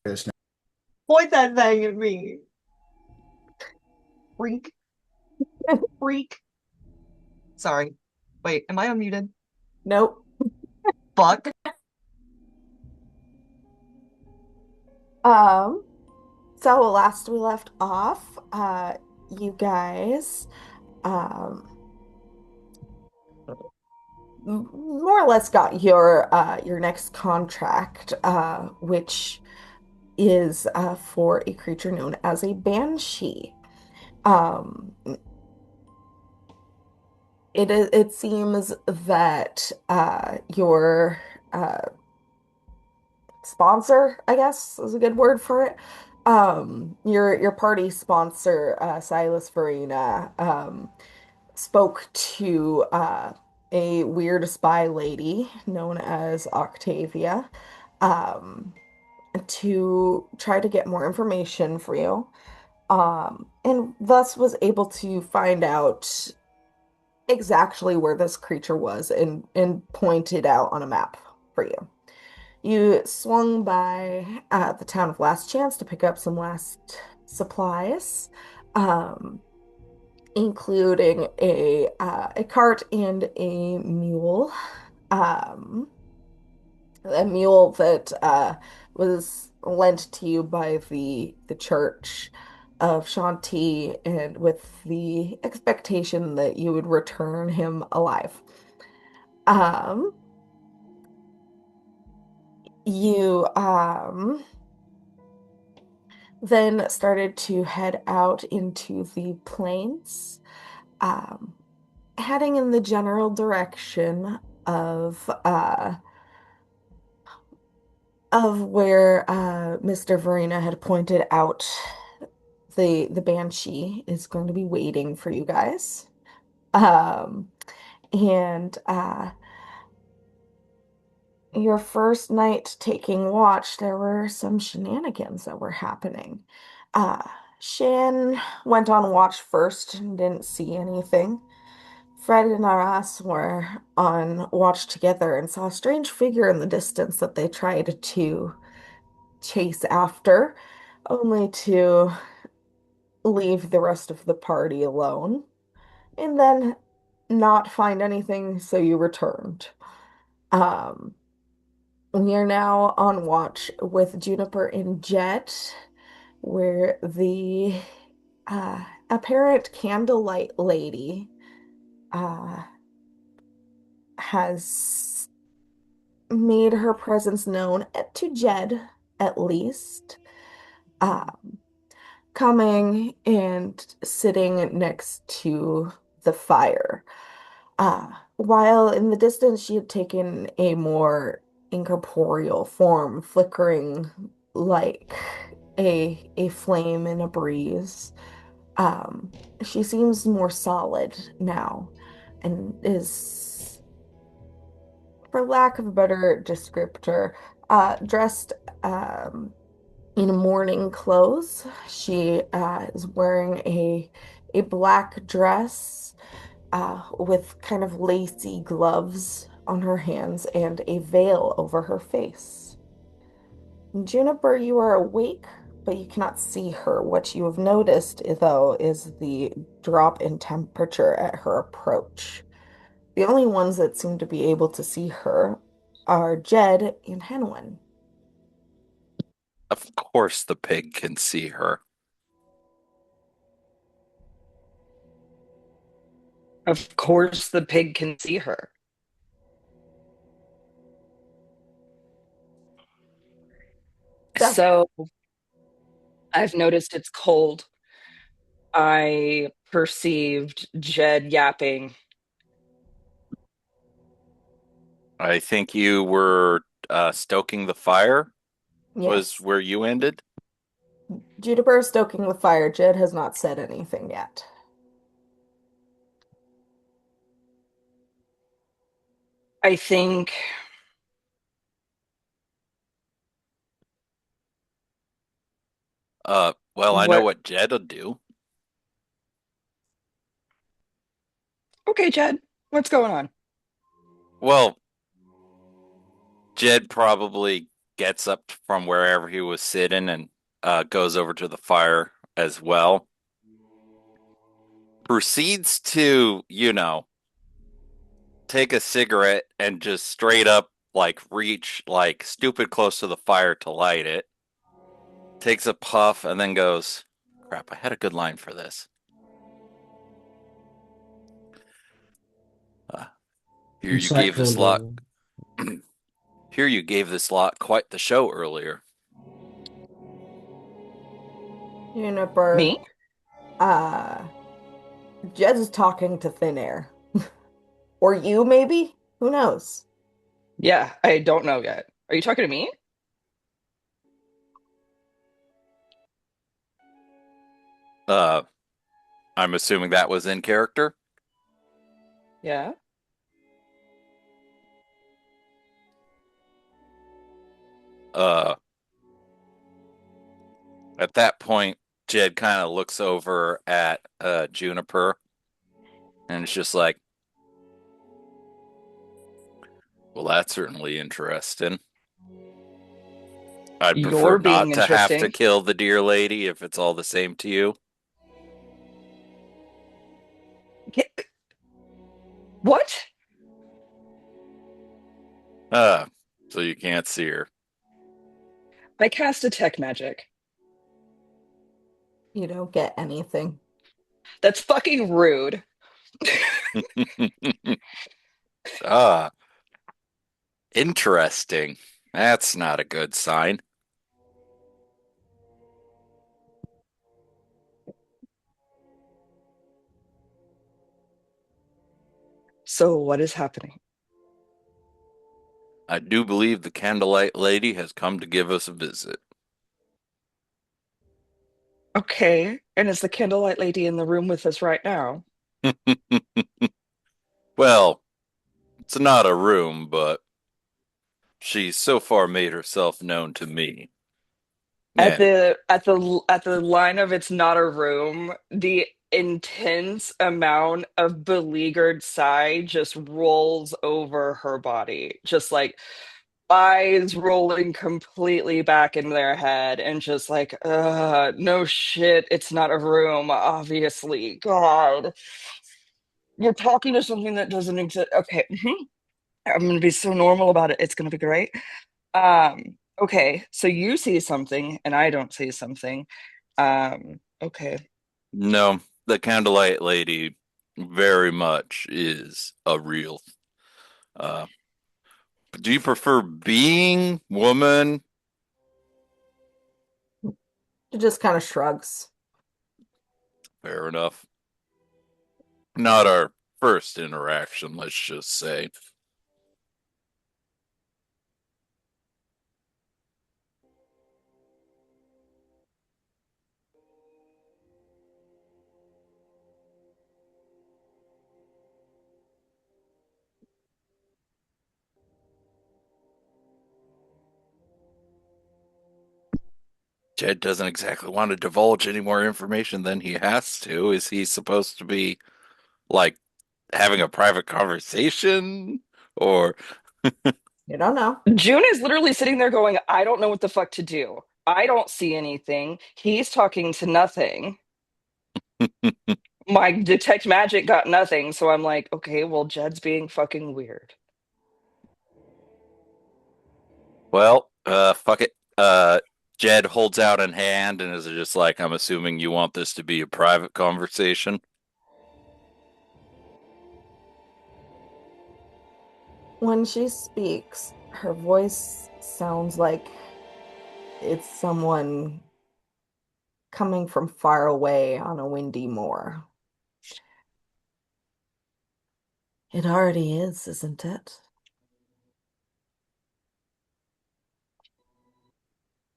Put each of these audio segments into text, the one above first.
This now. Point that thing at me. Freak. Freak. Sorry. Wait, am I unmuted? Nope. Fuck. Um, so last we left off, you guys, um, more or less got your next contract, which is for a creature known as a banshee. Um, it seems that your uh sponsor, I guess is a good word for it. Your party sponsor, Silas Farina, spoke to a weird spy lady known as Octavia, um, to try to get more information for you. And thus was able to find out exactly where this creature was and point it out on a map for you. You swung by the town of Last Chance to pick up some last supplies, um, including a cart and um, a mule that was lent to you by the church of Shanti, and with the expectation that you would return him alive. Um, you then started to head out into the plains, um, heading in the general direction of uh, of where Mr. Verena had pointed out the banshee is going to be waiting for you guys. Um, and your first night taking watch, there were some shenanigans that were happening. Uh, Shan went on watch first and didn't see anything. Fred and Aras were on watch together and saw a strange figure in the distance that they tried to chase after, only to leave the rest of the party alone and then not find anything, so you returned. Um, we are now on watch with Juniper and Jet, where the apparent candlelight lady uh, has made her presence known to Jed, at least, uh, coming and sitting next to the fire. While in the distance, she had taken a more incorporeal form, flickering like a flame in a breeze. She seems more solid now and is, for lack of a better descriptor, dressed in mourning clothes. She is wearing a black dress with kind of lacy gloves on her hands and a veil over her face. Juniper, you are awake, but you cannot see her. What you have noticed, though, is the drop in temperature at her approach. The only ones that seem to be able to see her are Jed and Henwin. Of course the pig can see her. Of course, the pig can see her. So, So I've noticed it's cold. I perceived Jed yapping. I think you were stoking the fire was yes, where you ended. Juniper is stoking the fire. Jed has not said anything yet. I think, Well, I know what? what Jed'll do. Okay, Jed, what's going on? Well, Jed probably gets up from wherever he was sitting and goes over to the fire as well. Proceeds to, take a cigarette and just straight up like reach like stupid close to the fire to light it. Takes a puff and then goes, "Crap, I had a good line for this." Uh, here you gave this lot Encyclopedia. here you gave this lot quite the show earlier. Juniper, Me? uh, Jed is talking to thin air. Or you, maybe? Who knows? Yeah, I don't know yet. Are you talking to me? Uh, I'm assuming that was in character. Yeah. Uh, at that point, Jed kind of looks over at Juniper and it's just like, well, that's certainly interesting. I'd prefer You're being not to have to interesting. kill the dear lady if it's all the same to you. What? Uh, so you can't see her. I cast detect magic. You don't get anything. That's fucking rude. Ah, interesting. That's not a good sign. So what is happening? I do believe the Candlelight Lady has come to give us a visit. Okay, and is the candlelight lady in the room with us right now? Well, it's not a room, but she's so far made herself known to me. At And the line of it's not a room, the intense amount of beleaguered sigh just rolls over her body. Just like eyes rolling completely back in their head and just like, no shit, it's not a room, obviously. God. You're talking to something that doesn't exist. Okay. I'm gonna be so normal about it. It's gonna be great. Okay, so you see something and I don't see something. Okay. no, the Candlelight Lady very much is a real. Uh, do you prefer being woman? She just kind of shrugs. Fair enough. Not our first interaction, let's just say. Jed doesn't exactly want to divulge any more information than he has to. Is he supposed to be like having a private conversation? Or You don't know. June is literally sitting there going, I don't know what the fuck to do. I don't see anything. He's talking to nothing. My detect magic got nothing, so I'm like, okay, well, Jed's being fucking weird. well, fuck it. Jed holds out a hand and is just like, I'm assuming you want this to be a private conversation. When she speaks, her voice sounds like it's someone coming from far away on a windy moor. It already is, isn't it?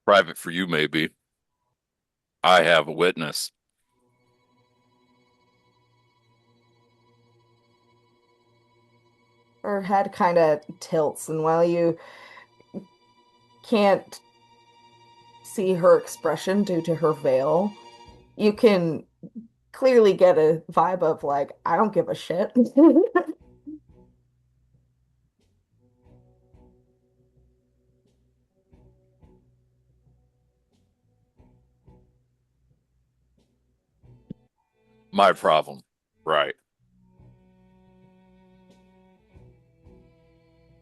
Private for you, maybe. I have a witness. Her head kind of tilts, and while you can't see her expression due to her veil, you can clearly get a vibe of like, I don't give a shit. My problem. Right.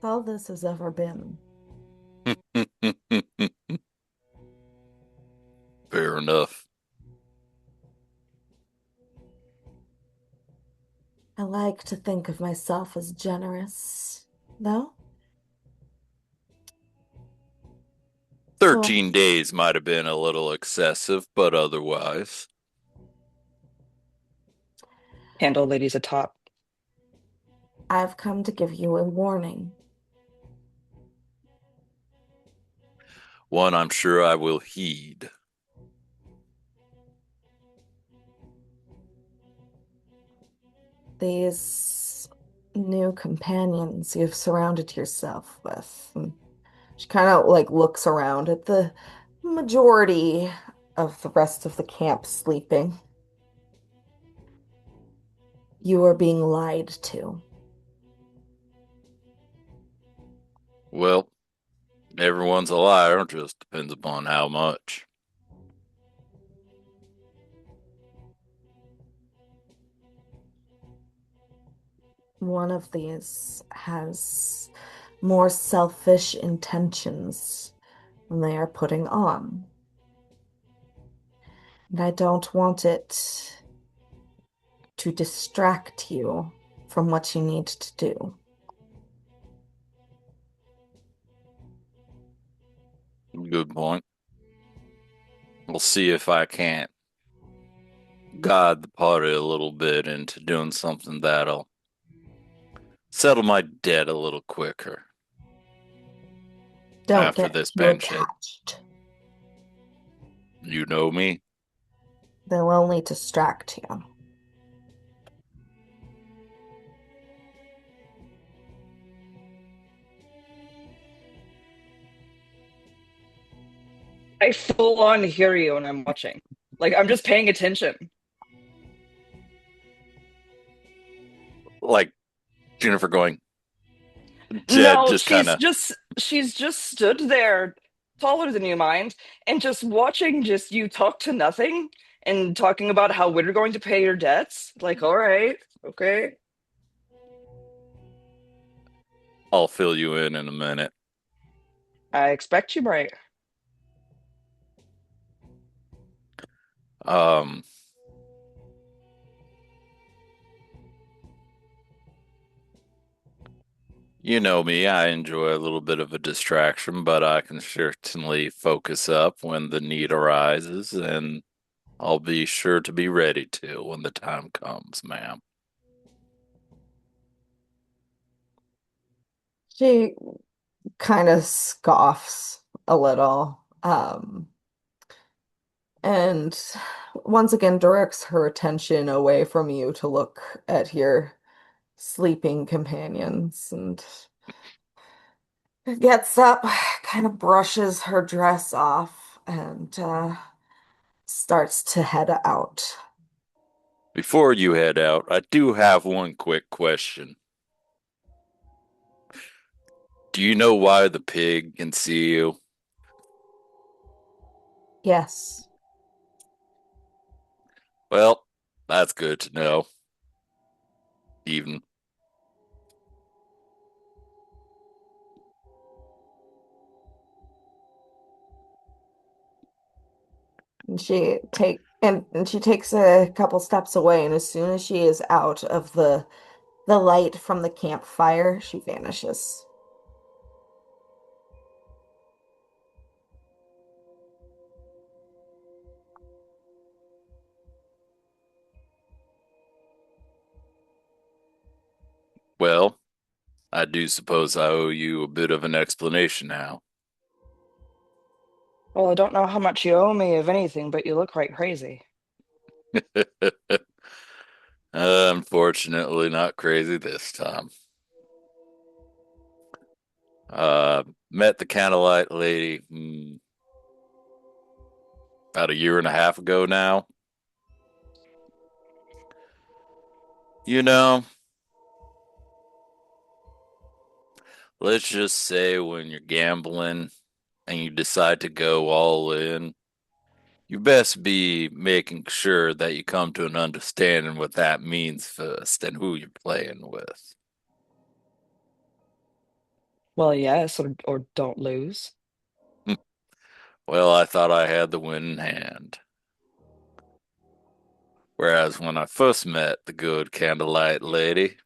All this has ever been. Fair enough. I like to think of myself as generous, though. So 13 days might have been a little excessive, but otherwise. Candle lady's atop. I've come to give you a warning. One I'm sure I will heed. These new companions you've surrounded yourself with. And she kind of like looks around at the majority of the rest of the camp sleeping. You are being lied to. Well, everyone's a liar, just depends upon how much. One of these has more selfish intentions than they are putting on. And I don't want it to distract you from what you need to do. Good point. We'll see if I can't guide the party a little bit into doing something that'll settle my debt a little quicker Don't after get this too banshee. attached. You know me. They'll only distract you. I full on hear you when I'm watching. Like I'm just paying attention. Like Jennifer going, Jed No, just kind of, she's just stood there taller than you, mind, and just watching just you talk to nothing and talking about how we're going to pay your debts. Like, all right, okay. I'll fill you in a minute. I expect you right. Um, you know me, I enjoy a little bit of a distraction, but I can certainly focus up when the need arises, and I'll be sure to be ready to when the time comes, ma'am. She kind of scoffs a little, and once again directs her attention away from you to look at your sleeping companions and gets up, kind of brushes her dress off, and starts to head out. Before you head out, I do have one quick question. Do you know why the pig can see you? Yes. Well, that's good to know. Even And she takes a couple steps away, and as soon as she is out of the light from the campfire, she vanishes. well, I do suppose I owe you a bit of an explanation now. Well, I don't know how much you owe me of anything, but you look right crazy. Unfortunately, not crazy this time. Met the Candlelight Lady about a year and a half ago now. You know, let's just say when you're gambling and you decide to go all in, You best be making sure that you come to an understanding what that means first and who you're playing with. Well, yes, or don't lose. Well, I thought I had the winning hand. Whereas when I first met the good candlelight lady,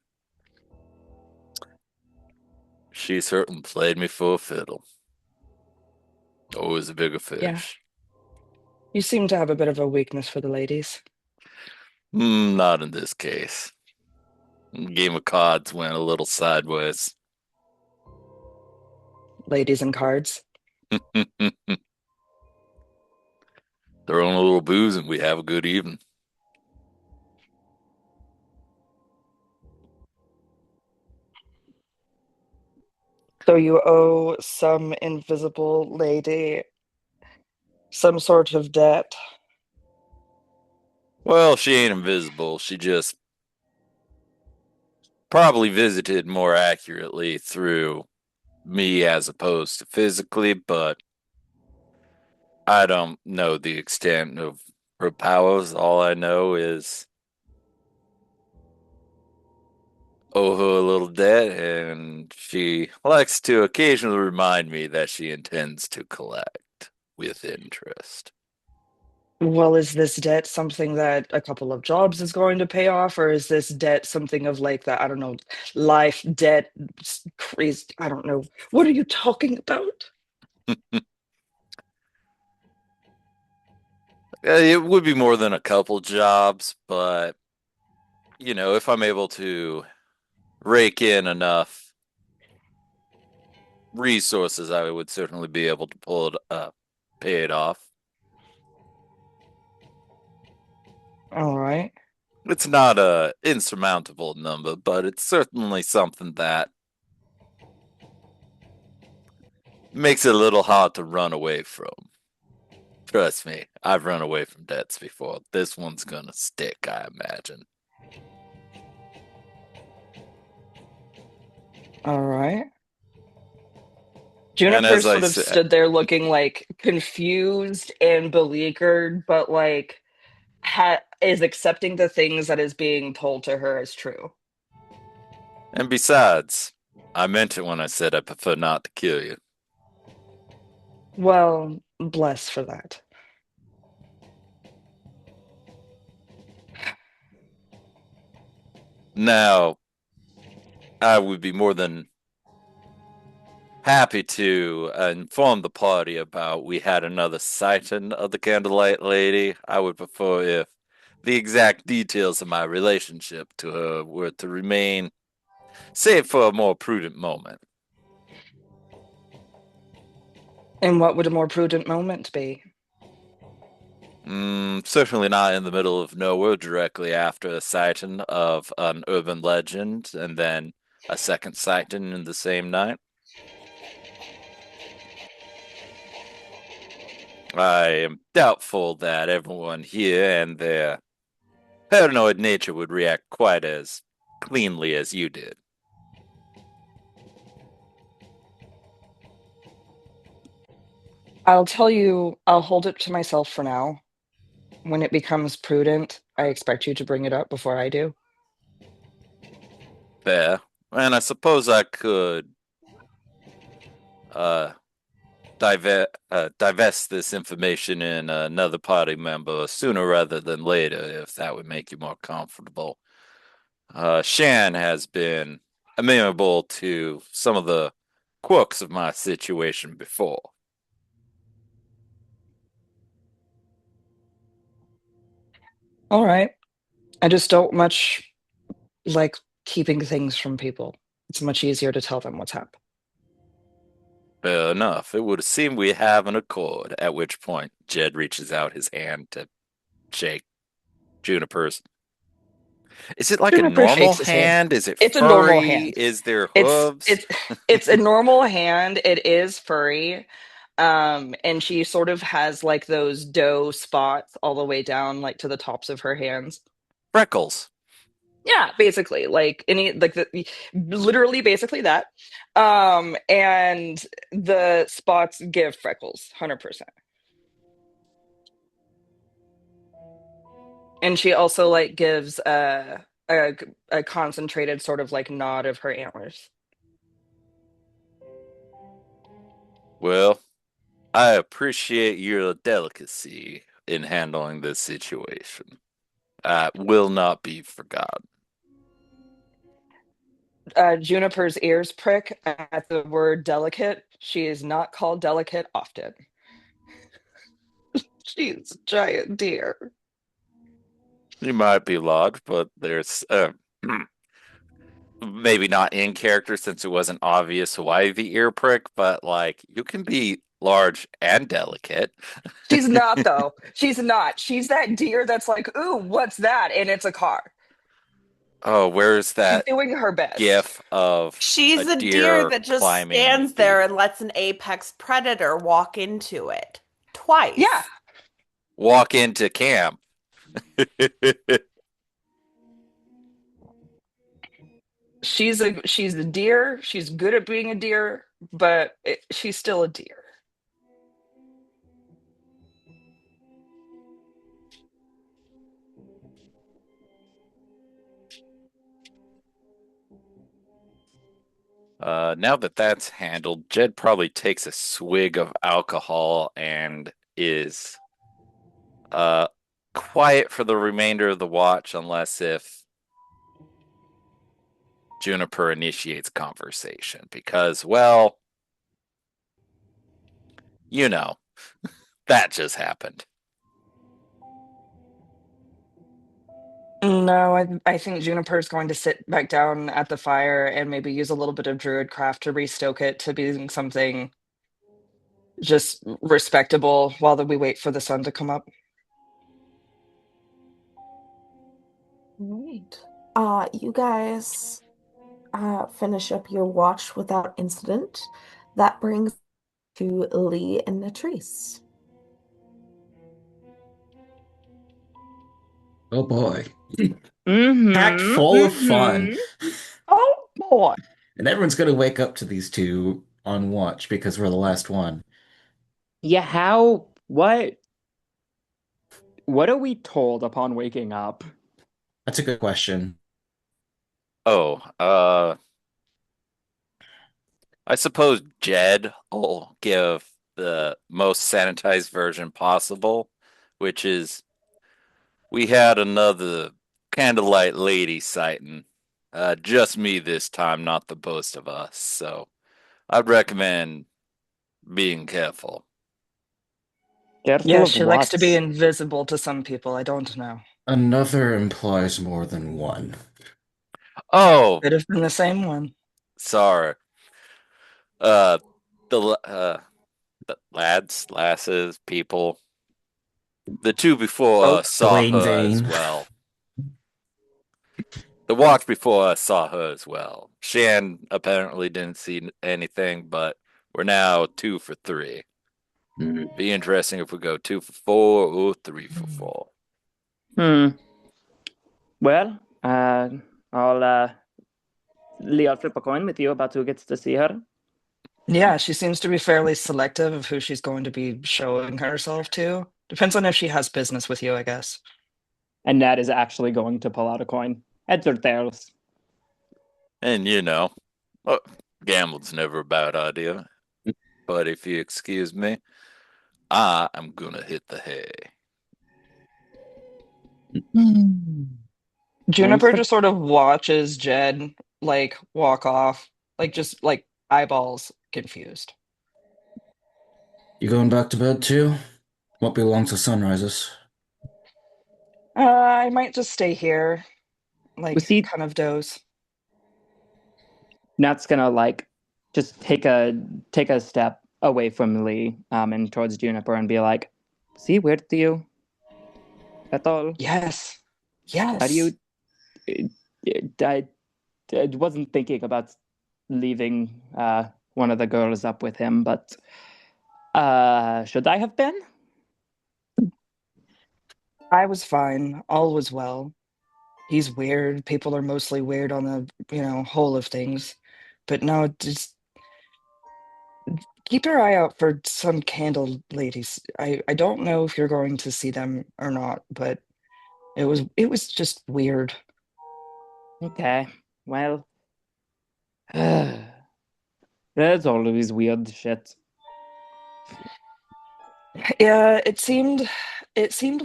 she certainly played me for a fiddle. Always a bigger Yeah. fish. You seem to have a bit of a weakness for the ladies. Not in this case. Game of cards went a little sideways. Ladies and cards. Throw in a little booze and we have a good evening. So you owe some invisible lady some sort of debt. Well, she ain't invisible. She just probably visited more accurately through me as opposed to physically, but I don't know the extent of her powers. All I know is owe her a little debt, and she likes to occasionally remind me that she intends to collect with interest. Well, is this debt something that a couple of jobs is going to pay off, or is this debt something of like that, I don't know, life debt, crazy, I don't know. What are you talking about? It would be more than a couple jobs, but if I'm able to rake in enough resources, I would certainly be able to pull it up, pay it off. All right. It's not a insurmountable number, but it's certainly something that makes it a little hard to run away from. Trust me, I've run away from debts before. This one's gonna stick, I imagine. All right. And Juniper as I sort of said, stood there looking like confused and beleaguered, but like is accepting the things that is being told to her as true. and besides, I meant it when I said I prefer not to kill you. Well, bless for that. Now, I would be more than happy to inform the party about we had another sighting of the Candlelight Lady. I would prefer if the exact details of my relationship to her were to remain saved for a more prudent moment. And what would a more prudent moment be? Certainly not in the middle of nowhere directly after a sighting of an urban legend and then a second sighting in the same night. I am doubtful that everyone here and their paranoid nature would react quite as cleanly as you did. I'll tell you, I'll hold it to myself for now. When it becomes prudent, I expect you to bring it up before I do. Fair. And I suppose I could uh, divest this information in another party member sooner rather than later, if that would make you more comfortable. Shan has been amenable to some of the quirks of my situation before. All right. I just don't much like keeping things from people. It's much easier to tell them what's happened. Fair enough. It would seem we have an accord, at which point Jed reaches out his hand to shake Juniper's. Is it like a Juniper normal shakes his hand. hand? Is it It's a normal furry? hand. Is there It's hooves? it's it's a normal hand. It is furry. And she sort of has like those doe spots all the way down like to the tops of her hands. Freckles. Yeah, basically, like any like the literally basically that. And the spots give freckles, 100%. And she also like gives a a concentrated sort of like nod of her antlers. Well, I appreciate your delicacy in handling this situation. Will not be forgotten. Juniper's ears prick at the word delicate. She is not called delicate often. She's a giant deer. You might be large, but there's maybe not in character since it wasn't obvious why the ear prick, but like you can be large and delicate. She's not though. She's not. She's that deer that's like, ooh, what's that? And it's a car. Oh, where's She's that doing her best. gif of a She's a deer deer that just climbing stands the there and lets an apex predator walk into it Yeah, twice. walk into camp? she's a deer. She's good at being a deer, but she's still a deer. Now that that's handled, Jed probably takes a swig of alcohol and is uh quiet for the remainder of the watch unless if Juniper initiates conversation because, well, you know, that just happened. No, I think Juniper's going to sit back down at the fire and maybe use a little bit of druid craft to restoke it to being something just respectable while we wait for the sun to come up. Right. You guys finish up your watch without incident. That brings to Lee and Latrice. Oh boy. Packed Mm-hmm. full of fun. Mm-hmm. Oh boy. And everyone's going to wake up to these two on watch because we're the last one. Yeah, what are we told upon waking up? That's a good question. Oh, I suppose Jed will give the most sanitized version possible, which is we had another candlelight lady sighting. Just me this time, not the both of us. So I'd recommend being careful. Careful Yeah, of she likes to be what? invisible to some people. I don't know. Another implies more than one. Oh, Could have been the same one. sorry. Uh, the lads, lasses, people. The two before us Folk. saw Elaine her as Vane. well. The watch before us saw her as well. Shan apparently didn't see anything, but we're now 2 for 3. Hmm. Be interesting if we go 2 for 4 or 3 for 4. Hmm. Well, I'll flip a coin with you about who gets to see her. Yeah, she seems to be fairly selective of who she's going to be showing herself to. Depends on if she has business with you, I guess. And Ned is actually going to pull out a coin. Heads or tails. And you know, well, gambling's never a bad idea. But if you excuse me, I am gonna hit the hay. Coins Juniper for just sort of watches Jed like walk off, like just like eyeballs confused. You going back to bed too? Won't be long till sun rises. I might just stay here, we like see kind of doze. Nat's gonna like just take a step away from Lee and towards Juniper and be like, see, where do you at all? Yes. How do Yes. you I wasn't thinking about leaving one of the girls up with him, but should I have been? I was fine. All was well. He's weird. People are mostly weird on the, whole of things. But no, just keep your eye out for some candle ladies. I don't know if you're going to see them or not, but It was just weird. Okay. Well, there's always weird shit. Yeah, it seemed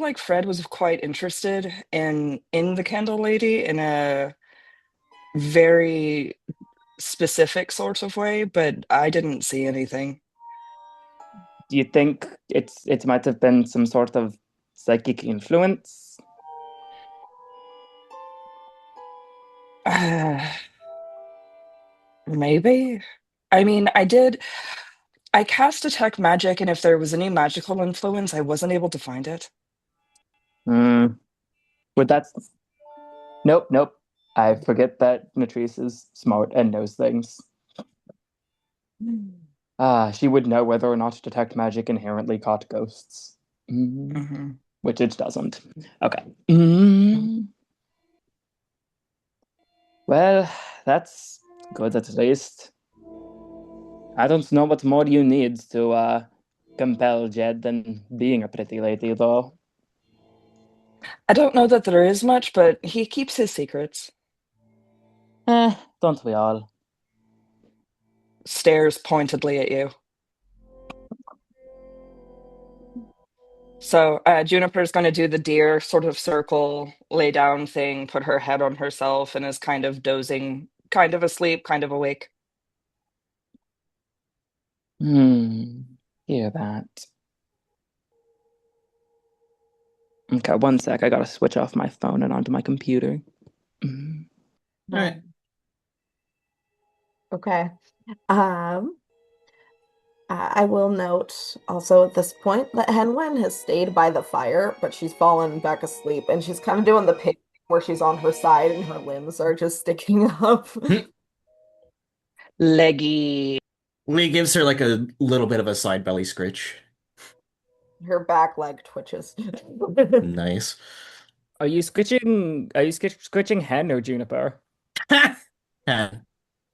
like Fred was quite interested in the Candle Lady in a very specific sort of way, but I didn't see anything. Do you think it might have been some sort of psychic influence? Maybe. I mean, I cast detect magic, and if there was any magical influence, I wasn't able to find it. Hmm. But that's nope, nope. I forget that Natrice is smart and knows things. She would know whether or not detect magic inherently caught ghosts. Mhm. Which it doesn't. Okay. Mm. Well, that's good at least. I don't know what more you need to compel Jed than being a pretty lady, though. I don't know that there is much, but he keeps his secrets. Don't we all? Stares pointedly at you. So Juniper's going to do the deer sort of circle, lay down thing, put her head on herself, and is kind of dozing, kind of asleep, kind of awake. Hear that. Okay, one sec. I gotta switch off my phone and onto my computer. Mm. All right. Okay. Um, I will note also at this point that Henwen has stayed by the fire, but she's fallen back asleep, and she's kind of doing the pig where she's on her side and her limbs are just sticking up. Leggy. Lee gives her like a little bit of a side belly scritch. Her back leg twitches. Nice. Are you scritching Hen or Juniper? Yeah.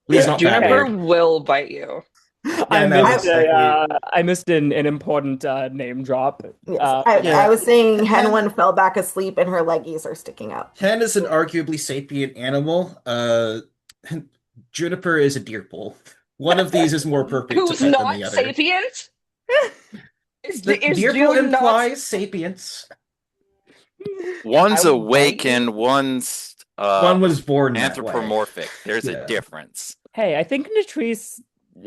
Lee's not that Juniper weird. will bite you. Yeah, no, exactly. I missed an important name drop. Yes, I Yeah. was saying Hen, Henwen fell back asleep and her leggies are sticking up. Hen is an arguably sapient animal. Juniper is a deer pool. One of these is more appropriate to Who's pet than not the other. sapient? Is The is deer pool June not? implies sapience. One's I will bite awake you. and one's One was born that way. anthropomorphic. There's a Yeah. difference. Hey, I think Natrice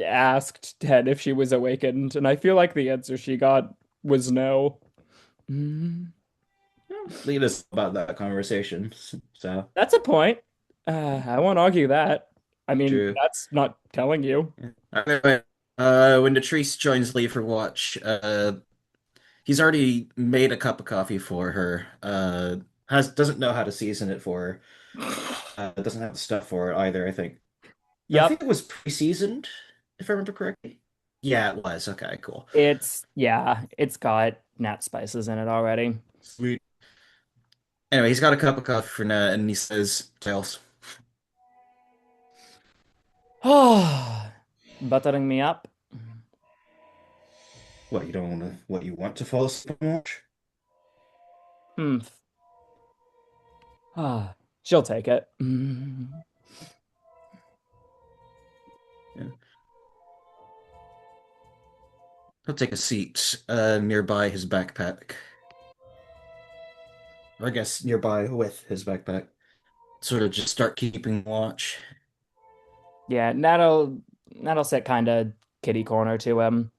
asked Ted if she was awakened, and I feel like the answer she got was no. Mm, Lead us about that conversation. So that's a point. I won't argue that. I mean, true. that's not telling you. Anyway, when Latrice joins Lee for watch, he's already made a cup of coffee for her. Has doesn't know how to season it for her. Doesn't have the stuff for it either, I think. I Yep, think it was pre-seasoned, if I remember correctly. Yeah, it was. Okay, cool. it's got nat spices in it already. Sweet. Anyway, he's got a cup of coffee for Nat, and he says, "Tails, Oh, buttering me up. what you don't want to, what you want to fall asleep and watch?" Hmm. Ah, she'll take it. Mm. Yeah. He'll take a seat nearby his backpack. Or I guess nearby with his backpack. Sort of just start keeping watch. Yeah, that'll sit kind of kitty corner to him.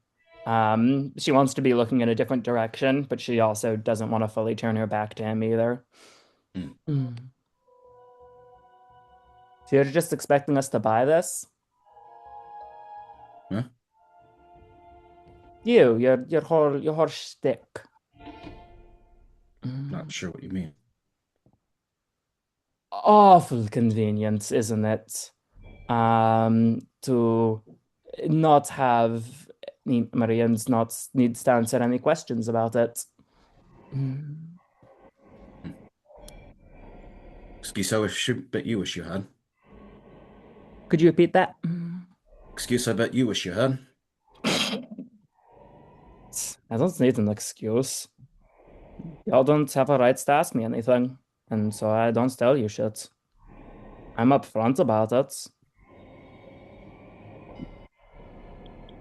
She wants to be looking in a different direction, but she also doesn't want to fully turn her back to him either. Hmm. Mm. So you're just expecting us to buy this? Huh? Your whole shtick. Not sure what you mean. Awful convenience, isn't it? To not have Marianne's not needs to answer any questions about it. Mm. Excuse I bet you wish you had. Could you repeat that? Excuse I bet you wish you had. I don't need an excuse. Y'all don't have a right to ask me anything. and so I don't tell you shit. I'm upfront about it.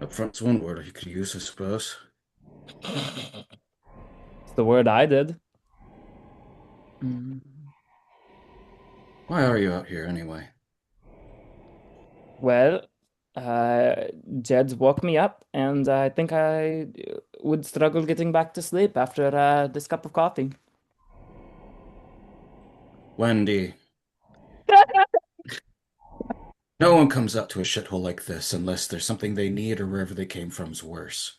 Upfront's one word you could use, I suppose. It's the word I did. Mm. Why are you out here anyway? Well, uh, Jed woke me up, and I think I would struggle getting back to sleep after this cup of coffee. Wendy, no one comes out to a shithole like this unless there's something they need or wherever they came from's worse.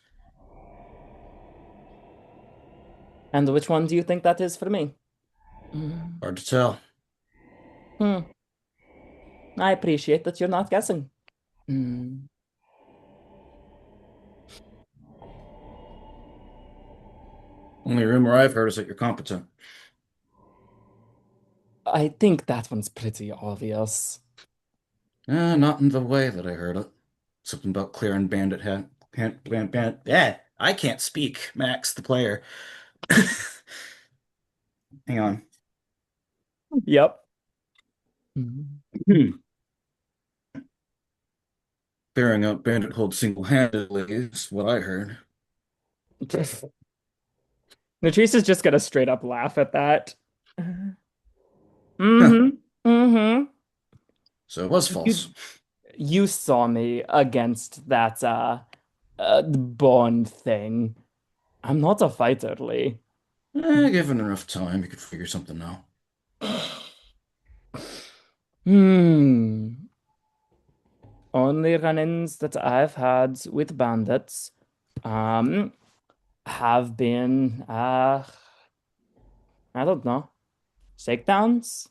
And which one do you think that is for me? Mm. Hard to tell. Hmm. I appreciate that you're not guessing. Mm. Only rumor I've heard is that you're competent. I think that one's pretty obvious. Not in the way that I heard it. Something about clearing bandit yeah, I can't speak, Max, the player. Hang on. Yep. Mm. Hmm. Clearing out bandit hold single-handedly is what I heard. Latrice is just gonna straight up laugh at that. Huh. Mm-hmm. Mm-hmm. So it was You false. you saw me against that Bond thing. I'm not a fighter, Lee. Given enough time, you could figure something out. Hmm. Only run-ins that I've had with bandits um have been I don't know, shakedowns.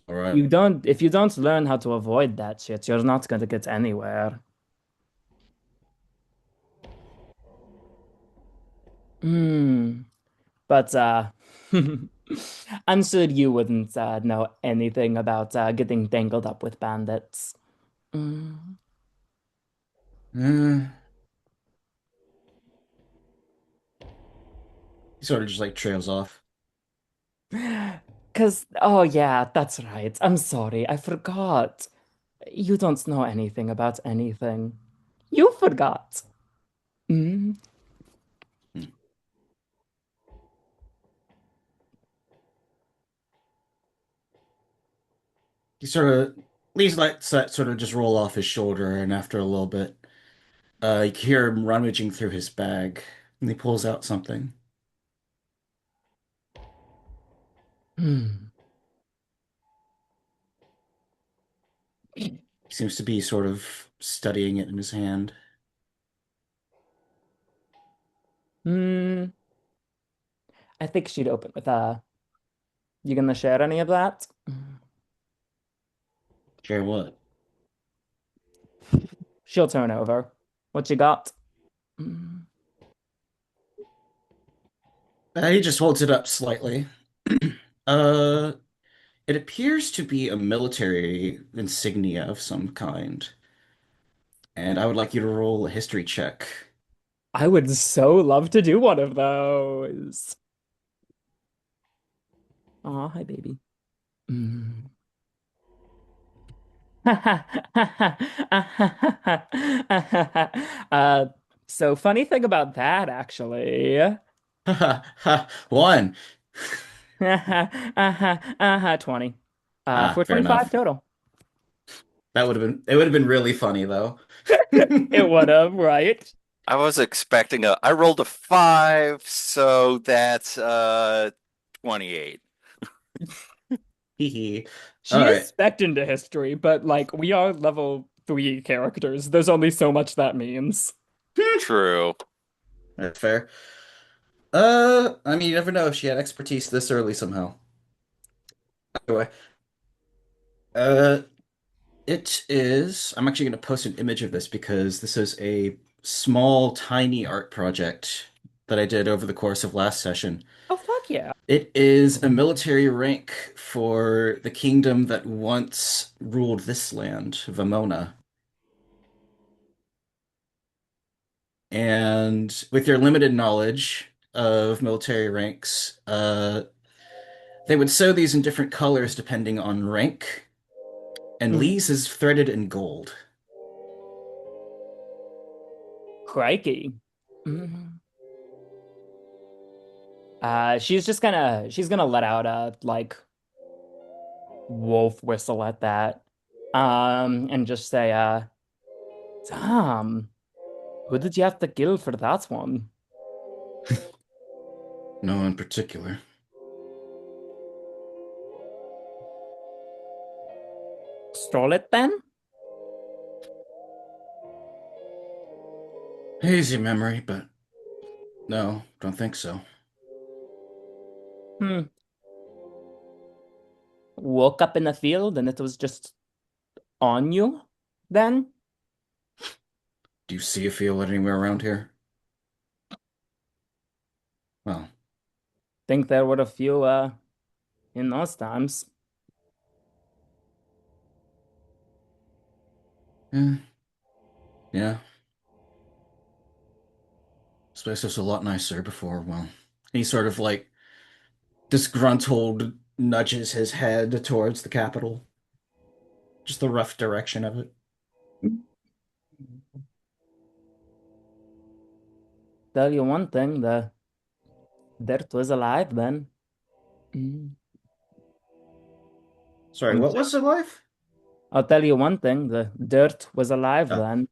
All right. You don't If you don't learn how to avoid that shit, you're not gonna get anywhere. Hmm. But I'm sure you wouldn't know anything about getting tangled up with bandits. Mm. Uh, he sort of just like trails off. 'Cause, oh yeah, that's right. I'm sorry, I forgot. You don't know anything about anything. You forgot. Mm. Hmm. He sort of Lee's lets that sort of just roll off his shoulder, and after a little bit, you can hear him rummaging through his bag, and he pulls out something. Hmm. He seems to be sort of studying it in his hand. Hmm. I think she'd open with you gonna share any of that? Share what? She'll turn over. What you got? Mm. He just holds it up slightly. Uh, it appears to be a military insignia of some kind, and I would like you to roll a history check. I would so love to do one of those. Aw, hi, baby. Mm. Uh, so funny thing about that, actually. Ha ha! One. 20. Ah, For fair 25 enough. total. It would have been really funny though. It would have, right? I was expecting I rolled a 5, so that's 28. Hee hee. All She is right. spec'd into history, but like we are level 3 characters. There's only so much that means. True. That's fair. I mean, you never know if she had expertise this early somehow. Anyway, uh, it is. I'm actually going to post an image of this because this is a small, tiny art project that I did over the course of last session. Oh, fuck yeah. It is a military rank for the kingdom that once ruled this land, Vamona. And with your limited knowledge, of military ranks. They would sew these in different colors depending on rank, and Mhm. Lee's is threaded in gold. Crikey. Mhm. She's gonna let out a like wolf whistle at that. And just say, Tom, who did you have to kill for that one? No in particular. Stole it then? Hazy memory, but no, don't think so. Hmm. Woke up in the field and it was just on you then? Do you see a field anywhere around here? Well, Think there were a few in those times. eh, yeah. This place was a lot nicer before. Well, he sort of like disgruntled nudges his head towards the capital. Just the rough direction of it. Tell you one thing, the dirt was alive then. Mm. Sorry, I'm what was it life? I'll tell you one thing, the dirt was alive Oh, then.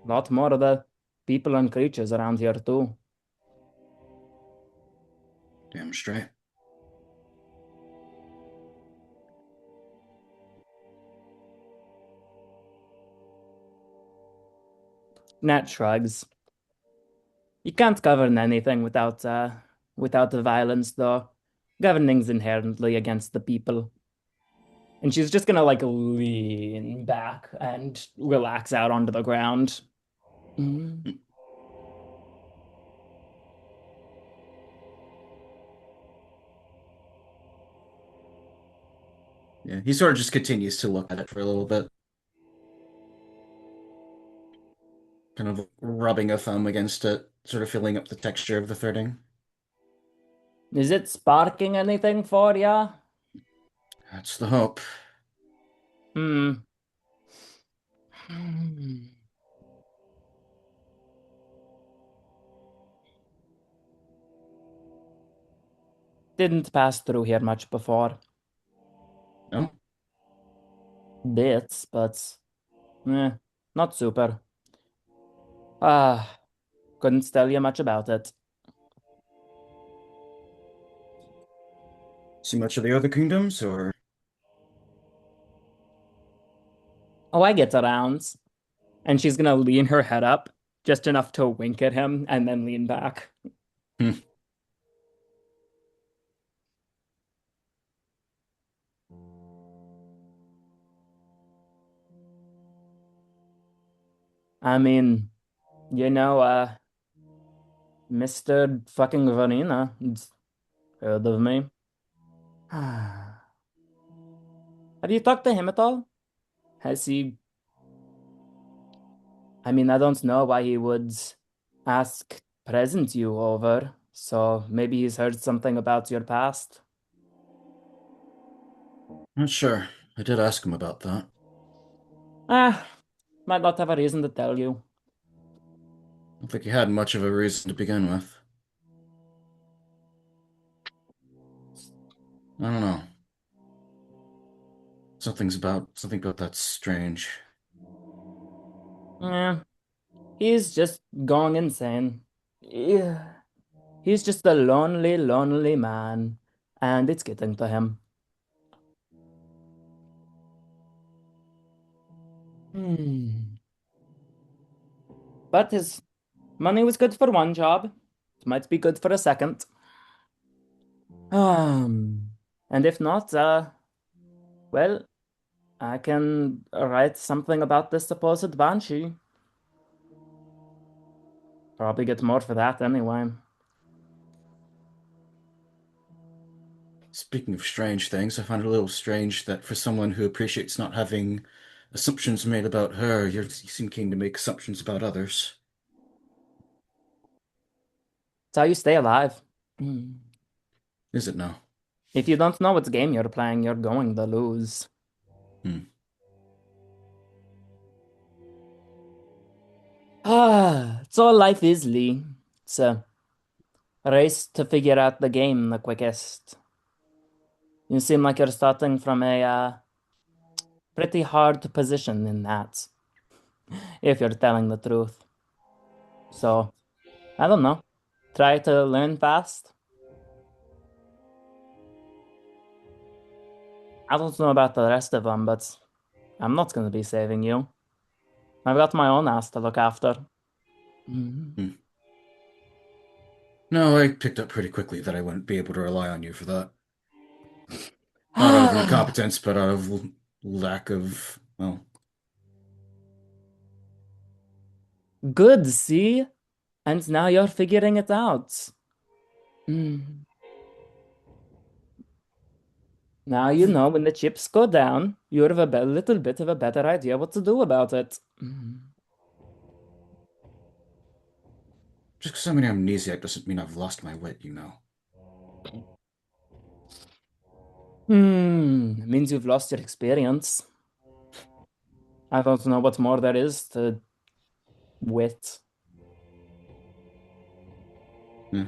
Lot more of the people and creatures around here too. damn straight. Nat shrugs. You can't govern anything without the violence though. Governing's inherently against the people. And she's just gonna like lean back and relax out onto the ground. Mm. Yeah, he sort of just continues to look at it for a little bit, kind of rubbing a thumb against it, sort of feeling up the texture of the threading. Is it sparking anything for ya? That's the hope. Hmm. Hmm. Didn't pass through here much before. No? Bits, but not super. Ah, couldn't tell you much about it. See much of the other kingdoms, or Oh, I get around. And she's gonna lean her head up just enough to wink at him and then lean back. hmm. I mean, you know, Mr. fucking Vanina, it's heard of me. Have you talked to him at all? Has he? I mean, I don't know why he would ask present you over, so maybe he's heard something about your past. Not sure. I did ask him about that. Ah, might not have a reason to tell you. I don't think he had much of a reason to begin with. I don't know. Something about that strange. Yeah, he's just going insane. Yeah. He's just a lonely, lonely man, and it's getting to him. Hmm. But his money was good for one job. It might be good for a second. Um, and if not, well, I can write something about this supposed banshee. Probably get more for that anyway. Speaking of strange things, I find it a little strange that for someone who appreciates not having assumptions made about her, you seem keen to make assumptions about others. It's how you stay alive. Mm. Is it now? If you don't know what game you're playing, you're going to lose. Hmm. So life is, Lee. It's a race to figure out the game the quickest. You seem like you're starting from a pretty hard position in that, if you're telling the truth. So, I don't know. Try to learn fast. I don't know about the rest of them, but I'm not going to be saving you. I've got my own ass to look after. Mhm. Hmm. No, I picked up pretty quickly that I wouldn't be able to rely on you for that. Not out of incompetence, but out of lack of, well, Good, see? And now you're figuring it out. Mm. Now you know when the chips go down, you have a little bit of a better idea what to do about it. Mm. just because I'm an amnesiac doesn't mean I've lost my wit, you know. Means you've lost your experience. I don't know what more there is to wit. Yeah.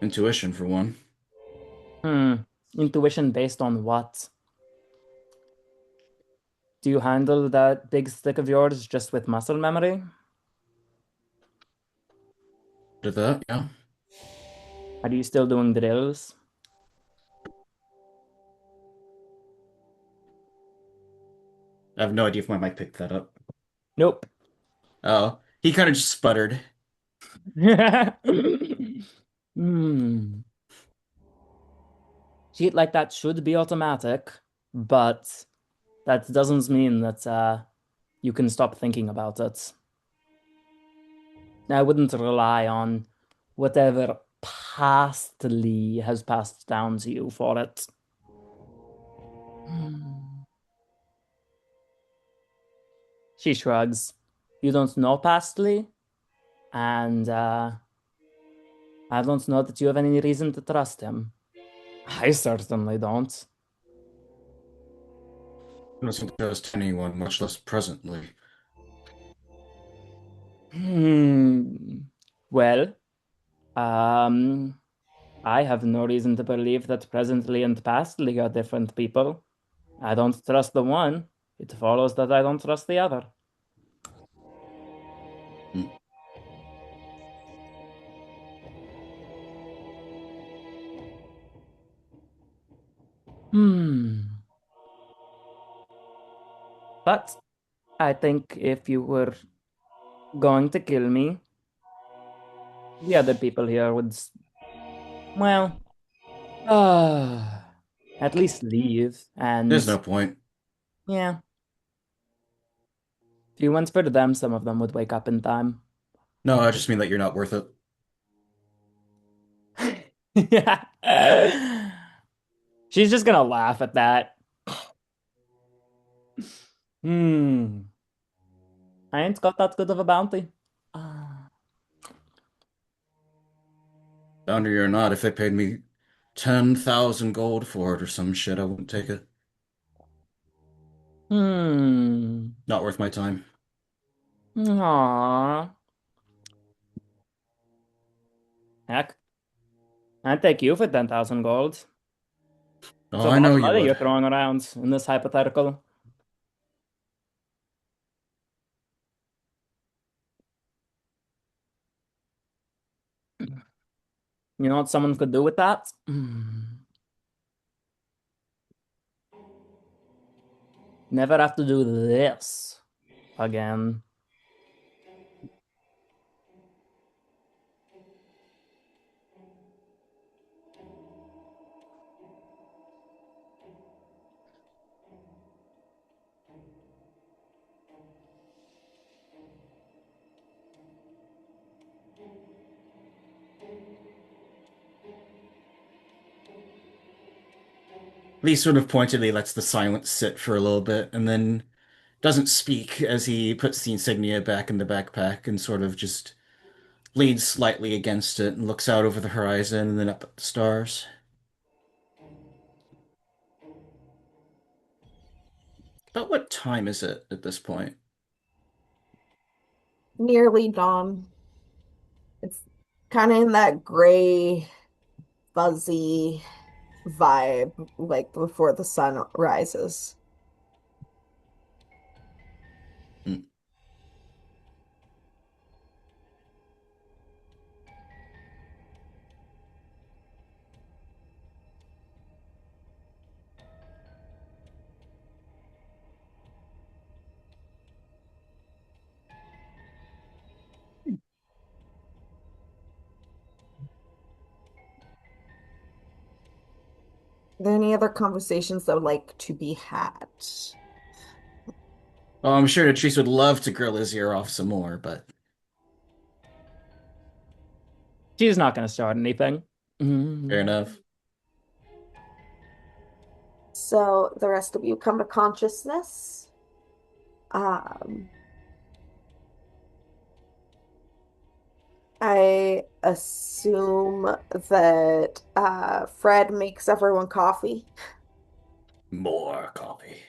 Intuition, for one. Hmm. Intuition based on what? Do you handle that big stick of yours just with muscle memory? Did that, yeah. Are you still doing drills? I have no idea if my mic picked that up. Nope. Oh, he kind of just sputtered. Hmm. Cheat like that should be automatic, but that doesn't mean that you can stop thinking about it. I wouldn't rely on whatever pastly has passed down to you for it. Hmm. She shrugs. You don't know pastly, and I don't know that you have any reason to trust him. I certainly don't. I doesn't trust anyone, much less presently. Hmm. Well, um, I have no reason to believe that presently and pastly are different people. I don't trust the one. It follows that I don't trust the other. Hmm. Hmm. But I think if you were going to kill me, the other people here would, well, at least leave. There's And no point. yeah, if you went for them, some of them would wake up in time. No, I just mean that you're not worth it. Yeah. She's just gonna laugh at that. Hmm. I ain't got that good of a bounty. Ah. Boundary or not, if they paid me 10,000 gold for it or some shit, I wouldn't take it. Hmm. Not worth my time. Aw. Heck, I'd take you for 10,000 gold. It's Oh, a I lot know of you money you're would. throwing around in this hypothetical. You know what someone could do with that? Never have to do this again. Lee sort of pointedly lets the silence sit for a little bit and then doesn't speak as he puts the insignia back in the backpack and sort of just leans slightly against it and looks out over the horizon and then up at the stars. But what time is it at this point? Nearly dawn. It's kind of in that gray, fuzzy vibe, like before the sun rises. Hmm. Are there any other conversations that would like to be had? Oh, I'm sure Latrice would love to grill his ear off some more, but She's not going to start anything. fair Mm. enough. So the rest of you come to consciousness. Um, I assume that Fred makes everyone coffee. More coffee.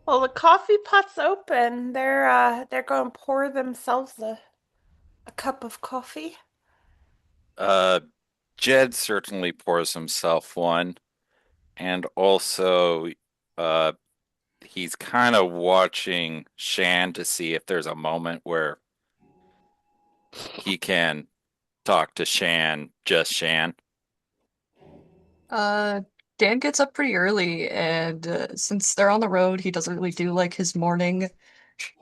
Well, the coffee pot's open. They're going to pour themselves a cup of coffee. Uh, Jed certainly pours himself one, and also, uh, he's kind of watching Shan to see if there's a moment where he can talk to Shan, just Shan. Uh, Dan gets up pretty early, and since they're on the road, he doesn't really do like his morning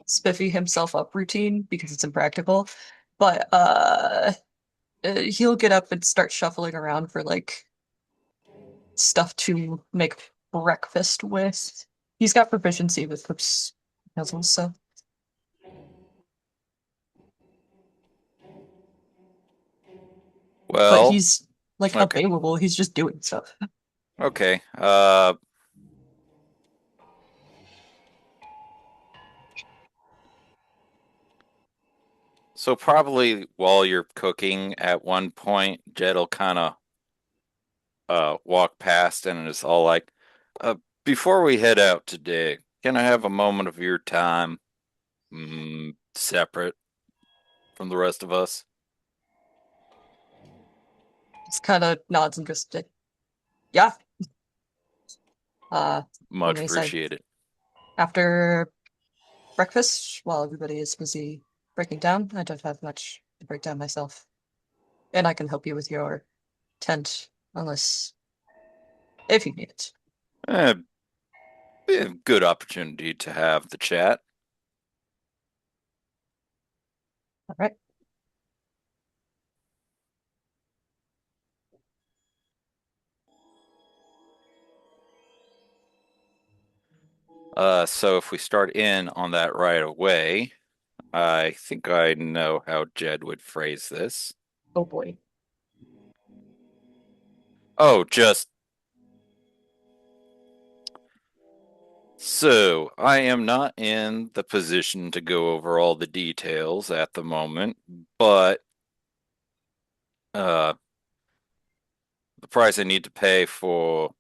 spiffy himself up routine because it's impractical. But he'll get up and start shuffling around for like stuff to make breakfast with. He's got proficiency with cooks puzzles, so but Well, he's like okay, available. He's just doing stuff. okay. So probably while you're cooking, at one point, Jed'll kind of walk past and is all like, uh, "Before we head out today, can I have a moment of your time, separate from the rest of us?" Just kind of nods and just yeah. And Much he said appreciated. after breakfast, while everybody is busy breaking down, I don't have much to break down myself, and I can help you with your tent unless if you need it. Eh, be a good opportunity to have the chat. All right. So if we start in on that right away, I think I know how Jed would phrase this. Oh boy. Oh, just so I am not in the position to go over all the details at the moment, but uh, the price I need to pay for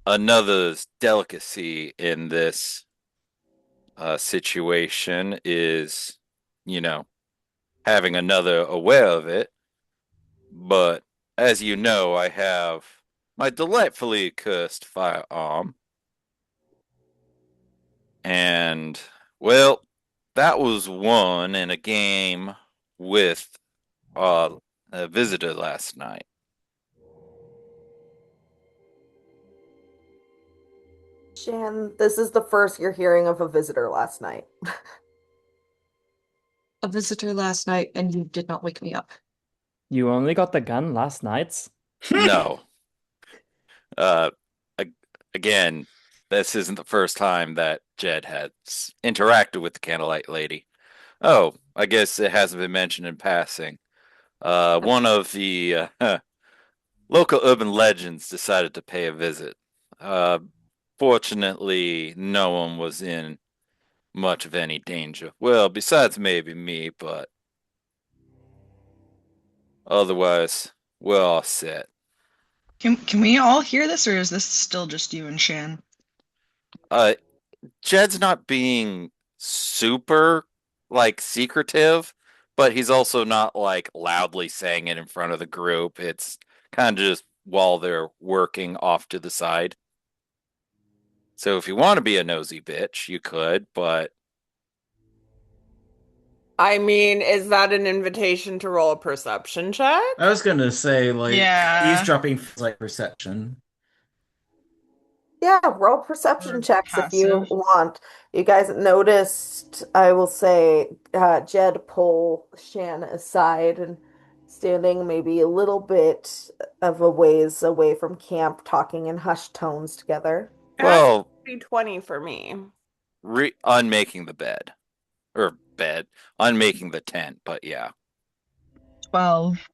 another delicacy in this situation is, you know, having another aware of it. But as you know, I have my delightfully cursed firearm, and well, that was won in a game with uh, a visitor last night. Shan, this is the first you're hearing of a visitor last night. A visitor last night, and you did not wake me up. You only got the gun last night? No, uh, again, this isn't the first time that Jed has interacted with the Candlelight Lady. Oh, I guess it hasn't been mentioned in passing. One of the local urban legends decided to pay a visit. Uh, Fortunately, no one was in much of any danger. Well, besides maybe me, but otherwise, we're all set. Can we all hear this, or is this still just you and Shan? Uh, Jed's not being super, like, secretive, but he's also not, like, loudly saying it in front of the group. It's kind of just while they're working off to the side. So if you want to be a nosy bitch, you could, but I mean, is that an invitation to roll a perception check? I was gonna say, like, Yeah. eavesdropping feels like perception. Yeah, roll perception Or checks if you passive. want. You guys noticed, I will say, Jed pull Shan aside and standing maybe a little bit of a ways away from camp, talking in hushed tones together. That's well, 20 for me. unmaking the bed or bed, unmaking the tent. But yeah, 12.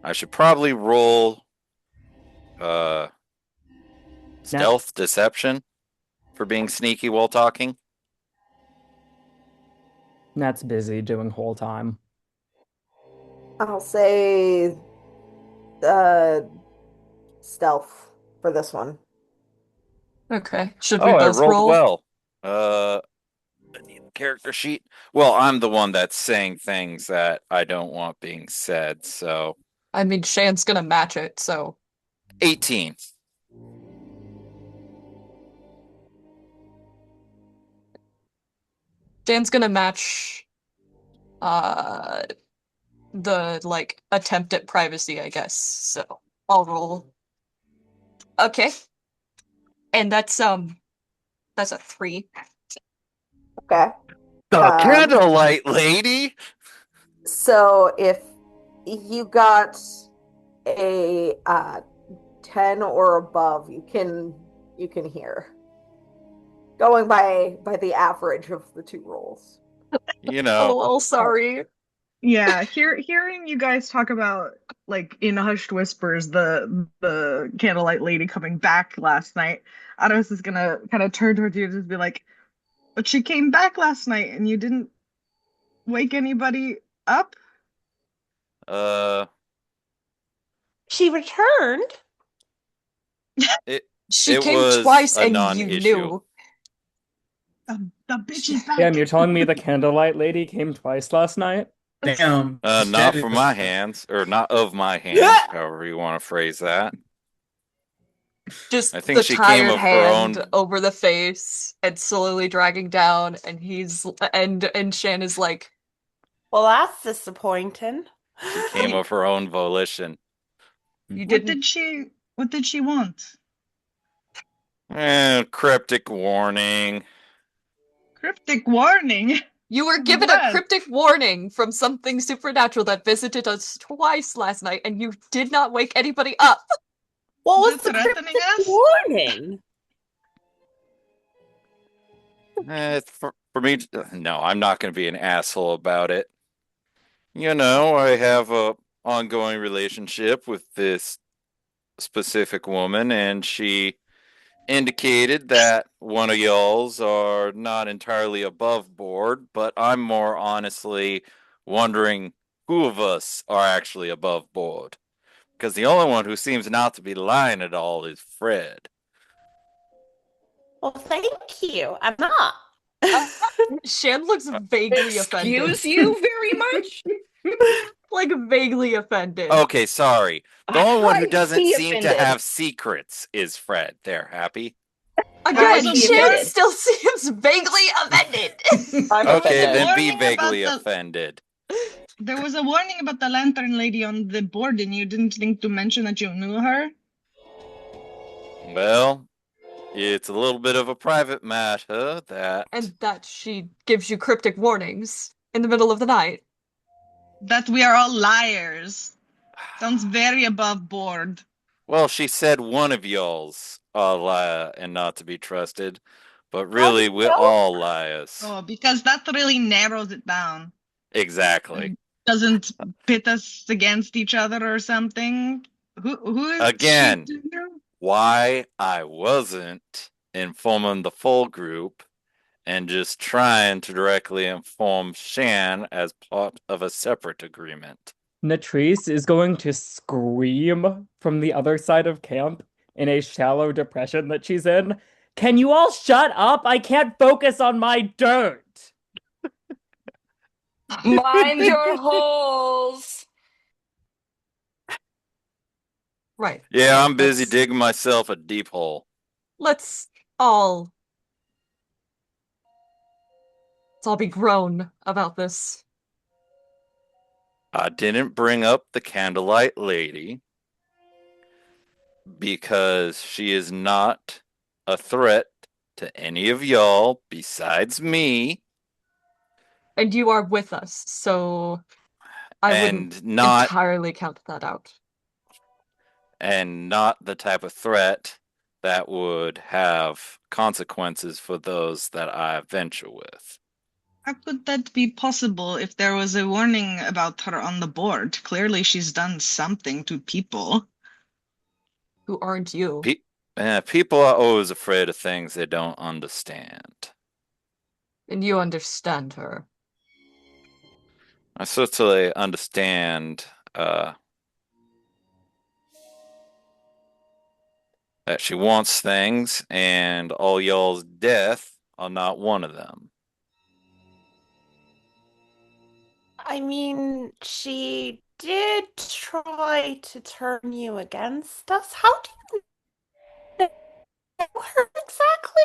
I should probably roll uh Nat, stealth deception for being sneaky while talking. Nat's busy doing whole time. I'll say uh stealth for this one. Okay. Should we Oh, I both rolled roll? well. I need the character sheet. Well, I'm the one that's saying things that I don't want being said, so I mean, Shan's gonna match it, so 18. Shan's gonna match uh the like attempt at privacy, I guess. So I'll roll. Okay. And that's a 3. Okay. The Um, candlelight lady. so if you got a 10 or above, you can hear. Going by the average of the two rolls. You know, LOL, sorry. Yeah, hearing you guys talk about like in hushed whispers the candlelight lady coming back last night, Aros is gonna kind of turn towards you and just be like, "But she came back last night and you didn't wake anybody up?" uh, She returned. it She it came was twice a and you non-issue. knew. The bitch is Damn, back. you're telling me the candlelight lady came twice last night? Damn, Not Jed from is my hands, or not of my hands, however you want to phrase that. Just I think the she came tired of her hand own. over the face and slowly dragging down, and and Shan is like, Well, that's disappointing. She came of her own volition. you What didn't. did she want? Cryptic warning. Cryptic warning. You were given a What? cryptic warning from something supernatural that visited us twice last night, and you did not wake anybody up. What Is was it the threatening cryptic us? warning? For me, no, I'm not going to be an asshole about it. You know, I have a ongoing relationship with this specific woman, and she indicated that one of y'all's are not entirely above board, but I'm more honestly wondering who of us are actually above board. Because the only one who seems not to be lying at all is Fred. Well, thank you. I'm not. Uh, Shan looks Uh, vaguely offended. Excuse you very much? Like, vaguely offended. okay, sorry. The I'm only one who high doesn't key seem to offended. have secrets is Fred. There, happy? There was Again, a High key Shan war offended. still seems vaguely offended. I'm there was Okay, a offended. then be warning about vaguely the offended. there was a warning about the lantern lady on the board, and you didn't think to mention that you knew her? Well, it's a little bit of a private matter that. And that she gives you cryptic warnings in the middle of the night. That we are all liars. Sounds very above board. Well, she said one of y'all's a liar and not to be trusted, but How'd really, you we're know? all liars. Oh, because that really narrows it down. Exactly. And doesn't pit us against each other or something. Who is she Again, to you? why I wasn't informing the full group and just trying to directly inform Shan as part of a separate agreement. Natrice is going to scream from the other side of camp in a shallow depression that she's in. Can you all shut up? I can't focus on my dirt. Mind your holes. Right. Yeah, I'm busy Let's digging myself a deep hole. let's all let's all be grown about this. I didn't bring up the candlelight lady because she is not a threat to any of y'all besides me, And you are with us, so I wouldn't and not entirely count that out. the type of threat that would have consequences for those that I venture with. How could that be possible if there was a warning about her on the board? Clearly, she's done something to people. Who aren't you? People are always afraid of things they don't understand. And you understand her. I certainly understand that she wants things, and all y'all's death are not one of them. I mean, she did try to turn you against us. How do you know her exactly?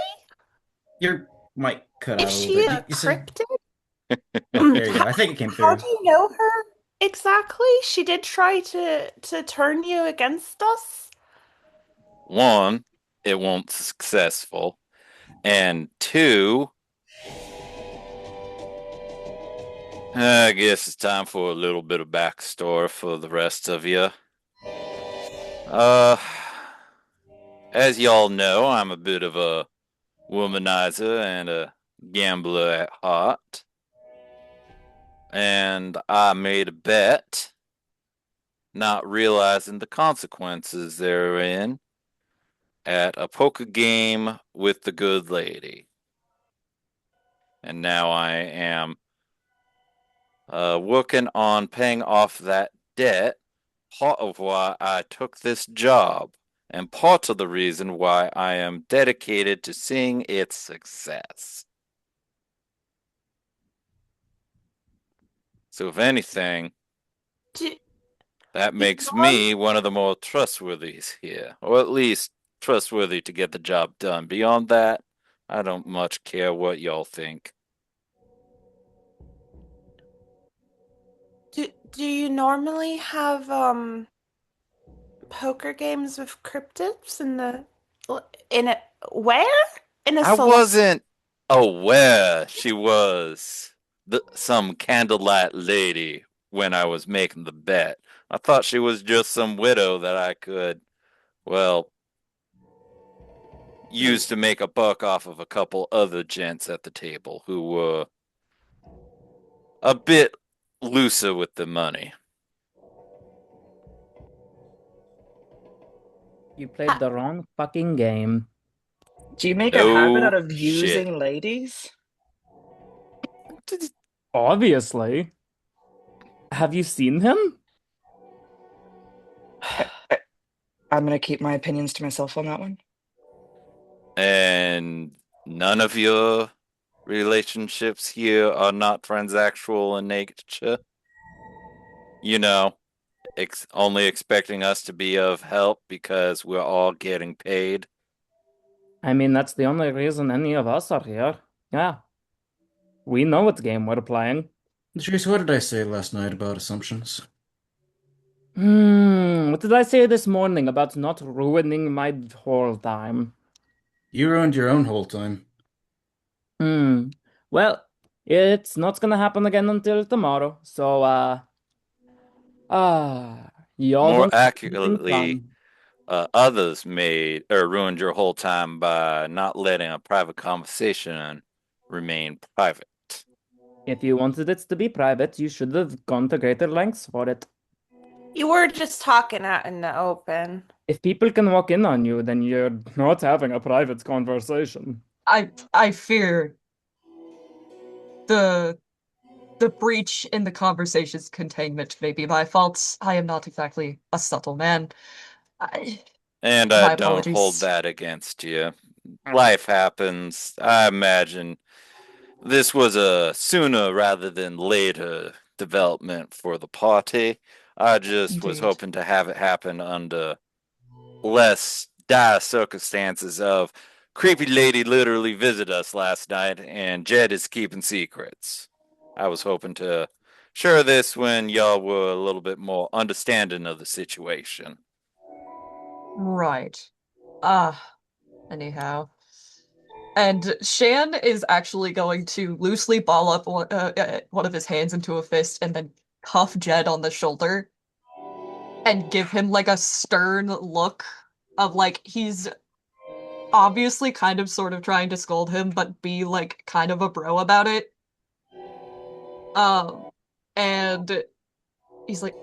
Your mic cut out Is a little she bit. a You said, cryptid? oh, there you go. I think it came How through. do you know her exactly? She did try to turn you against us. One, it won't successful, and two, I guess it's time for a little bit of backstory for the rest of you. Uh, as y'all know, I'm a bit of a womanizer and a gambler at heart. And I made a bet, not realizing the consequences therein, at a poker game with the good lady. And now I am working on paying off that debt, part of why I took this job, and part of the reason why I am dedicated to seeing its success. So, if anything, Do, that do you makes norm- me one of the more trustworthies here, or at least trustworthy to get the job done. Beyond that, I don't much care what y'all think. do you normally have poker games with cryptids in a where? In a I salon? wasn't aware she was some candlelight lady when I was making the bet. I thought she was just some widow that I could, well, use to make a buck off of a couple other gents at the table who were a bit looser with the money. You played the wrong fucking game. Do you make a habit out No of shit. using ladies? Obviously. Have you seen him? I'm gonna keep my opinions to myself on that one. And none of your relationships here are not transactional in nature. You know, only expecting us to be of help because we're all getting paid. I mean, that's the only reason any of us are here. Yeah. We know what game we're playing. Patrice, what did I say last night about assumptions? What did I say this morning about not ruining my whole time? You ruined your own whole time. Hmm. Well, it's not gonna happen again until tomorrow. So, y'all More don't do anything accurately, fun. others made or ruined your whole time by not letting a private conversation remain private. If you wanted it to be private, you should have gone to greater lengths for it. You were just talking out in the open. If people can walk in on you, then you're not having a private conversation. I fear the breach in the conversation's containment may be my fault. I am not exactly a subtle man. And I My don't hold apologies. that against you. Life happens. I imagine this was a sooner rather than later development for the party. I just was Indeed. hoping to have it happen under less dire circumstances of creepy lady literally visited us last night and Jed is keeping secrets. I was hoping to share this when y'all were a little bit more understanding of the situation. Right. Anyhow. And Shan is actually going to loosely ball up one of his hands into a fist and then cuff Jed on the shoulder and give him like a stern look of like he's obviously kind of sort of trying to scold him, but be like kind of a bro about it. Um, and he's like,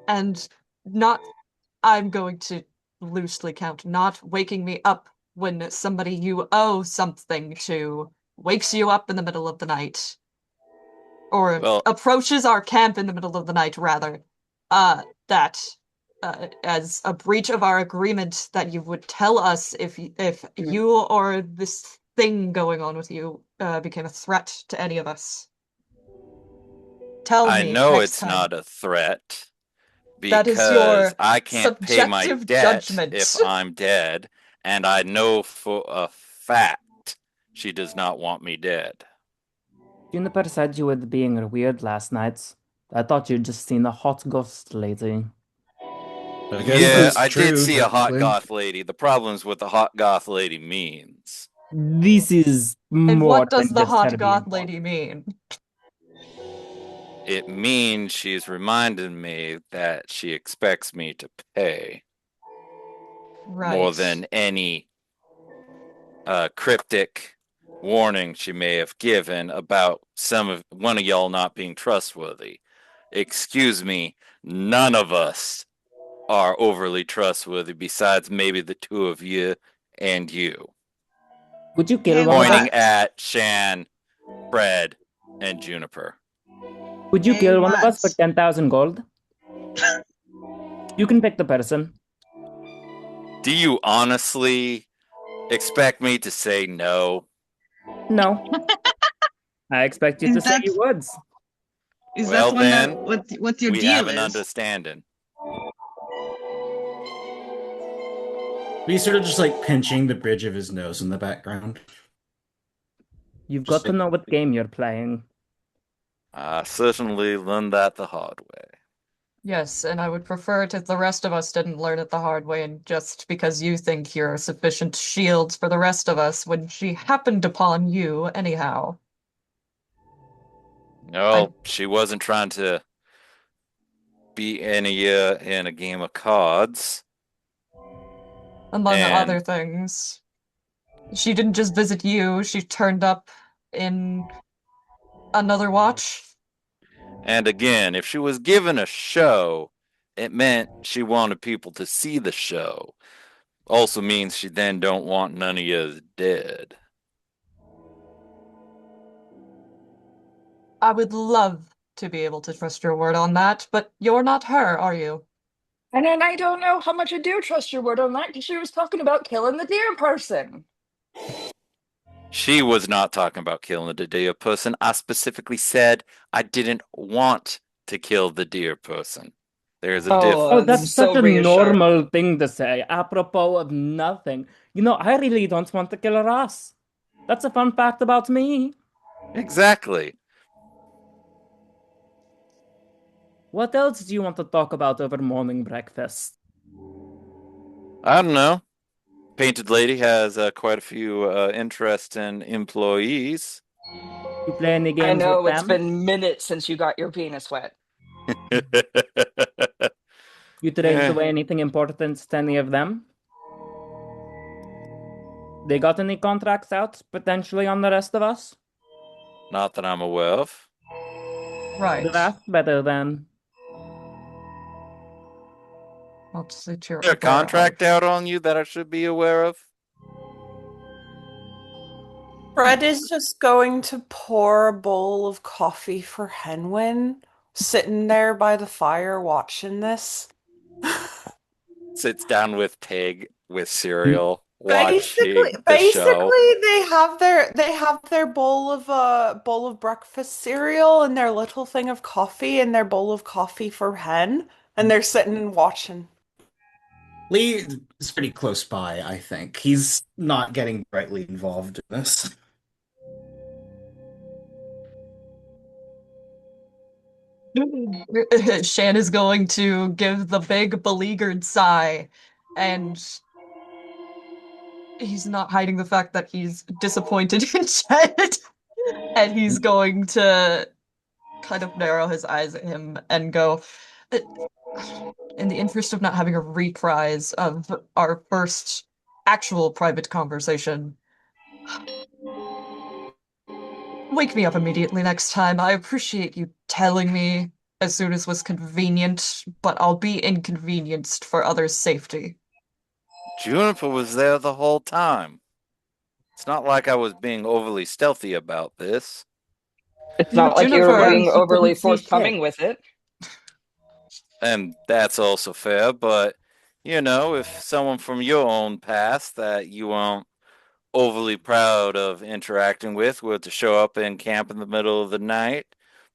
and not, I'm going to loosely count, not waking me up when somebody you owe something to wakes you up in the middle of the night, or Well, approaches our camp in the middle of the night, rather. That as a breach of our agreement that you would tell us if you or this thing going on with you became a threat to any of us. Tell I me know next it's time. not a threat That is because your I can't pay my subjective debt judgment. if I'm dead, and I know for a fact she does not want me dead. Juniper said you were being weird last night. I thought you'd just seen a hot ghost lady. I guess Yeah, that's I did true, see a hot technically. goth lady. The problem's what the hot goth lady means. This is And more what does than the just hot her being goth hot. lady mean? It means she's reminded me that she expects me to pay more Right. than any cryptic warning she may have given about one of y'all not being trustworthy. Excuse me, none of us are overly trustworthy besides maybe the two of you and you. Would you kill Hey, one of us? Pointing at Shan, Fred, and Juniper. Would you hey, kill one of us for Watts. 10,000 gold? You can pick the person. Do you honestly expect me to say no? No, I expect you Is to say that you would. is that Well, one that then, what your we have deal an is? understanding. He's sort of just like pinching the bridge of his nose in the background. You've Just got to like, know what game you're playing. I certainly learned that the hard way. Yes, and I would prefer it if the rest of us didn't learn it the hard way, and just because you think you're a sufficient shield for the rest of us when she happened upon you, anyhow. I, No, she wasn't trying to beat any in a game of cards. among And other things. She didn't just visit you, she turned up in another watch. and again, if she was given a show, it meant she wanted people to see the show. Also means she then don't want none of you dead. I would love to be able to trust your word on that, but you're not her, are you? And then I don't know how much I do trust your word on that because she was talking about killing the deer person. She was not talking about killing the deer person. I specifically said I didn't want to kill the deer person. There's a Oh, Oh, this that's is difference. so such a reassuring. normal thing to say, apropos of nothing. You know, I really don't want to kill a Ross. That's a fun fact about me. Exactly. What else do you want to talk about over morning breakfast? I don't know. Painted Lady has quite a few interesting employees. You play any I games with know it's them? been minutes since you got your penis wet. You traded Eh, away anything important to any of them? They got any contracts out, potentially on the rest of us? not that I'm aware of. Could have Right. asked better then. Not that you're Is there a aware contract of. out on you that I should be aware of? Fred is just going to pour a bowl of coffee for Henwin, sitting there by the fire watching this. Sits down with Pig with cereal, Basically, watching the show. basically, they have their bowl of breakfast cereal and their little thing of coffee and their bowl of coffee for Hen, and they're sitting and watching. Lee is pretty close by, I think. He's not getting directly involved in this. Shan is going to give the big beleaguered sigh, and he's not hiding the fact that he's disappointed in Jed. And he's going to kind of narrow his eyes at him and go, "Uh, in the interest of not having a reprise of our first actual private conversation, wake me up immediately next time. I appreciate you telling me as soon as was convenient, but I'll be inconvenienced for others' safety." Juniper was there the whole time. It's not like I was being overly stealthy about this. It's not like you were Juniper, being He overly didn't see forthcoming shit. with it. And that's also fair, but if someone from your own past that you weren't overly proud of interacting with were to show up in camp in the middle of the night,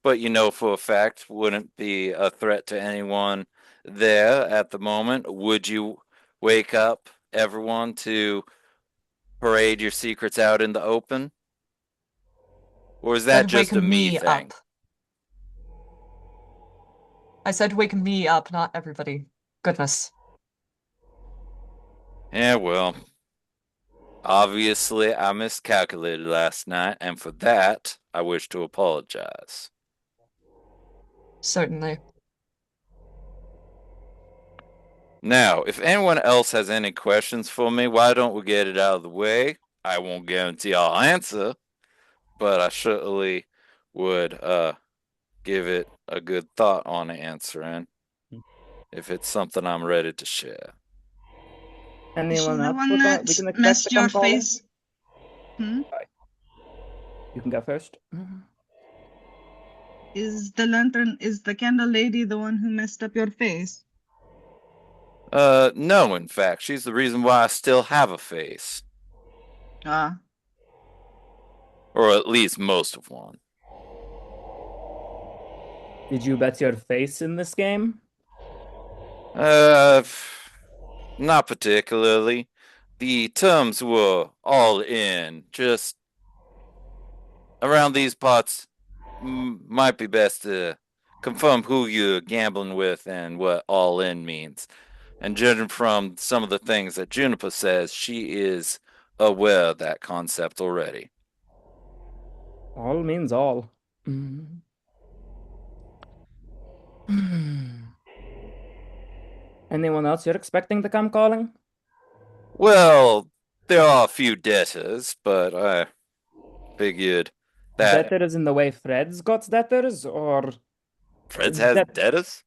but for a fact wouldn't be a threat to anyone there at the moment, would you wake up everyone to parade your secrets out in the open? Or is that said wake just a me me thing? up. I said wake me up, not everybody. Goodness. Yeah, well, obviously I miscalculated last night, and for that, I wish to apologize. Certainly. Now, if anyone else has any questions for me, why don't we get it out of the way? I won't guarantee I'll answer, but I certainly would give it a good thought on answering if it's something I'm ready to share. Is she Anyone the else one we that can expect to messed your come calling? face? Hmm? You can go first. Is the candle lady the one who messed up your face? No, in fact, she's the reason why I still have a face. Ah, Or at least most of one. Did you bet your face in this game? Uh, Not particularly. The terms were all in, just around these parts, might be best to confirm who you're gambling with and what all in means. And judging from some of the things that Juniper says, she is aware of that concept already. All means all. Mm. Anyone else you're expecting to come calling? Well, there are a few debtors, but I figured that Debtors in the way Fred's got debtors, or Fred's has that debtors?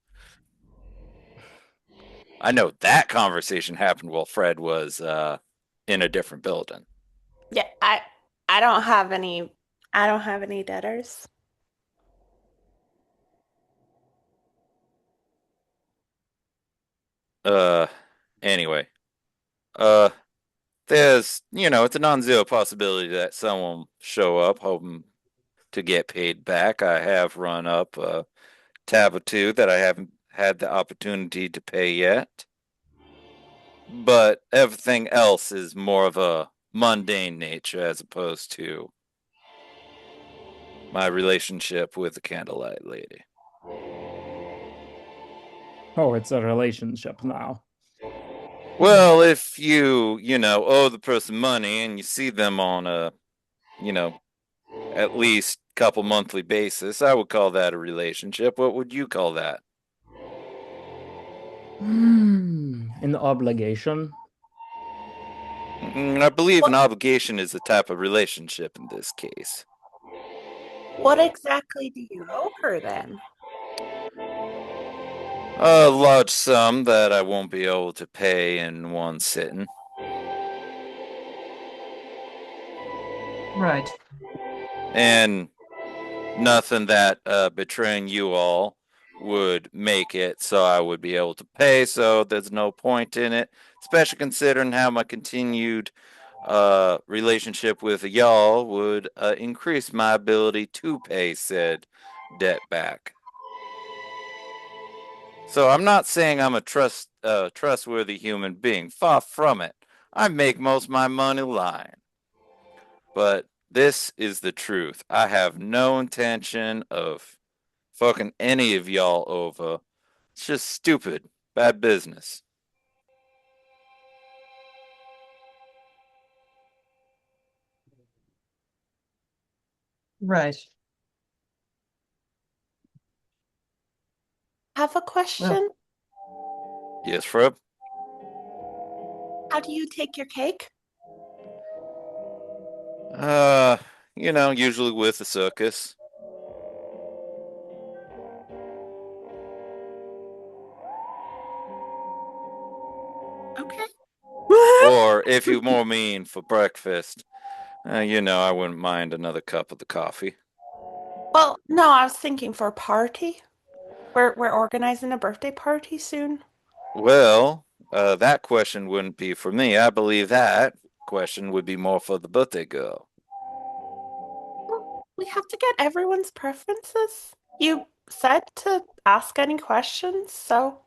I know that conversation happened while Fred was in a different building. Yeah, I don't have any I don't have any debtors. Uh anyway. Uh there's it's a non-zero possibility that someone show up hoping to get paid back. I have run up a tab or two that I haven't had the opportunity to pay yet. But everything else is more of a mundane nature as opposed to my relationship with the candlelight lady. oh, it's a relationship now. Well, if you owe the person money and you see them on a, at least couple monthly basis, I would call that a relationship. What would you call that? An obligation. I believe an What obligation is a type of relationship in this case. what exactly do you owe her then? A large sum that I won't be able to pay in one sitting. Right. And nothing that betraying you all would make it so I would be able to pay, so there's no point in it, especially considering how my continued relationship with y'all would increase my ability to pay said debt back. So I'm not saying I'm a trustworthy human being. Far from it. I make most of my money lying. But this is the truth. I have no intention of fucking any of y'all over. It's just stupid. Bad business. Right. Have a Well, question? Yes, Frub? How do you take your cake? Uh, usually with the circus. Okay. Or if you more mean for breakfast, I wouldn't mind another cup of the coffee. Well, no, I was thinking for a party. We're organizing a birthday party soon. Well, that question wouldn't be for me. I believe that question would be more for the birthday girl. Well, we have to get everyone's preferences. You said to ask any questions, so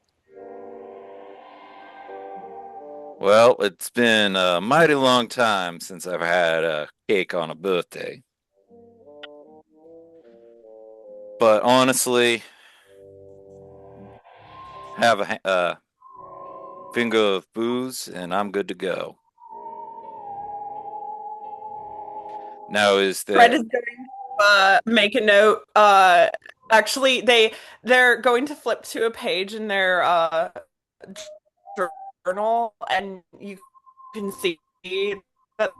Well, it's been a mighty long time since I've had a cake on a birthday. But honestly, have a finger of booze and I'm good to go. Now, is Fred there. is going to make a note. Actually, they're going to flip to a page in their journal, and you can see that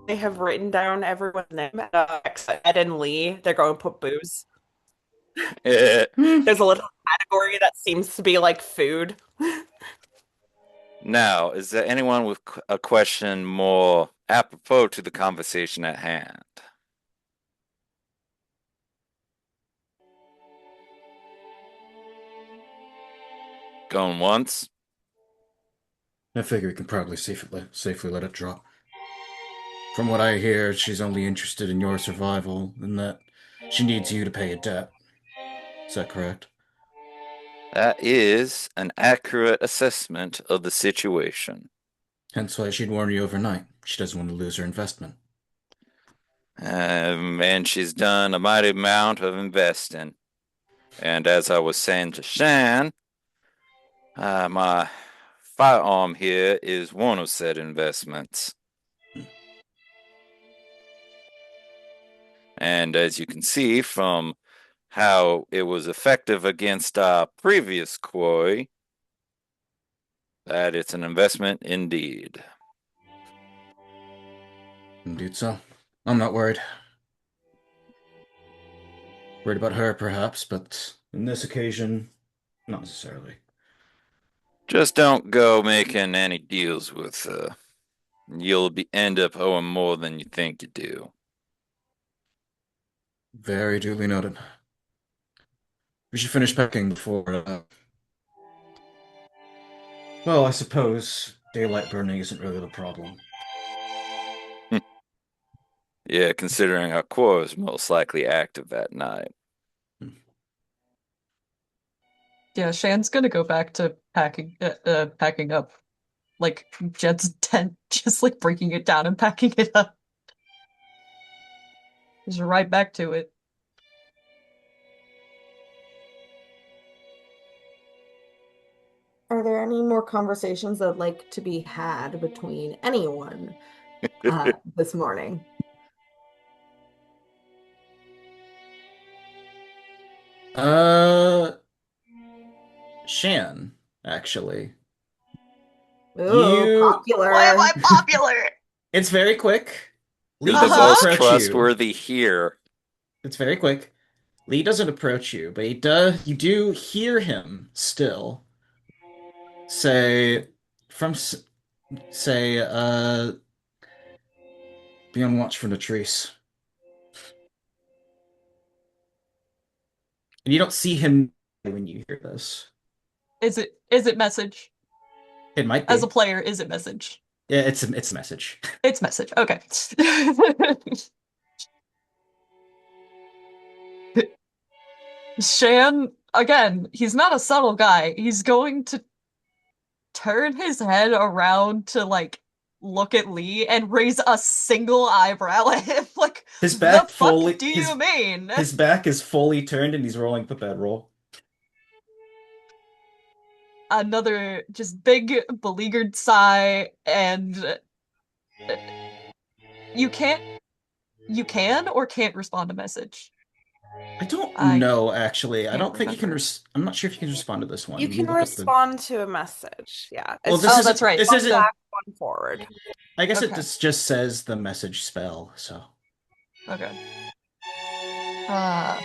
they have written down everyone's name. Except Ed and Lee. They're going to put booze. Hmm. There's a little category that seems to be like food. Now, is there anyone with a question more apropos to the conversation at hand? Going once? I figure we can probably safely let it drop. From what I hear, she's only interested in your survival and that she needs you to pay a debt. Is that correct? That is an accurate assessment of the situation. Hence why she'd warn you overnight. She doesn't want to lose her investment. And she's done a mighty amount of investing. And as I was saying to Shan, my firearm here is one of said investments. And as you can see from how it was effective against our previous quarry, that it's an investment indeed. Indeed so. I'm not worried. Worried about her, perhaps, but in this occasion, not necessarily. Just don't go making any deals with you'll end up owing more than you think you do. Very duly noted. We should finish packing before, well, I suppose daylight burning isn't really the problem. Yeah, considering our core is most likely active that night. Hmm. yeah, Shan's gonna go back to packing up like Jed's tent, just like breaking it down and packing it up. Just right back to it. Are there any more conversations that like to be had between anyone this morning? Uh, Shan, actually. Ooh, You, Why am popular. I popular? it's very quick. You're Lee the doesn't Uh-huh. most approach you. trustworthy here. It's very quick. Lee doesn't approach you, but you do hear him still say from say Be on watch for Latrice. And you don't see him when you hear this. Is it message? It might As a be. player, is it message? Yeah, it's a message. It's message. Okay. Shan, again, he's not a subtle guy. He's going to turn his head around to like look at Lee and raise a single eyebrow at him. Like, His the back fuck fully do you mean? his back is fully turned and he's rolling the bedroll. Another just big beleaguered sigh, and you can't you can or can't respond to message. I don't I know actually. I can't don't think you can remember. I'm not sure if you can respond to this one. You Let me can look up the respond to a message. Yeah. Well, It's just Oh, that's right. this one isn't The back, one forward. I guess it Okay. just says the message spell, so Okay. Uh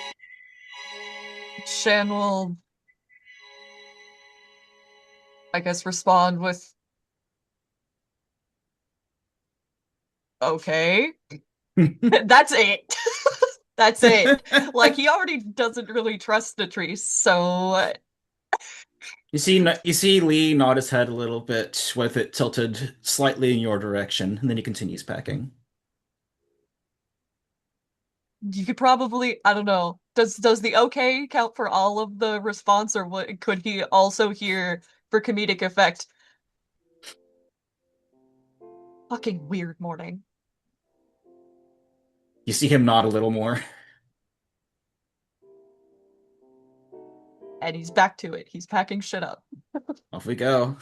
Shan will, I guess, respond with okay. That's it. That's it. Like he already doesn't really trust Latrice, so You see Lee nod his head a little bit with it tilted slightly in your direction, and then he continues packing. you could probably, I don't know. Does the okay count for all of the response, or what could he also hear for comedic effect? Fucking weird morning. You see him nod a little more. And he's back to it. He's packing shit up. Off we go.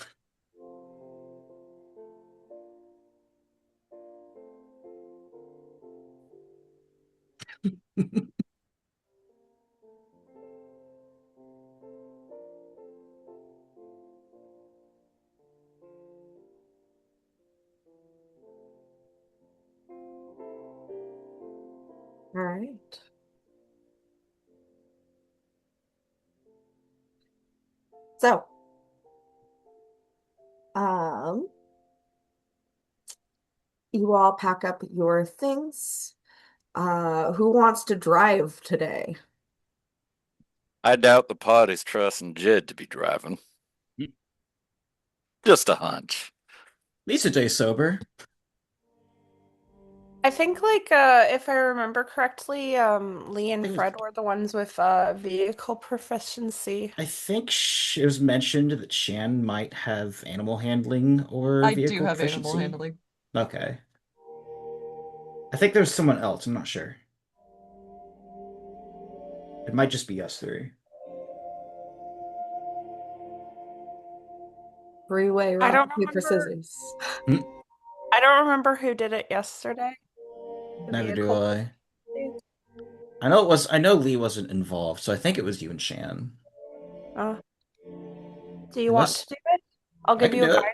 All right. So, um, you all pack up your things. Who wants to drive today? I doubt the party's trusting Jed to be driving. Just a hunch. Lisa J sober. I think if I remember correctly, Lee and I Fred were the ones with vehicle proficiency. think it was mentioned that Shan might have animal handling or I do vehicle have animal proficiency. handling. Okay. I think there's someone else. I'm not sure. It might just be us three. Three-way I rock, don't paper, remember. scissors. Hmm, I don't remember who did it yesterday. The neither do vehicle I. proficiency. I know Lee wasn't involved, so I think it was you and Shan. Uh, do you want Unless to do it? I'll I give can you a do it. guide.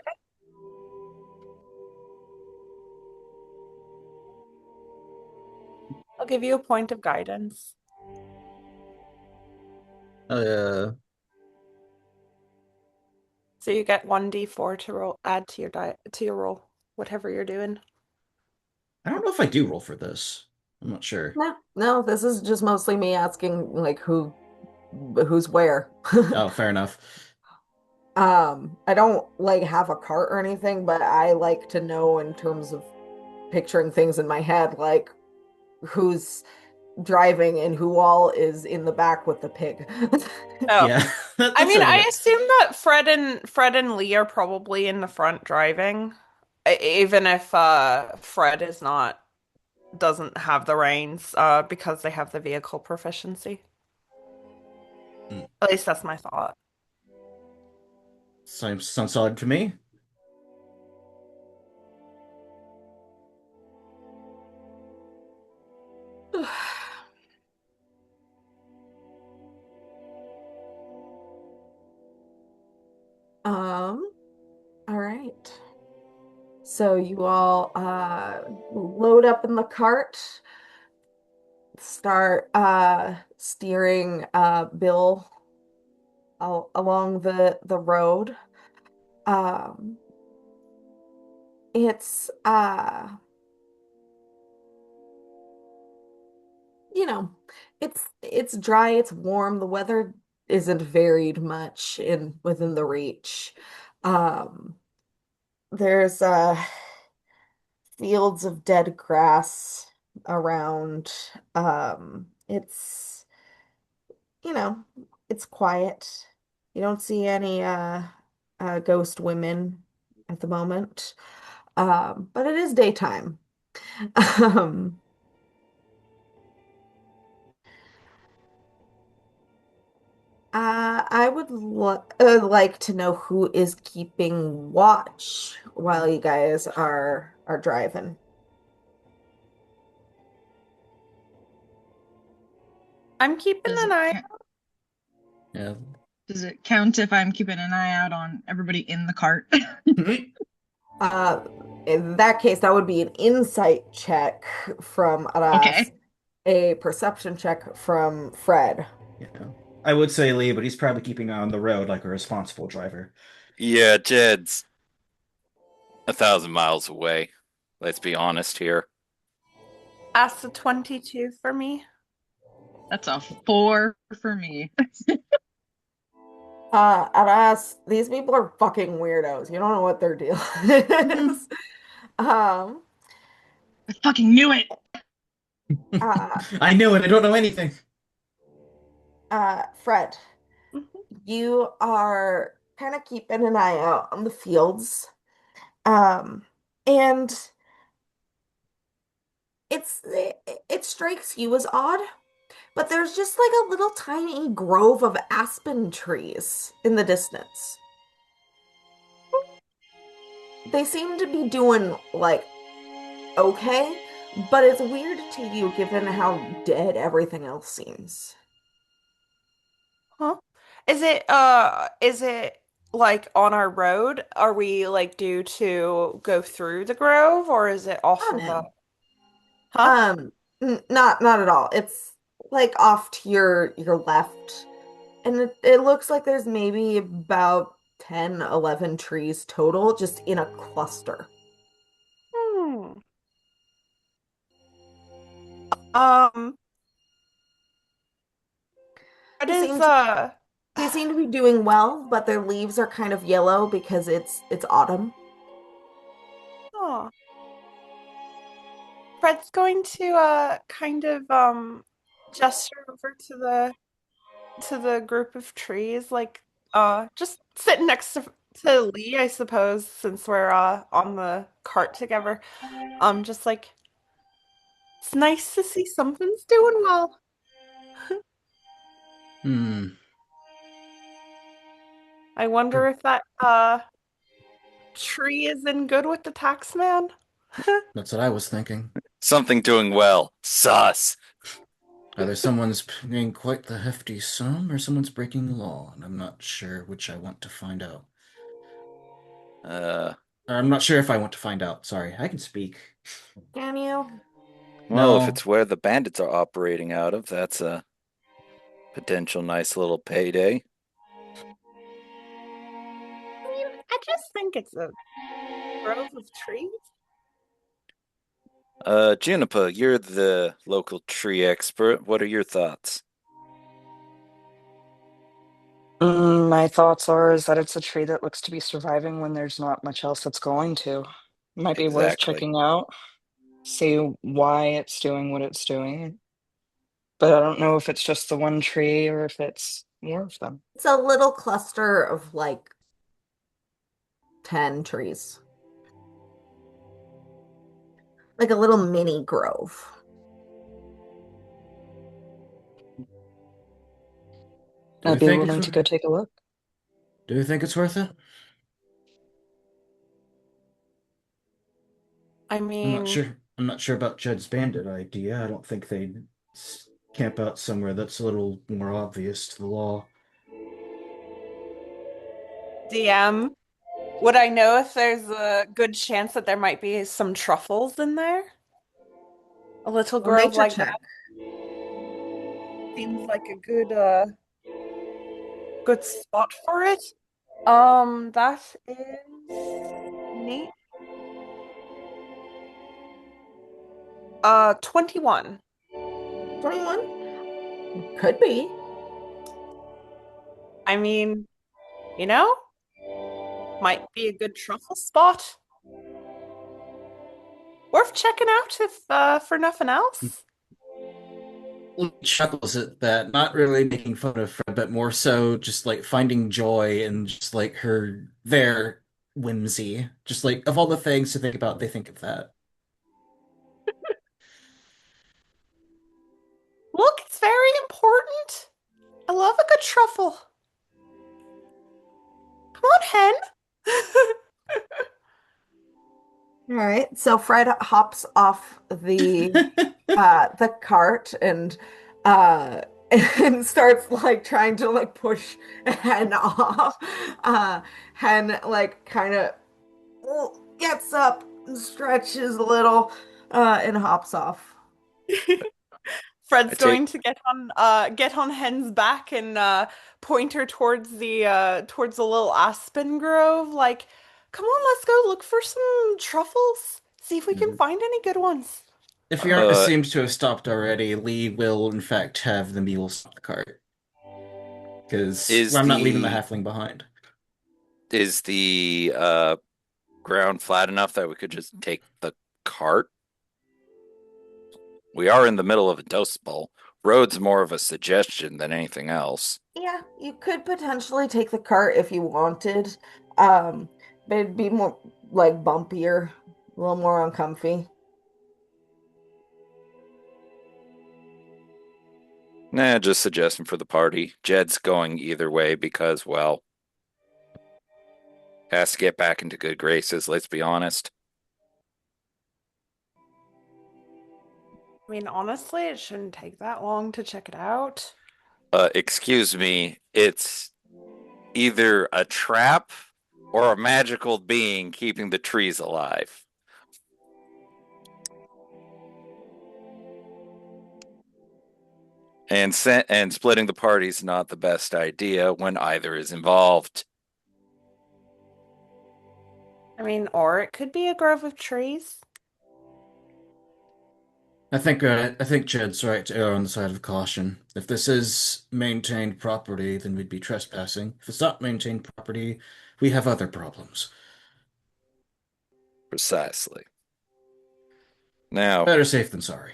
I'll give you a point of guidance. Uh, So you get 1d4 to roll, add to your roll, whatever you're doing. I don't know if I do roll for this. I'm not sure. No, no, this is just mostly me asking like who's where. Oh, fair enough. I don't like have a cart or anything, but I like to know in terms of picturing things in my head, like who's driving and who all is in the back with the pig. Oh, Yeah, I that mean, sounds I about. assume that Fred and Lee are probably in the front driving, even if Fred is not doesn't have the reins, because they have the vehicle proficiency. Mm, At least that's my thought. sounds solid to me. Um, all right. So you all load up in the cart, start steering Bill along the road. Um, it's you know, it's dry, it's warm, the weather isn't varied much in within the reach. Um, there's fields of dead grass around. It's you know, it's quiet. You don't see any ghost women at the moment. But it is daytime. Um, I would lo like to know who is keeping watch while you guys are driving. I'm keeping Does an it eye. Yeah. does it count if I'm keeping an eye out on everybody in the cart? Uh, in that case, that would be an insight check from Aras, Okay. a perception check from Fred. Yeah. I would say Lee, but he's probably keeping on the road like a responsible driver. Yeah, Jed's 1,000 miles away. Let's be honest here. Ask the 22 for me. That's a 4 for me. Aras, these people are fucking weirdos. You don't know what their deal is. Um, I fucking knew it. uh, I knew it. I don't know anything. Fred, Mhm. you are kind of keeping an eye out on the fields. Um, and it strikes you as odd, but there's just like a little tiny grove of aspen trees in the distance. They seem to be doing like okay, but it's weird to you given how dead everything else seems. Huh? Is it like on our road? Are we like due to go through the grove or is it off Oh of a no. huh? Um, not at all. It's like off to your left, and it looks like there's maybe about 10, 11 trees total, just in a cluster. Hmm. Um, what They is seem to they seem to be doing well, but their leaves are kind of yellow because it's autumn. oh, Fred's going to kind of gesture over to the group of trees, like just sitting next to Lee, I suppose, since we're on the cart together. Just like it's nice to see something's doing well. Hmm. I wonder if that tree is in good with the tax man. That's what I was thinking. Something doing well. Sus. Either someone's paying quite the hefty sum or someone's breaking the law, and I'm not sure which I want to find out. Uh, Or I'm not sure if I want to find out. Sorry, I can speak. Can you? well, if No. it's where the bandits are operating out of, that's a potential nice little payday. I mean, I just think it's a grove of trees. Juniper, you're the local tree expert. What are your thoughts? My thoughts are is that it's a tree that looks to be surviving when there's not much else that's going to. Might be worth Exactly. checking out, see why it's doing what it's doing. But I don't know if it's just the one tree or if it's more of them. It's a little cluster of like 10 trees, like a little mini grove. Do we I'd be think it's willing to go take a look. do we think it's worth it? I I'm not mean, sure. I'm not sure about Judd's bandit idea. I don't think they'd camp out somewhere that's a little more obvious to the law. DM, would I know if there's a good chance that there might be some truffles in there? A little Well, grove nature like check. that seems like a good spot for it. That is neat. 21. 21? Could be. I mean, you know, might be a good truffle spot. Worth checking out if for nothing else. Lee chuckles at that, not really making fun of Fred, but more so just like finding joy in just like their whimsy. Just like of all the things to think about, they think of that. Look, it's very important. I love a good truffle. Come on, hen. All right. So Fred hops off the cart uh and starts like trying to like push Hen off. Hen like kind of gets up and stretches a little and hops off. I Fred's take going to get on Hen's back and point her towards the little aspen grove. Like, come on, let's go look for some truffles. See if we can Mhm. find any good ones. If you aren't uh seems to have stopped already, Lee will in fact have the mule stop the cart. Because is I'm not leaving the the halfling behind. is the ground flat enough that we could just take the cart? We are in the middle of a dust bowl. Road's more of a suggestion than anything else. Yeah, you could potentially take the cart if you wanted. Um, but it'd be more like bumpier, a little more uncomfy. Nah, just suggesting for the party. Jed's going either way because, well, has to get back into good graces, let's be honest. I mean, honestly, it shouldn't take that long to check it out. Excuse me, it's either a trap or a magical being keeping the trees alive. And splitting the party's not the best idea when either is involved. I mean, or it could be a grove of trees. I think Jed's right to err on the side of caution. If this is maintained property, then we'd be trespassing. If it's not maintained property, we have other problems. Precisely. Now, Better safe than sorry.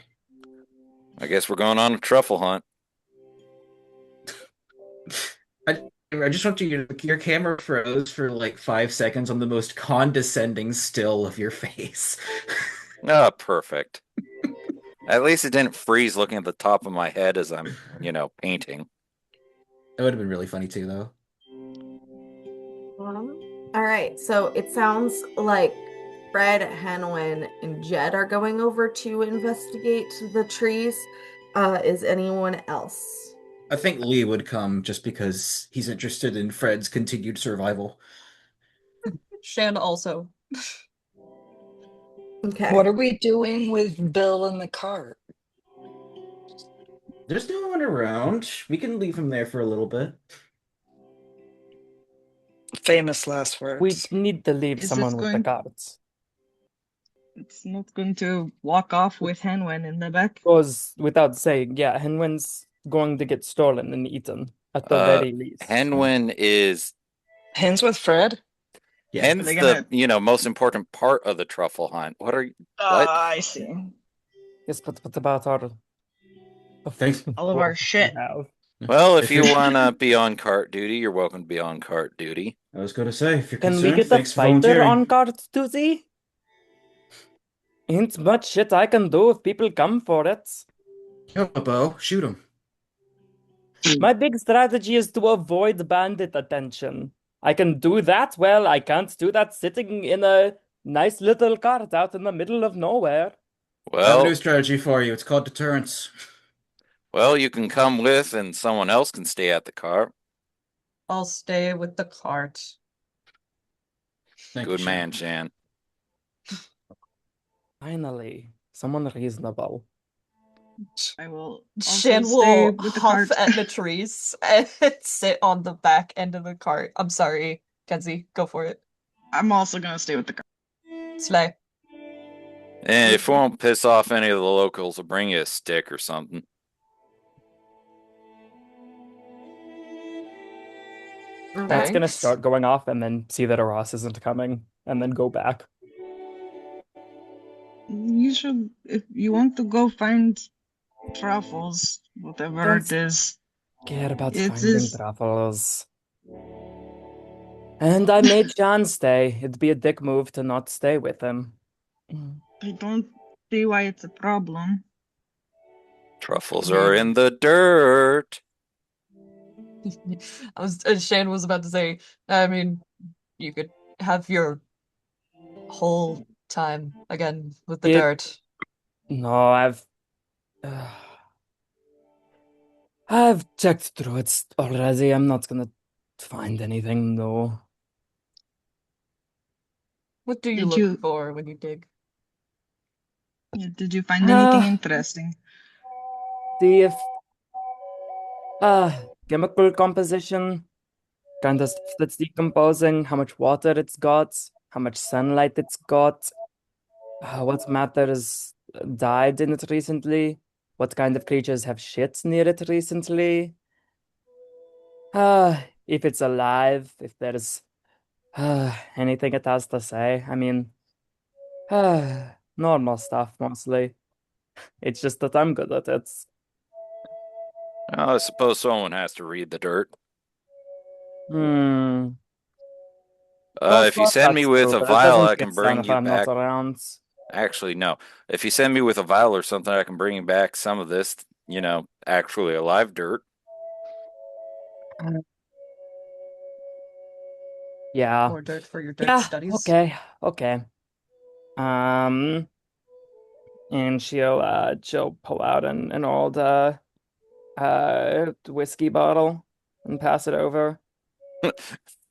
I guess we're going on a truffle hunt. I just want your camera froze for like 5 seconds on the most condescending still of your face. Ah, perfect. At least it didn't freeze looking at the top of my head as I'm, painting. It would have been really funny too, though. All right, so it sounds like Fred, Hanwin, and Jed are going over to investigate the trees. Is anyone else? I think Lee would come just because he's interested in Fred's continued survival. Shan also. Okay. What are we doing with Bill in the cart? There's no one around. We can leave him there for a little bit. Famous last We words. need to leave Is someone this with the going? carts. It's not going to walk off with Henwen in the back. Goes without saying, yeah, Henwen's going to get stolen and eaten at the Uh, very least. Henwin is Hands with Fred? Yeah. Are they Hen's the, gonna? most important part of the truffle hunt. What? I see. Yes, but what about our Thanks. All of our shit. have? Well, if If you you're, wanna be on cart duty, you're welcome to be on cart duty. I was going to say, if you're Can we concerned, get a thanks for fighter volunteering. on cart duty? Ain't much shit I can do if people come for it. You have a bow, shoot him. My big strategy is to avoid bandit attention. I can do that. Well, I can't do that sitting in a nice little cart out in the middle of nowhere. I have a new Well, strategy for you. It's called deterrence. you can come with, and someone else can stay at the cart. I'll stay with the cart. Thank you, Good Shan. man, Shan. Finally, someone reasonable. I will also Shan stay will with the huff cart. at the trees and sit on the back end of the cart. I'm sorry, Kenzie, go for it. I'm also gonna stay with the cart. Slay. And if it won't piss off any of the locals, I'll bring you a stick or something. That's Okay. gonna start going off and then see that Aras isn't coming and then go back. You should, if you want to go find truffles, whatever Don't it is. care about It finding is. truffles. And I made John stay. It'd be a dick move to not stay with him. I don't see why it's a problem. Truffles I are mean, in the dirt. Shane was about to say, I mean, you could have your whole time again with the It dirt. no, uh, I've checked through it already. I'm not gonna find anything, no. What do you Did look you for when you dig? did you find anything Uh, interesting? See if chemical composition, kind of stuff that's decomposing, how much water it's got, how much sunlight it's got, what matters died in it recently, what kind of creatures have shit near it recently. If it's alive, if there's anything it has to say. I mean, normal stuff mostly. It's just that I'm good at it. I suppose someone has to read the dirt. Hmm. Oh, If you God, send me that's with true, a but it vial, I doesn't can get done bring if you I'm not back. around. Actually, no. If you send me with a vial or something, I can bring you back some of this, actually alive dirt. Yeah. More dirt for your dirt Yeah, studies? okay, okay. Um, and she'll pull out an old whiskey bottle and pass it over.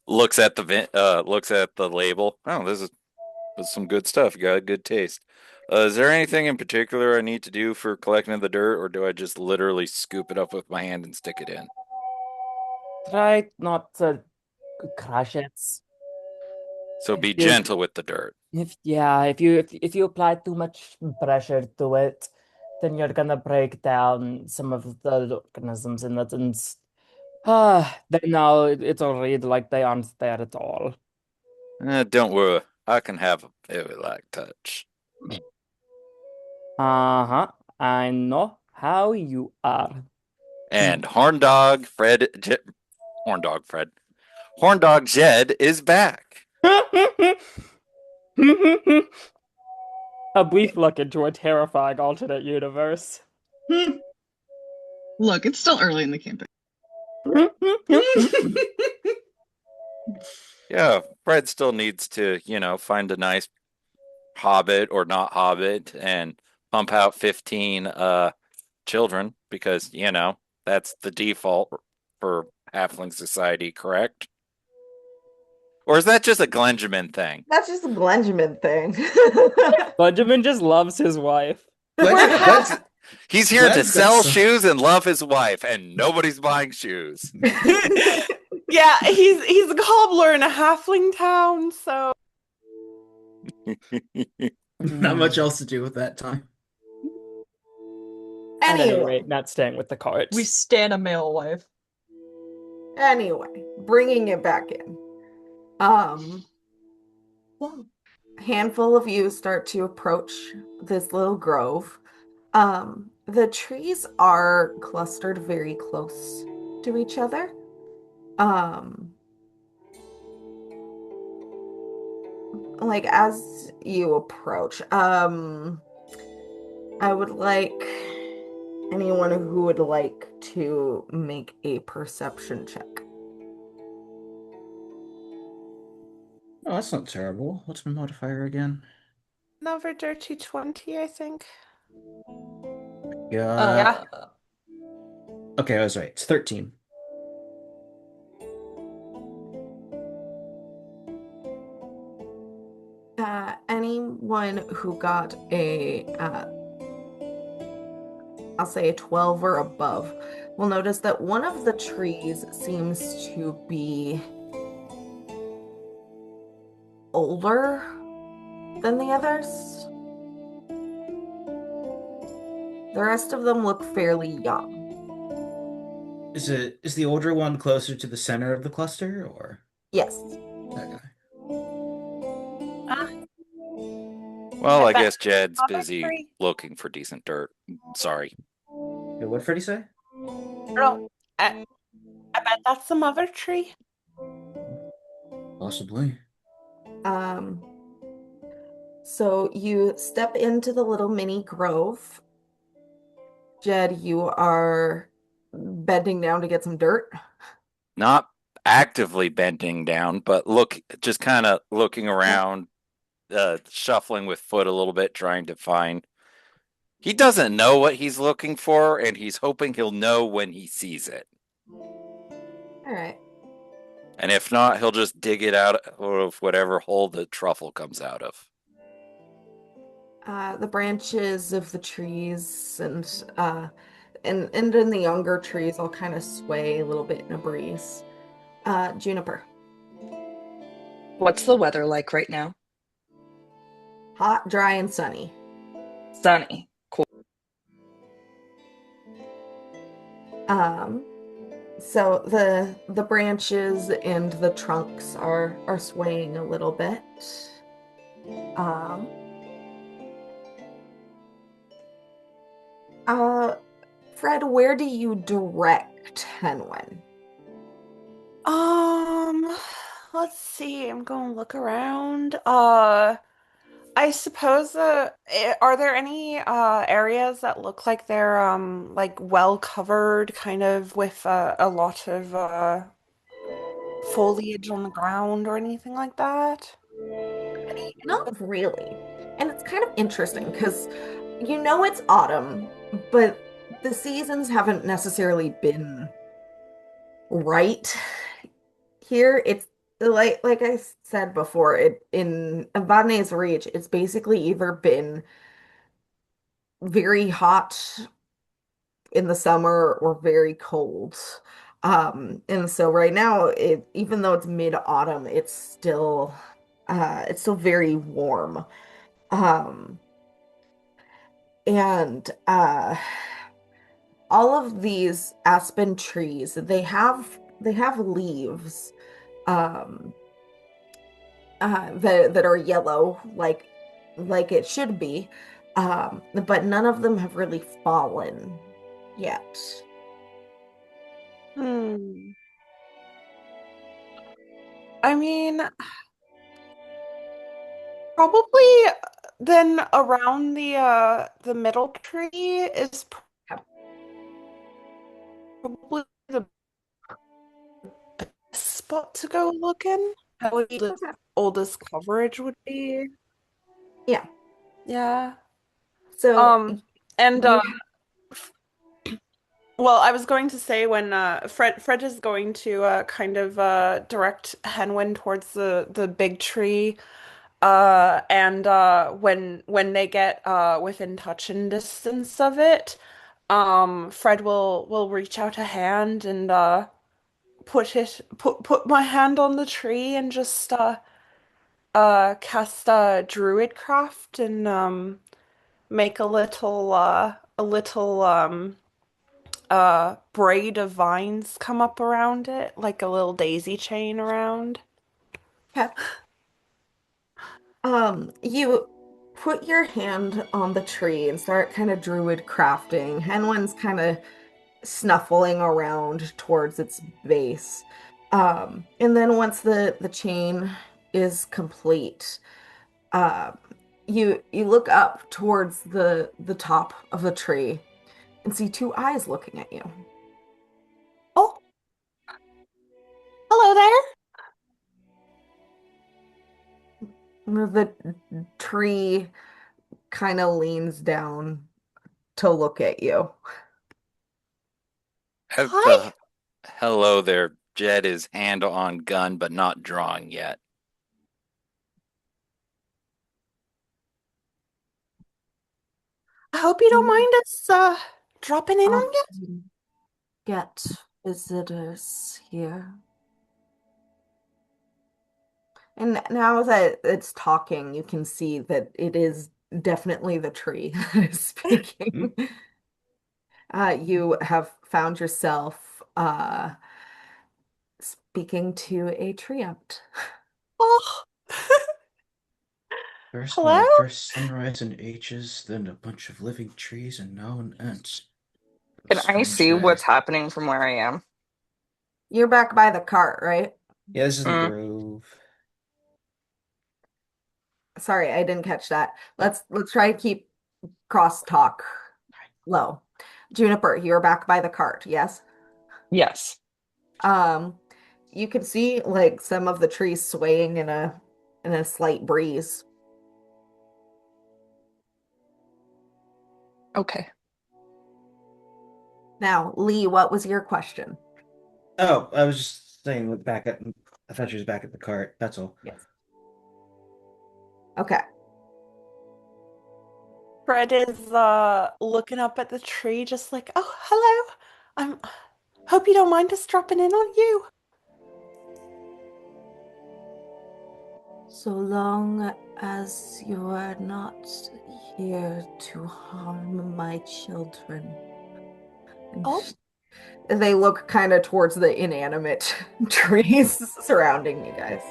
Looks at the label. Oh, this is some good stuff. You got a good taste. Is there anything in particular I need to do for collecting the dirt, or do I just literally scoop it up with my hand and stick it in? Try not to crush it. So If be you gentle with the dirt. if yeah, if you apply too much pressure to it, then you're gonna break down some of the organisms in it, and then now it'll read like they aren't there at all. Don't worry, I can have a very light touch. Uh-huh. I know how you are. And Horn Dog Fred, Horn Dog Jed is back. A brief look into a terrifying alternate universe. Look, it's still early in the campaign. Yeah, Fred still needs to, find a nice hobbit or not hobbit and pump out 15 children because, that's the default for halfling society, correct? Or is that just a Glenjamin thing? That's just a Glenjamin thing. Benjamin just loves his wife. We're Glen's, half. He's here to Glen's got sell some. shoes and love his wife, and nobody's buying shoes. Yeah, he's a cobbler in a halfling town, so Not much else to do with that time. At any Anyway, rate, not staying with the cart. We stand a male wife. bringing it back in. Well, a handful of you start to approach this little grove. The trees are clustered very close to each other. Um, like as you approach, I would like anyone who would like to make a perception check. Oh, that's not terrible. What's my modifier again? another dirty 20, I think. Yeah. Yeah. Okay, I was right. It's 13. Anyone who got I'll say a 12 or above, will notice that one of the trees seems to be older than the others. The rest of them look fairly young. is the older one closer to the center of the cluster or Yes. okay. Ah, Well, I I bet guess Jed's mother busy tree. looking for decent dirt. Sorry. Yeah, what'd Freddie say? No, I bet that's the mother tree. Possibly. Um, so you step into the little mini grove. Jed, you are bending down to get some dirt. Not actively bending down, but just kind of looking Yeah. around, shuffling with foot a little bit, trying to find. He doesn't know what he's looking for, and he's hoping he'll know when he sees it. All right. And if not, he'll just dig it out of whatever hole the truffle comes out of. The branches of the trees and in the younger trees all kind of sway a little bit in a breeze. Juniper. What's the weather like right now? Hot, dry, and sunny. Sunny. Cool. Um, so the branches and the trunks are swaying a little bit. Um, uh, Fred, where do you direct Henwin? Um, let's see. I'm going to look around. I suppose are there any areas that look like they're like well covered kind of with a lot of foliage on the ground or anything like that? Any Not really. And it's kind of interesting because you know it's autumn, but the seasons haven't necessarily been right here. It's like I said before, it in Vadnais Reach, it's basically either been very hot in the summer or very cold. And so right now, even though it's mid-autumn, it's still very warm. Um, and all of these aspen trees, they have leaves um that are yellow like it should be. But none of them have really fallen yet. Hmm. I mean, probably then around the middle tree is probably the spot to go looking. How would the Okay. oldest coverage would be. Yeah. Yeah. So Um, and you well, I was going to say when Fred is going to kind of direct Henwin towards the big tree. And when they get within touching distance of it, Fred will reach out a hand and put my hand on the tree and just cast Druidcraft and make a little braid of vines come up around it, like a little daisy chain around. have you put your hand on the tree and start kind of druid crafting. Henwin's kind of snuffling around towards its base. And then once the chain is complete, uh, you look up towards the top of the tree and see two eyes looking at you. Oh, hello there. The tree kind of leans down to look at you. At Hi. the hello there, Jed is hand on gun, but not drawing yet. I hope you don't We mind us dropping in on you. often get visitors here. And now that it's talking, you can see that it is definitely the tree that is speaking. You have found yourself uh speaking to a treant. Oh, First hello? my first sunrise in ages, then a bunch of living trees, and now an ant. A Can I strange see day. what's happening from where I am? You're back by the cart, right? Yeah, this is the Mm, grove. Sorry, I didn't catch that. Let's try to keep crosstalk low. Juniper, you're back by the cart, yes? yes. Um, you can see like some of the trees swaying in a slight breeze. Okay. Now, Lee, what was your question? Oh, I was just saying, look back at. I thought she was back at the cart. That's all. Yes. Okay. Fred is looking up at the tree just like, "Oh, hello. I'm hope you don't mind us dropping in on you." So long as you are not here to harm my children. And Oh, they look kind of towards the inanimate trees surrounding you guys.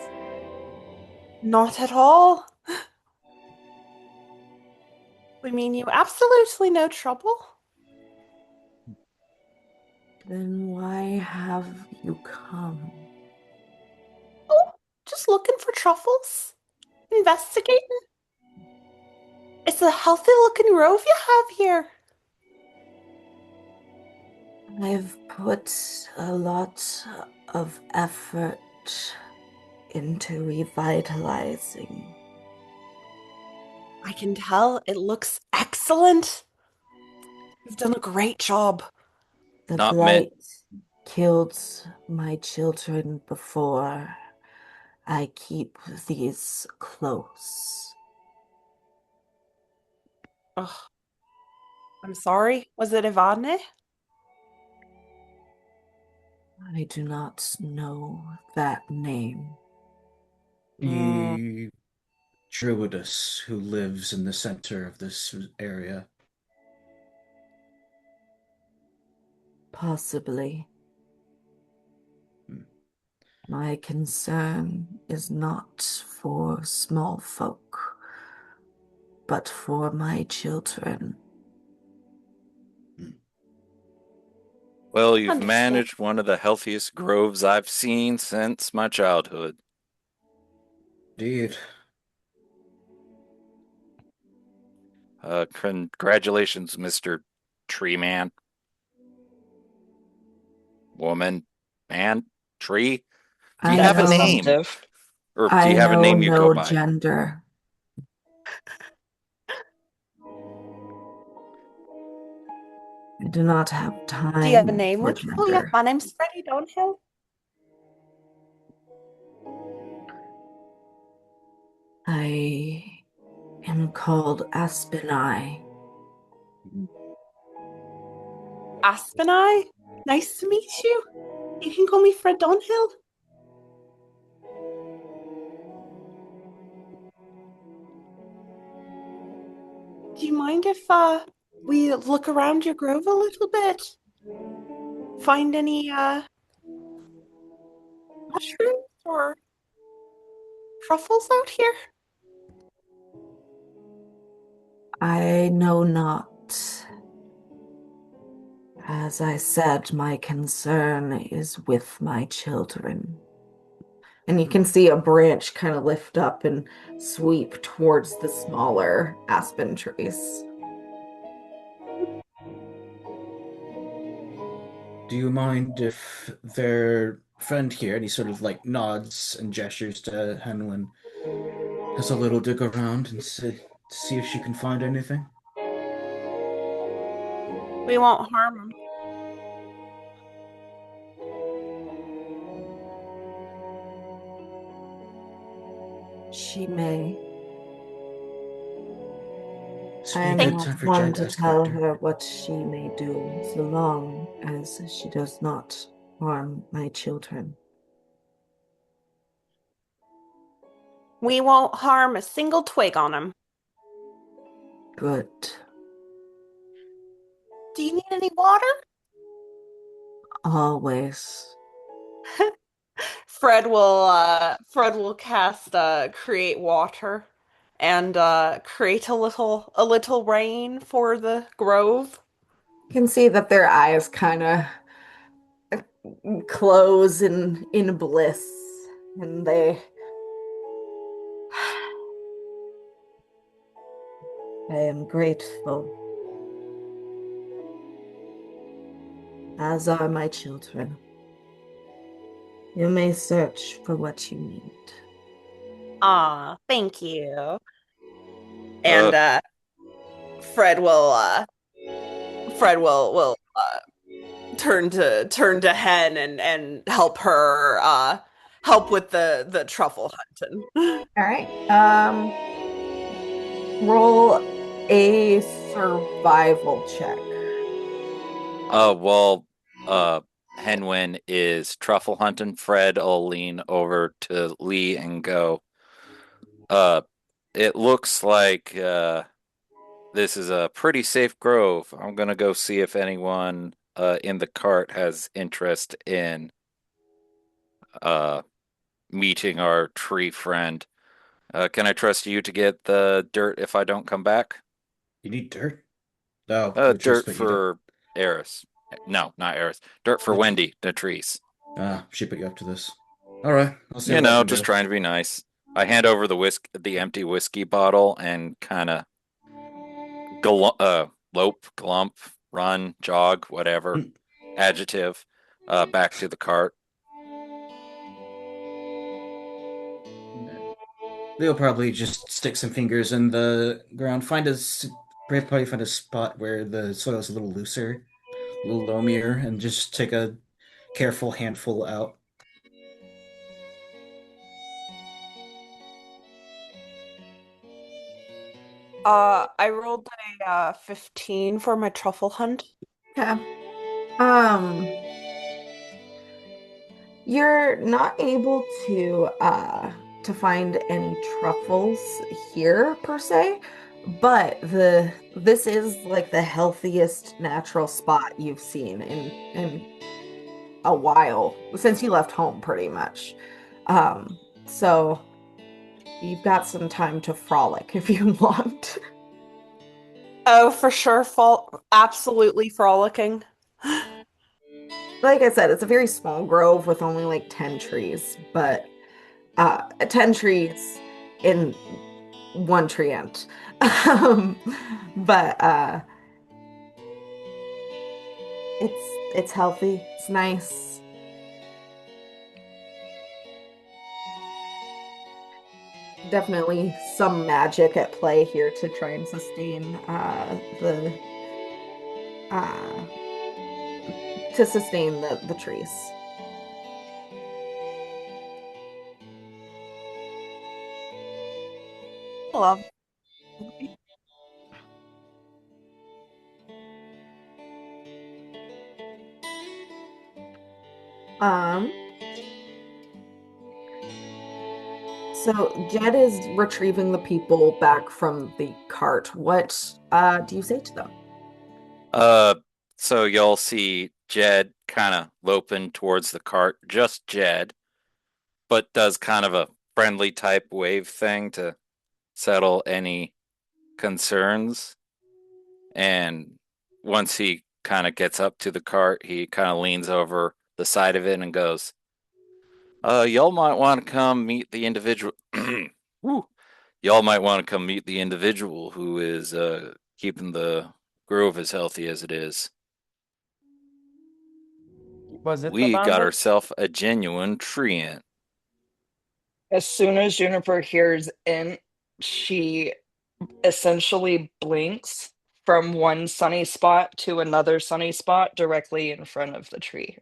not at all. We mean you absolutely no trouble. Then why have you come? Oh, just looking for truffles. Investigating. It's a healthy looking grove you have here. I've put a lot of effort into revitalizing. I can tell it looks excellent. You've done a great job. The Not meant. blight killed my children before. I keep these close. Ugh, I'm sorry. Was it Ivane? I do not know that name. Mm, The druidess who lives in the center of this area. Possibly. Hmm. My concern is not for small folk, but for my children. Hmm. Well, you've understand. managed one of the healthiest groves I've seen since my childhood. Indeed. Congratulations, Mr. Tree Man, woman, man, tree. Do you I That's have a know name? assumptive. Or do I you have a know name you go no by? gender. I do not have Do you have a time name for we can call you? gender. My name's Freddie Downhill. I am called Aspenai. Aspen Eye. Nice to meet you. You can call me Fred Downhill. Do you mind if we look around your grove a little bit? Find any mushrooms or truffles out here? I know not. As I said, my concern is with my children. And you can see a branch kind of lift up and sweep towards the smaller aspen trees. Do you mind if their friend here, and he sort of like nods and gestures to Henwin, has a little dig around and see if she can find anything? We won't harm them. She may. This I would be a am Thank good not time for one Jed to to escort tell her. her what she may do, so long as she does not harm my children. We won't harm a single twig on them. Good. Do you need any water? Always. Fred will cast create water and create a little rain for the grove. You can see that their eyes kind of close in bliss, and I am grateful, as are my children. You may search for what you need. Ah, thank you. Uh, And Fred will turn to Hen and help with the truffle hunting. All right. Roll a survival check. while Henwin is truffle hunting, Fred will lean over to Lee and go, uh, it looks like this is a pretty safe grove. I'm gonna go see if anyone in the cart has interest in uh meeting our tree friend. Can I trust you to get the dirt if I don't come back? You need dirt? No, we'll just Dirt put you to for Eris. No, not Eris. Dirt for it, Wendy, the trees. she put you up to this. All right, I'll see You what I know, can just do. trying to be nice. I hand over the empty whiskey bottle, and kind of lope, glump, run, jog, whatever adjective, back to the cart. They'll probably just stick some fingers in the ground, probably find a spot where the soil's a little looser, a little loamier, and just take a careful handful out. I rolled a 15 for my truffle hunt. Okay. Um, you're not able to find any truffles here per se, but this is like the healthiest natural spot you've seen in a while since you left home, pretty much. So you've got some time to frolic if you want. Oh, for sure, absolutely frolicking. Like I said, it's a very small grove with only like 10 trees, but 10 trees in one tree ant. Um, but it's healthy. It's nice. Definitely some magic at play here to try and sustain uh the trees. Love. Um, so Jed is retrieving the people back from the cart. What do you say to them? Uh, so y'all see Jed kind of loping towards the cart, just Jed, but does kind of a friendly type wave thing to settle any concerns. And once he kind of gets up to the cart, he kind of leans over the side of it and goes, y'all might want to come meet the individual. Woo. Y'all might want to come meet the individual who is keeping the grove as healthy as it is. Was it the We got bandits? ourselves a genuine treant. As soon as Juniper hears in, she essentially blinks from one sunny spot to another sunny spot directly in front of the tree.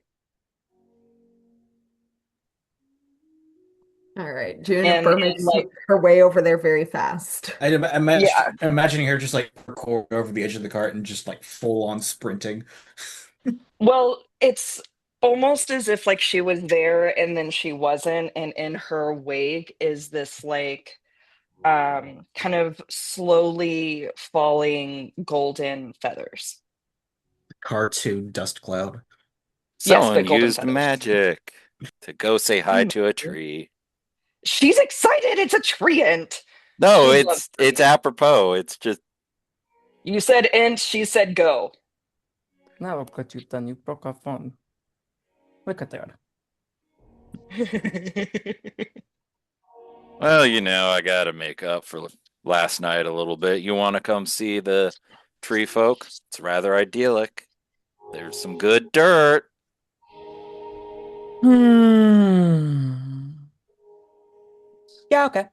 All right, And Juniper makes like, her way over there very fast. yeah, Imagining her just like record over the edge of the cart and just like full on sprinting. well, it's almost as if like she was there and then she wasn't, and in her wake is this like kind of slowly falling golden feathers. Cartoon dust cloud. Yes, Someone pickled and used finished. magic to go say hi to a tree. She's excited. It's a treant. No, Food love it's tree. apropos. It's just You said int, she said go. Now look what you've done. You broke our phone. Look at that. well, I gotta make up for last night a little bit. You want to come see the tree folk? It's rather idyllic. There's some good dirt. Hmm. Yeah, okay.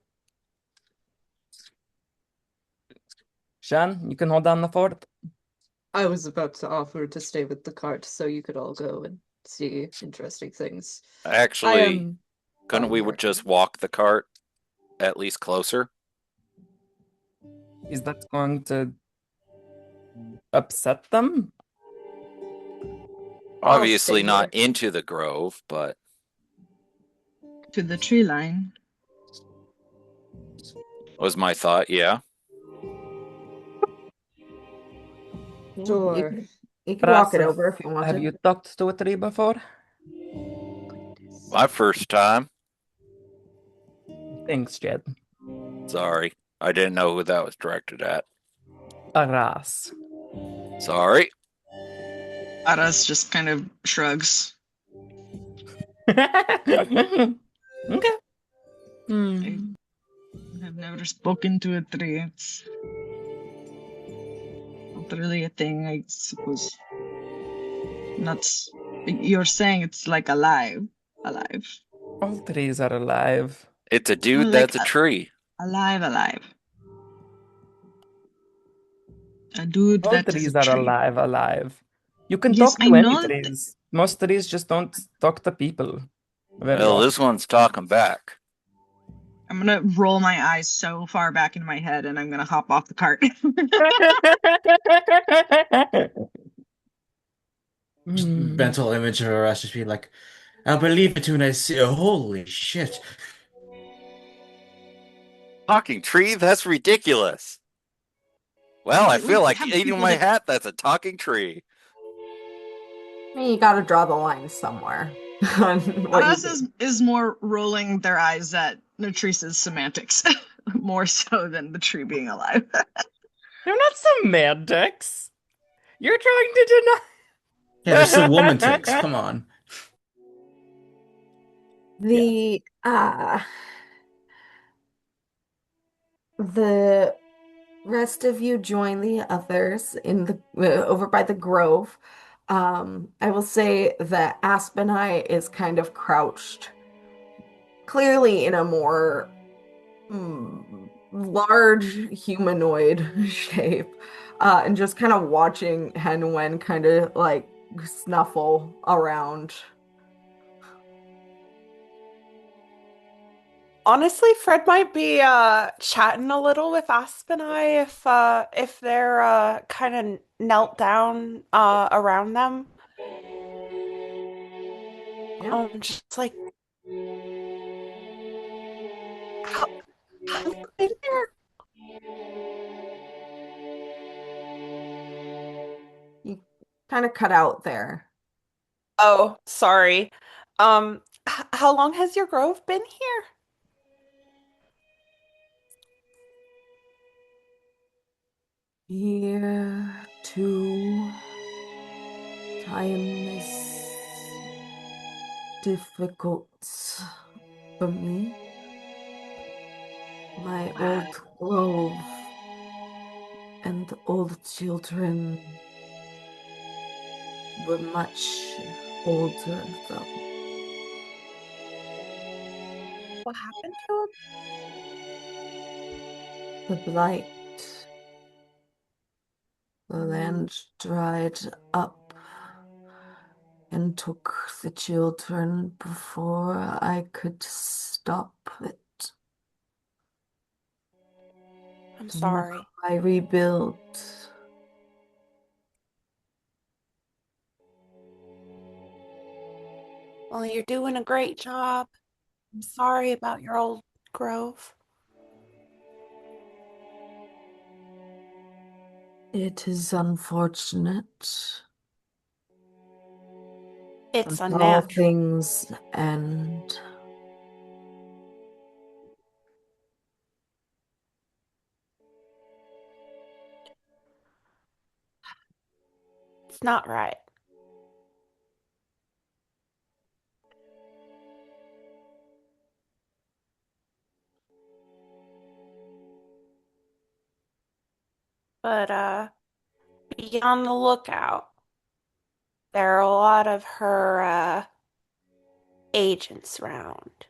Shan, you can hold down the fort. I was about to offer to stay with the cart so you could all go and see interesting things. I Actually, am couldn't fine we here. would just walk the cart at least closer? Is that going to upset them? I'll stay Obviously not here. into the grove, but To the tree line. was my thought, yeah. Yeah, Sure. you could walk it Brasif, over if you have you wanted. talked to a tree before? My first time. Thanks, Jed. Sorry. I didn't know who that was directed at. Aras. Sorry. Aras just kind of shrugs. Okay. I Hmm. have never spoken to a tree. It's not really a thing, I suppose. Not. You're saying it's like alive. Alive. All trees are alive. It's a Well, dude like that's a tree. alive, alive. A dude All that is a trees are tree. alive, alive. You can Yes, talk I to any know. trees. Most trees just don't talk to people very Well, often. this one's talking back. I'm gonna roll my eyes so far back in my head and I'm gonna hop off the cart. Just Hmm. mental image of us just being like, I'll believe it when I see it. Holy shit. Talking tree? That's ridiculous. Well, I feel We like have eating people my that hat. That's a talking tree. I mean, you gotta draw the line somewhere on what you Aras do. is more rolling their eyes at Nutrice's semantics, more so than the tree being alive. They're not semantics. You're trying to Yeah, there's some woman ticks. deny. Come on. Yes. The rest of you join the others in the over by the grove. I will say that Aspen Eye is kind of crouched, clearly in a more large humanoid shape, and just kind of watching Hen Wen kind of like snuffle around. Honestly, Fred might be chatting a little with Aspen Eye if they're kind of knelt down around them. Yeah, Just like how how you been here? you kind of cut out there. Oh, sorry. How long has your grove been here? Year two. Time is difficult for me. My old grove and old children were much older, though. What happened to him? The blight, the land dried up and took the children before I could stop it. I'm So now sorry. I rebuild. Well, you're doing a great job. I'm sorry about your old grove. It is unfortunate. It's All unnatural. things end. It's not right. But be on the lookout. There are a lot of her agents around.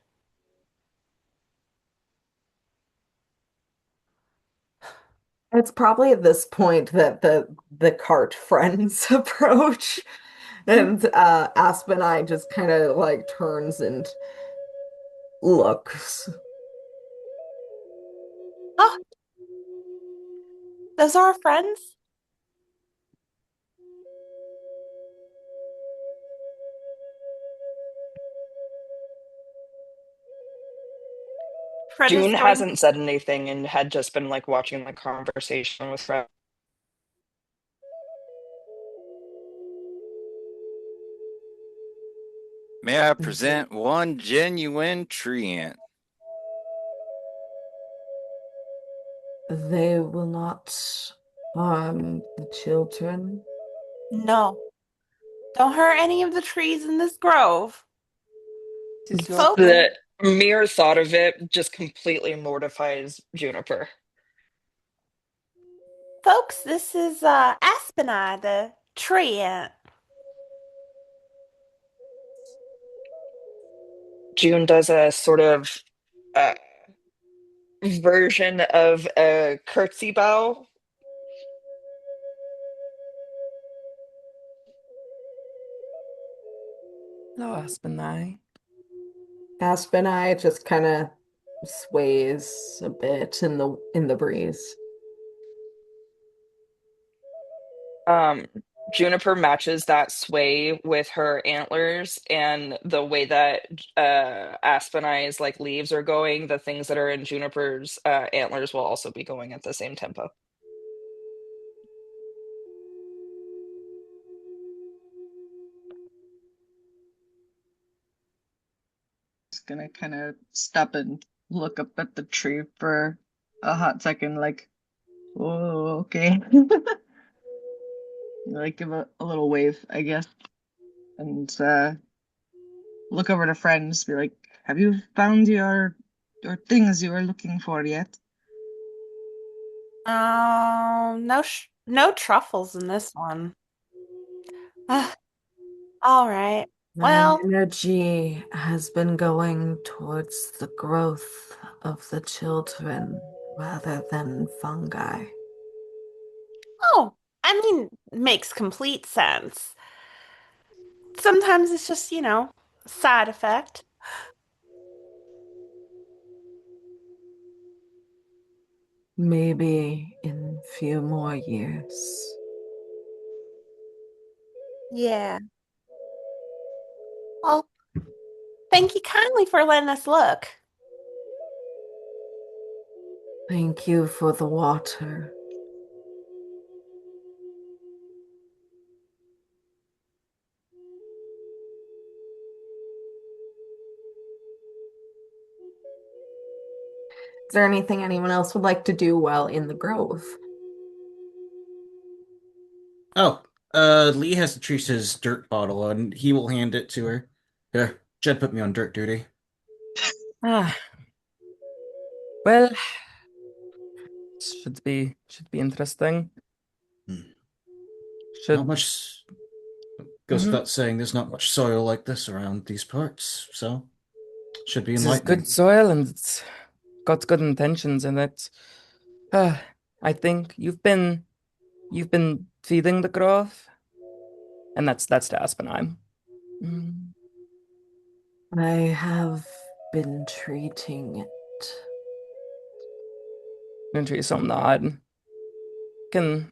It's probably at this point that the cart friends approach, and Aspen I just kind of like turns and looks. Oh, those are our friends? Fred is June going. hasn't said anything and had just been like watching the conversation with Fred. May I present one genuine treant? They will not harm the children. No, don't hurt any of the trees in this grove. Is your Folks, The grove? mere thought of it just completely mortifies Juniper. this is Aspeni, the tree ant. June does a sort of uh, version of a curtsy bow. No, Aspen I. Aspen I just kind of sways a bit in the breeze. Um, Juniper matches that sway with her antlers and the way that Aspen Eye's like leaves are going, the things that are in Juniper's antlers will also be going at the same tempo. Just gonna kind of stop and look up at the tree for a hot second, like, oh, okay. Like give a little wave, I guess, and look over to friends, be like, "Have you found your things you were looking for yet?" No, no truffles in this one. All right. My Well, energy has been going towards the growth of the children rather than fungi. oh, I mean, makes complete sense. Sometimes it's just, a side effect. Maybe in few more years. Yeah. Well, thank you kindly for letting us look. Thank you for the water. Is there anything anyone else would like to do while in the grove? Oh, Lee has Teresa's dirt bottle, and he will hand it to her. Here, Jed put me on dirt duty. Ah, well, should be interesting. Hmm. Not Should much goes mhm. without saying. There's not much soil like this around these parts, so should be This is good enlightening. soil and it's got good intentions in it. Ah, I think you've been feeding the growth, and that's to Aspenheim. Mm, I have been treating it. gonna treat something odd. Can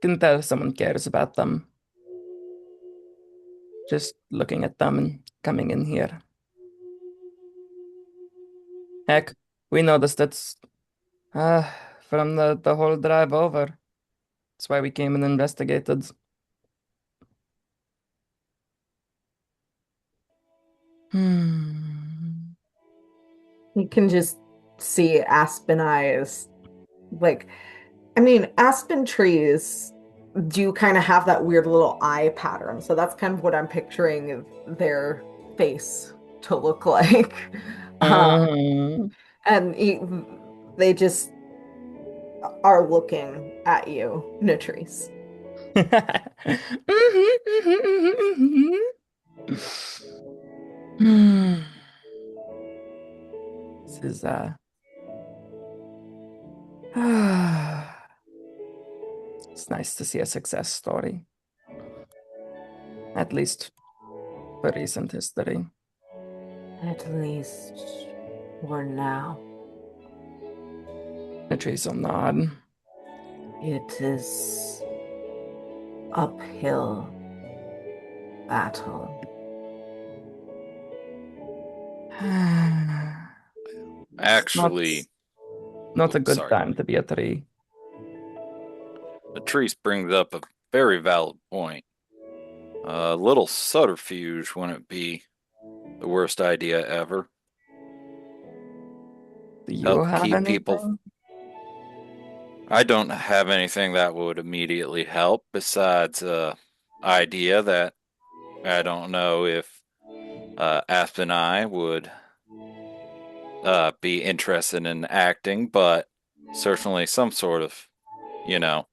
can tell someone cares about them. Just looking at them and coming in here. Heck, we noticed it's from the whole drive over. That's why we came and investigated. You can just see aspen eyes. Like, I mean, aspen trees do kind of have that weird little eye pattern. So that's kind of what I'm picturing their face to look like. Mm. And they just are looking at you, Natrice. This is it's nice to see a success story. At least for recent history. At least for now. Patrice will nod. It is uphill battle. Actually, Not a good sorry. time to be a tree. Patrice brings up a very valid point. A little subterfuge wouldn't be the worst idea ever. Do you Help have keep people. anything? I don't have anything that would immediately help besides idea that I don't know if Aspen and I would be interested in acting, but certainly some sort of, you know,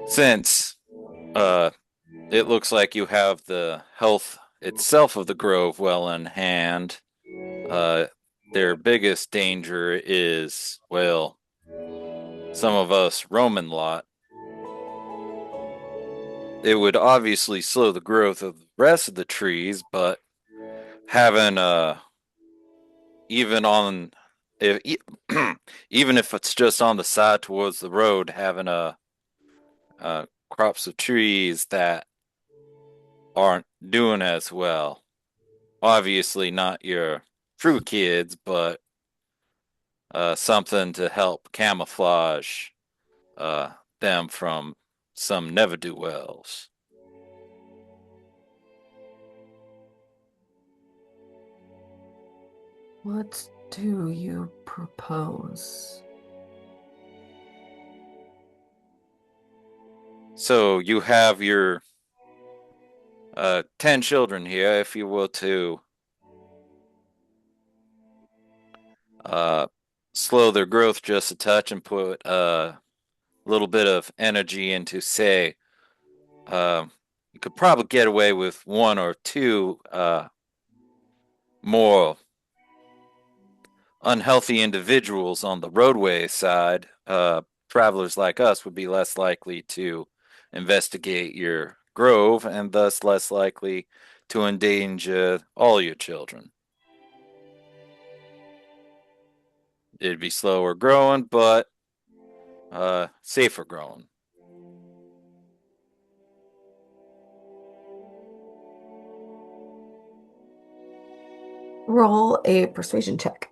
since it looks like you have the health itself of the grove well in hand, their biggest danger is, well, some of us Roman lot. It would obviously slow the growth of the rest of the trees, but having even on if even if it's just on the side towards the road, having crops of trees that aren't doing as well. Obviously, not your fruit kids, but something to help camouflage uh, them from some never do wells. What do you propose? So you have your 10 children here, if you will, to uh, slow their growth just a touch and put a little bit of energy into, say, you could probably get away with one or two more unhealthy individuals on the roadway side. Travelers like us would be less likely to investigate your grove and thus less likely to endanger all your children. It'd be slower growing, but safer growing. Roll a persuasion check.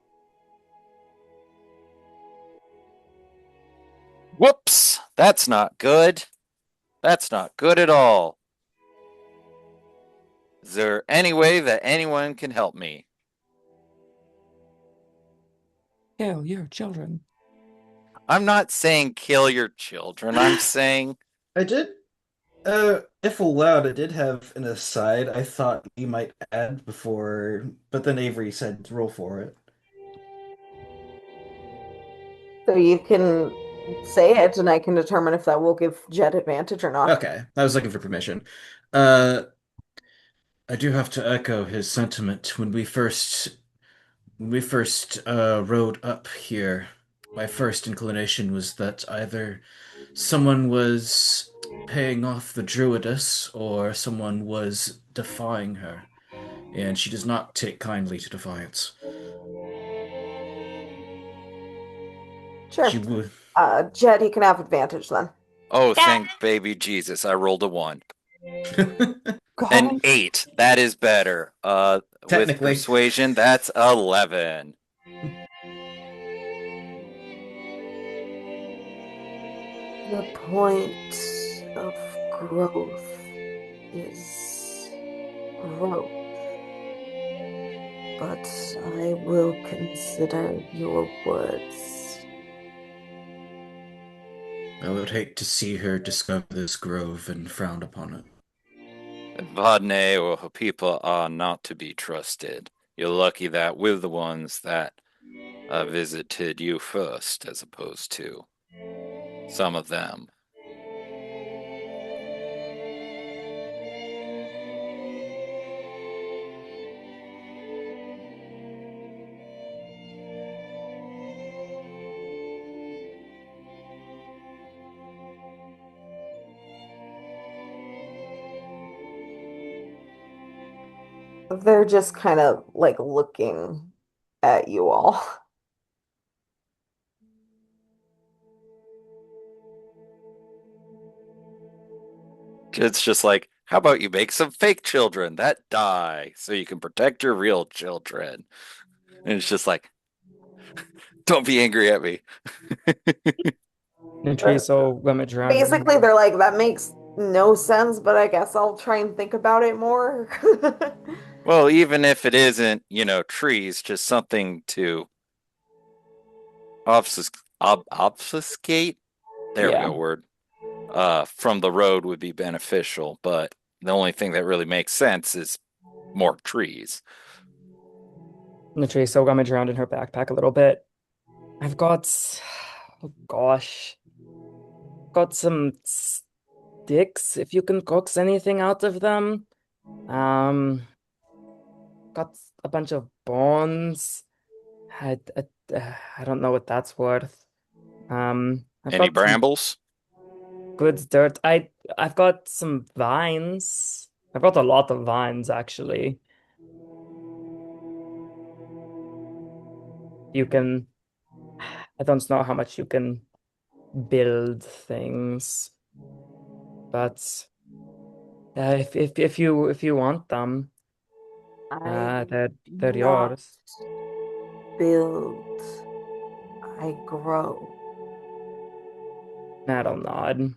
Whoops, that's not good. That's not good at all. Is there any way that anyone can help me? Kill your children. I'm not saying kill your children. I'm saying I did, if allowed, I did have an aside I thought you might add before, but then Avery said roll for it. So you can say it, and I can determine if that will give Jed advantage or not. Okay, I was looking for permission. Uh, I do have to echo his sentiment. When we first rode up here, my first inclination was that either someone was paying off the druidess or someone was defying her, and she does not take kindly to defiance. She Sure. would. Jed, he can have advantage then. oh, thank baby Jesus, I rolled a 1. An God. 8. That is better. With Technically. persuasion, that's 11. The point of growth is growth. but I will consider your words. I would hate to see her discover this grove and frown upon it. Vadne or people are not to be trusted. You're lucky that we're the ones that visited you first, as opposed to some of them. They're just kind of like looking at you all. It's just like, how about you make some fake children that die so you can protect your real children? And it's just like, don't be angry at me. Latrice will rummage around. Basically, they're like, that makes no sense, but I guess I'll try and think about it more. Well, even if it isn't, trees, just something to obfuscate. There we Yeah. go, word. From the road would be beneficial, but the only thing that really makes sense is more trees. Latrice will rummage around in her backpack a little bit. I've got, oh gosh, got some sticks, if you can coax anything out of them. Um, got a bunch of bones. I, I, I don't know what that's worth. I've Any got some brambles? good dirt. I've got some vines. I've got a lot of vines actually. You can, I don't know how much you can build things, but if you want them, I they're do they're not yours. build, I grow. I don't know.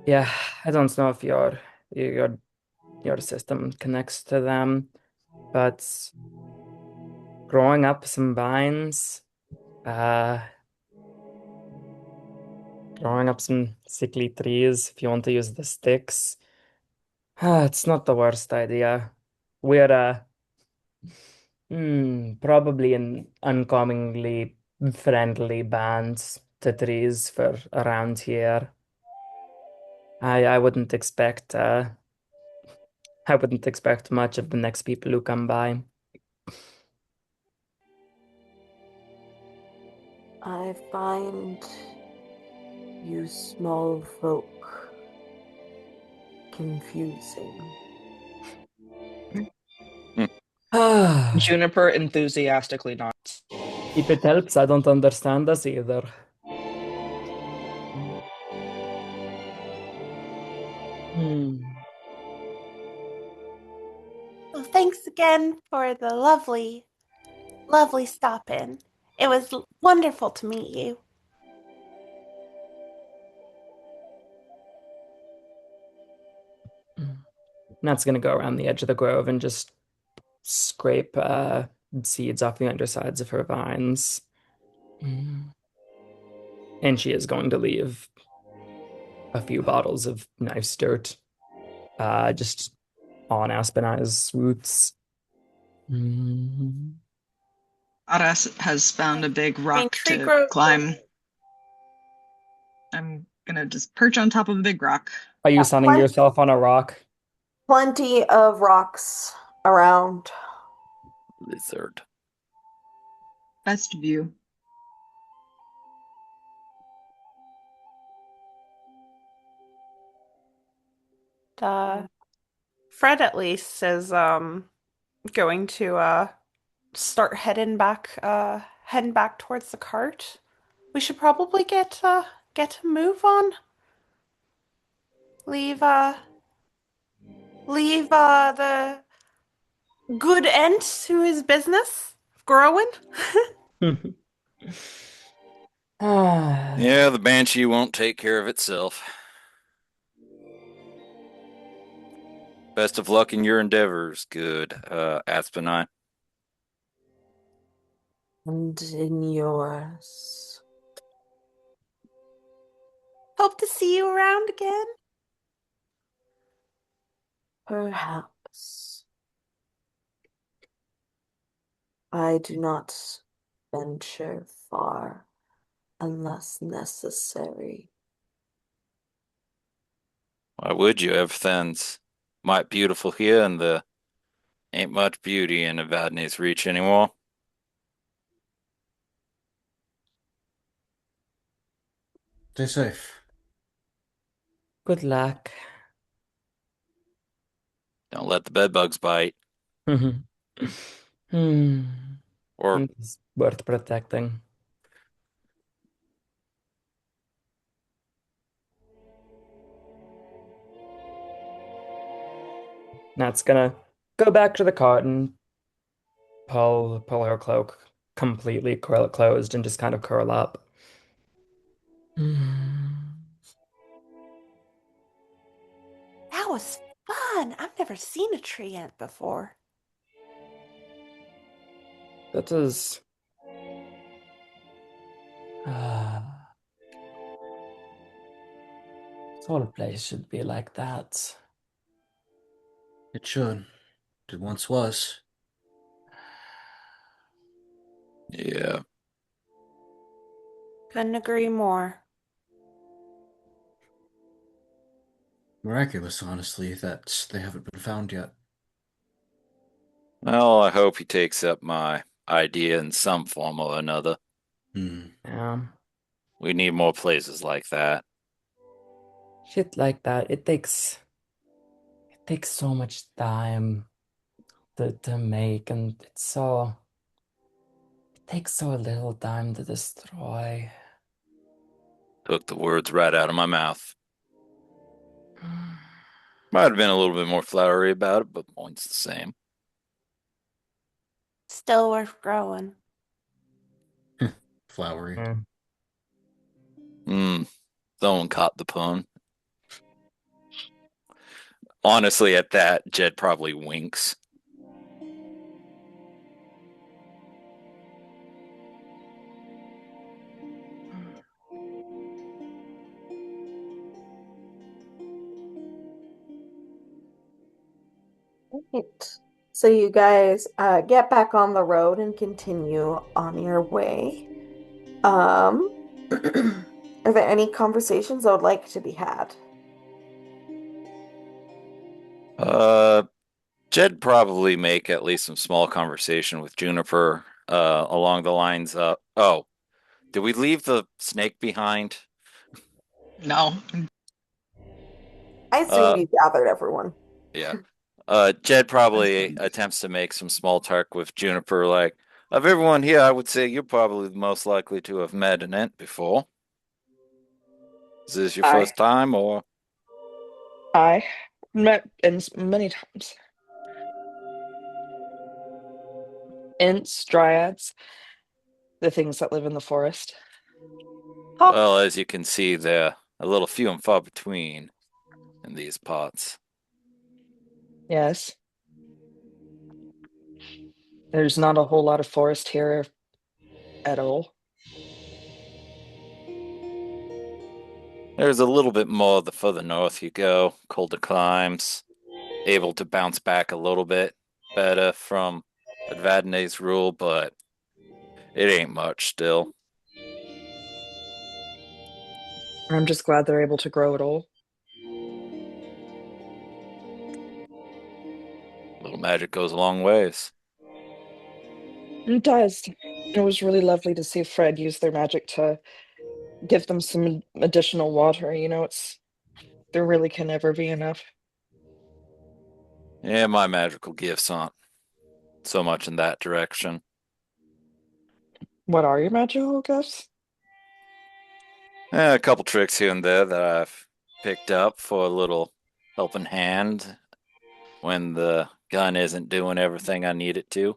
Yeah, I don't know if your your system connects to them, but growing up some vines, uh, growing up some sickly trees, if you want to use the sticks, it's not the worst idea. We're probably an uncommonly friendly band to trees for around here. I wouldn't expect I wouldn't expect much of the next people who come by. I find you small folk confusing. Juniper enthusiastically nods. If it helps, I don't understand us either. Hmm. Well, thanks again for the lovely, lovely stop in. It was wonderful to meet you. Nat's gonna go around the edge of the grove and just scrape seeds off the undersides of her vines. Mm. And she is going to leave a few bottles of nice dirt just on Aspina's roots. Mm. Aras has found a big I mean, rock tree to growth. climb. I'm gonna just perch on top of a big rock. Are you Yeah, sunning yourself on a rock? plenty of rocks around. Lizard. Best view. Fred at least is going to start heading back towards the cart. We should probably get a move on. Leave the good end to his business of growing. Yeah, the banshee won't take care of itself. Best of luck in your endeavors. Good, Aspinine. And in yours. Hope to see you around again. Perhaps. I do not venture far unless necessary. Why would you? Everything's might beautiful here, and there ain't much beauty in Evadne's Reach anymore. Stay safe. Good luck. Don't let the bedbugs bite. Hmm. Or It's worth protecting. Nat's gonna go back to the cot and pull her cloak completely closed and just kind of curl up. That was fun. I've never seen a tree ant before. That is. This whole place should be like that. It should. It once was. yeah. Couldn't agree more. Miraculous, honestly, that they haven't been found yet. Well, I hope he takes up my idea in some form or another. Hmm. Yeah. We need more places like that. Shit like that. It takes so much time to make, and it takes so little time to destroy. Took the words right out of my mouth. Might have been a little bit more flowery about it, but point's the same. Still worth growing. Flowery. Yeah. Hmm. Someone caught the pun. Honestly, at that, Jed probably winks. Right. So you guys get back on the road and continue on your way. Um, are there any conversations that would like to be had? Uh, Jed probably make at least some small conversation with Juniper, along the lines of, oh, did we leave the snake behind? No. I Uh, assumed you gathered everyone. yeah. Jed probably attempts to make some small talk with Juniper, like, of everyone here, I would say you're probably the most likely to have met an ant before. Is this your I, first time, or? I met many times. Ents, dryads, the things that live in the forest. Well, as you can see, they're a little few and far between in these parts. Yes, there's not a whole lot of forest here at all. There's a little bit more the further north you go, colder climes, able to bounce back a little bit better from Advadne's rule, but it ain't much still. I'm just glad they're able to grow it all. Little magic goes a long ways. It does. It was really lovely to see Fred use their magic to give them some additional water. There really can never be enough. Yeah, my magical gifts aren't so much in that direction. What are your magical gifts? A couple tricks here and there that I've picked up for a little helping hand when the gun isn't doing everything I need it to.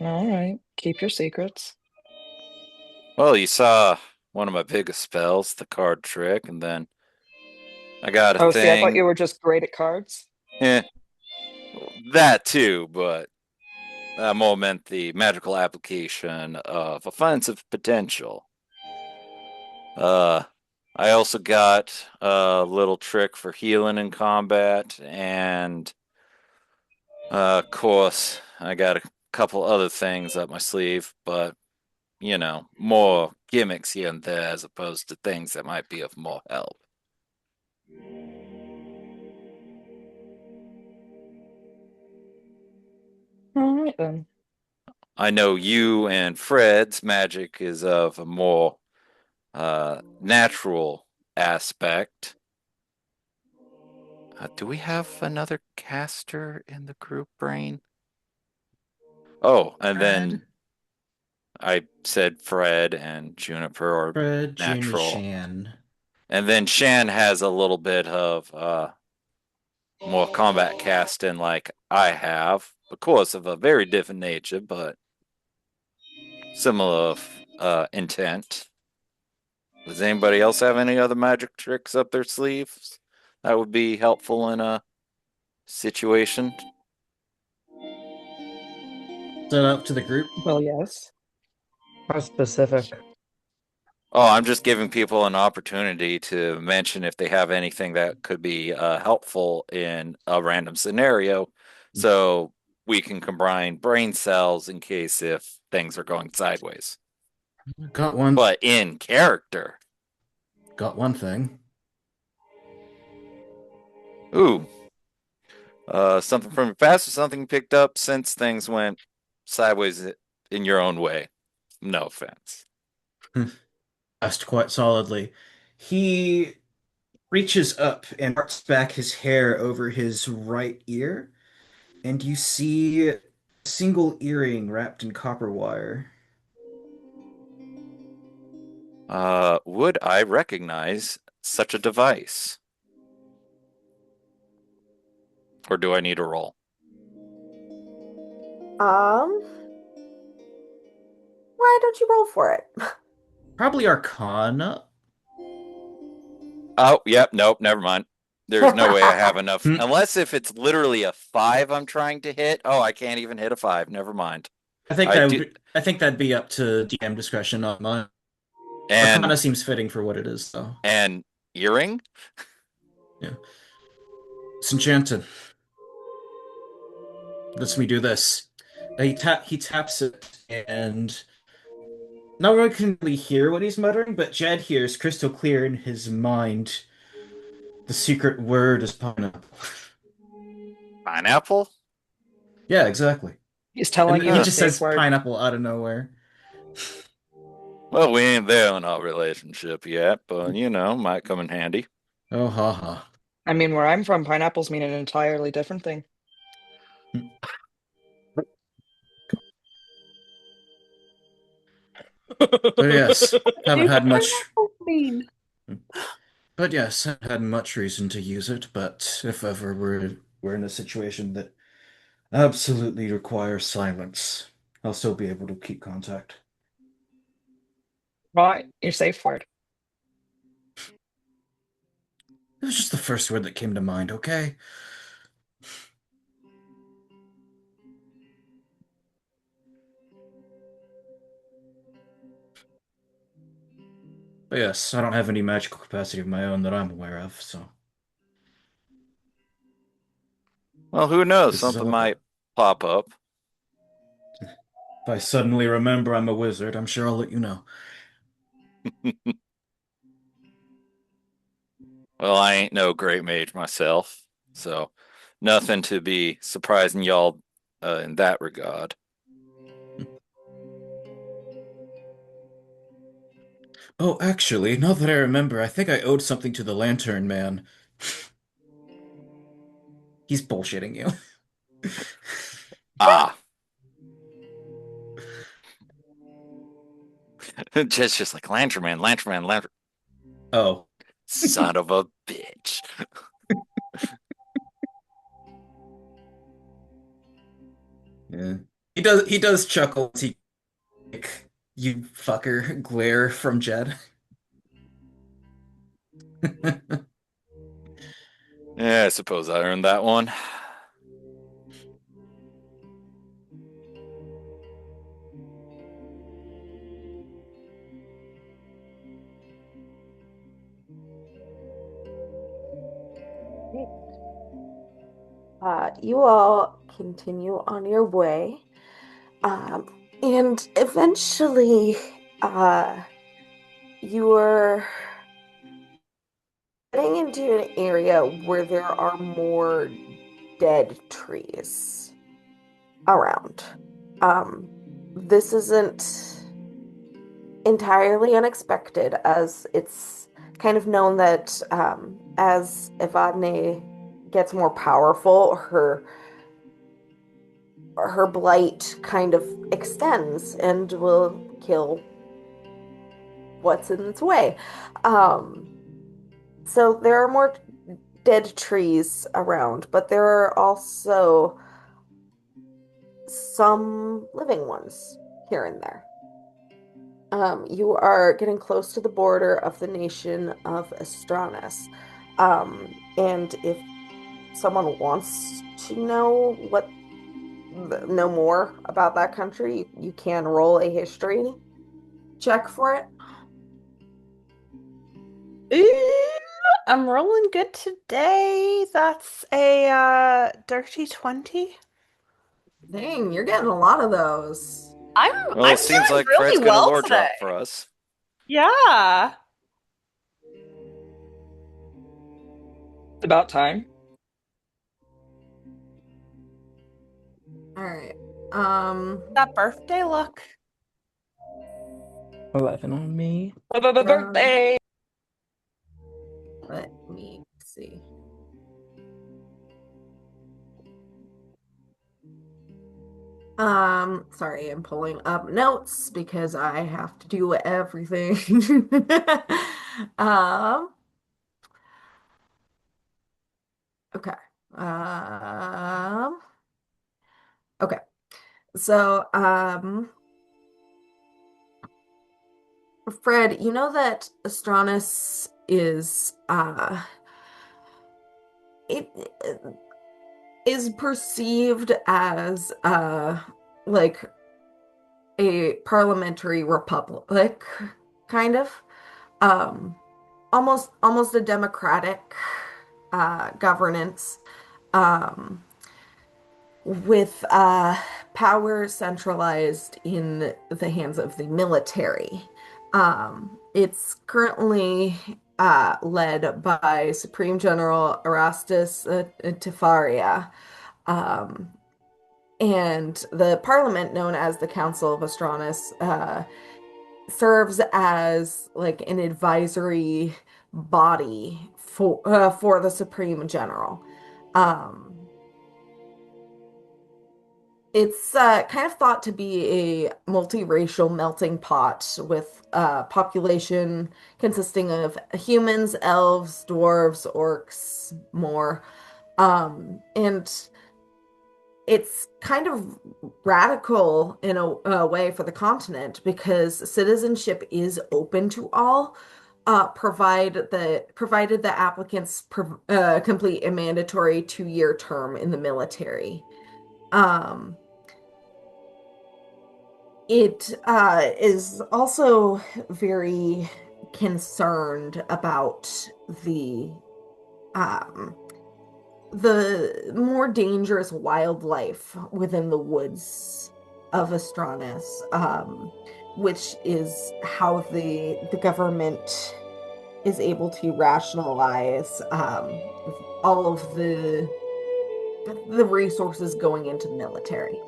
All right, keep your secrets. Well, you saw one of my biggest spells, the card trick, and then I got a Oh, see, I thought thing. you were just great at cards. Eh, that too, but I more meant the magical application of offensive potential. Uh, I also got a little trick for healing in combat, and of course, I got a couple other things up my sleeve, but more gimmicks here and there as opposed to things that might be of more help. All right then. I know you and Fred's magic is of a more natural aspect. Do we have another caster in the group, Brain? Oh, and then Fred, I said Fred and Juniper are Fred, Junior, natural. Shan. And then Shan has a little bit of more combat casting like I have. Of course, of a very different nature, but similar intent. Does anybody else have any other magic tricks up their sleeves that would be helpful in a situation? Set up to the group. Well, yes. How specific? Oh, I'm just giving people an opportunity to mention if they have anything that could be helpful in a random scenario, so we can combine brain cells in case if things are going sideways. Got one. But in character, Got one thing. ooh, something from your past or something you picked up since things went sideways in your own way. No offense. Asked quite solidly. He reaches up and arcs back his hair over his right ear, and you see a single earring wrapped in copper wire. Would I recognize such a device? Or do I need a roll? Um, why don't you roll for it? Probably Arcana. Oh, yep, nope, never mind. There's no way I have enough. Hmm. Unless if it's literally a 5 I'm trying to hit. Oh, I can't even hit a 5. Never mind. I do. I think that'd be up to DM discretion, not mine. And Arcana seems fitting for what it is, though. and earring? Yeah. It's enchanted. Lets me do this. He taps it, and no one can really hear what he's muttering, but Jed hears crystal clear in his mind. The secret word is pineapple. Pineapple? Yeah, exactly. He's And telling you he the Ugh. just safe says word. pineapple out of nowhere. Well, we ain't there in our relationship yet, but might come in handy. Oh, ha ha. I mean, where I'm from, pineapples mean an entirely different thing. But yes, haven't Do had much. pineapples mean? But yes, haven't had much reason to use it. But if ever we're in a situation that absolutely requires silence, I'll still be able to keep contact. Right, your safe word. It was just the first word that came to mind, okay? But yes, I don't have any magical capacity of my own that I'm aware of, so Well, who knows? this is Something all I might got. pop up. If I suddenly remember I'm a wizard, I'm sure I'll let you know. Well, I ain't no great mage myself, so nothing to be surprising y'all in that regard. Oh, actually, now that I remember, I think I owed something to the Lantern Man. He's bullshitting you. Ah, just like Lantern Man, Lantern Man, Lantern. Oh, Son of a bitch. yeah. He does chuckle as he like, you fucker glare from Jed. Yeah, I suppose I earned that one. You all continue on your way, um, and eventually, you're getting into an area where there are more dead trees around. Um, this isn't entirely unexpected, as it's kind of known that as Evadne gets more powerful, her blight kind of extends and will kill what's in its way. Um, so there are more dead trees around, but there are also some living ones here and there. You are getting close to the border of the nation of Astranis. And if someone wants to know more about that country, you can roll a history check for it. Ooh, I'm rolling good today. That's a dirty 20. Dang, you're getting a lot of those. I'm Well, I'm it seems doing like Fred's really gonna well lore today. drop for us. Yeah. It's about time. All right. That birthday look. 11 on me. Um, Birthday. let me see. Sorry, I'm pulling up notes because I have to do everything. Um, okay. Um, okay. So, Fred, you know that Astronus is it is perceived as like a parliamentary republic, kind of. Um, almost a democratic governance. Um, with power centralized in the hands of the military. It's currently led by Supreme General Erastus Tifaria. Um, and the parliament, known as the Council of Astronus, serves as like an advisory body for the Supreme General. Um, It's kind of thought to be a multiracial melting pot with population consisting of humans, elves, dwarves, orcs, more. And it's kind of radical in a way for the continent because citizenship is open to all, provided the applicants complete a mandatory 2-year term in the military. Um, It is also very concerned about the um, the more dangerous wildlife within the woods of Astronus, which is how the government is able to rationalize all of the resources going into the military.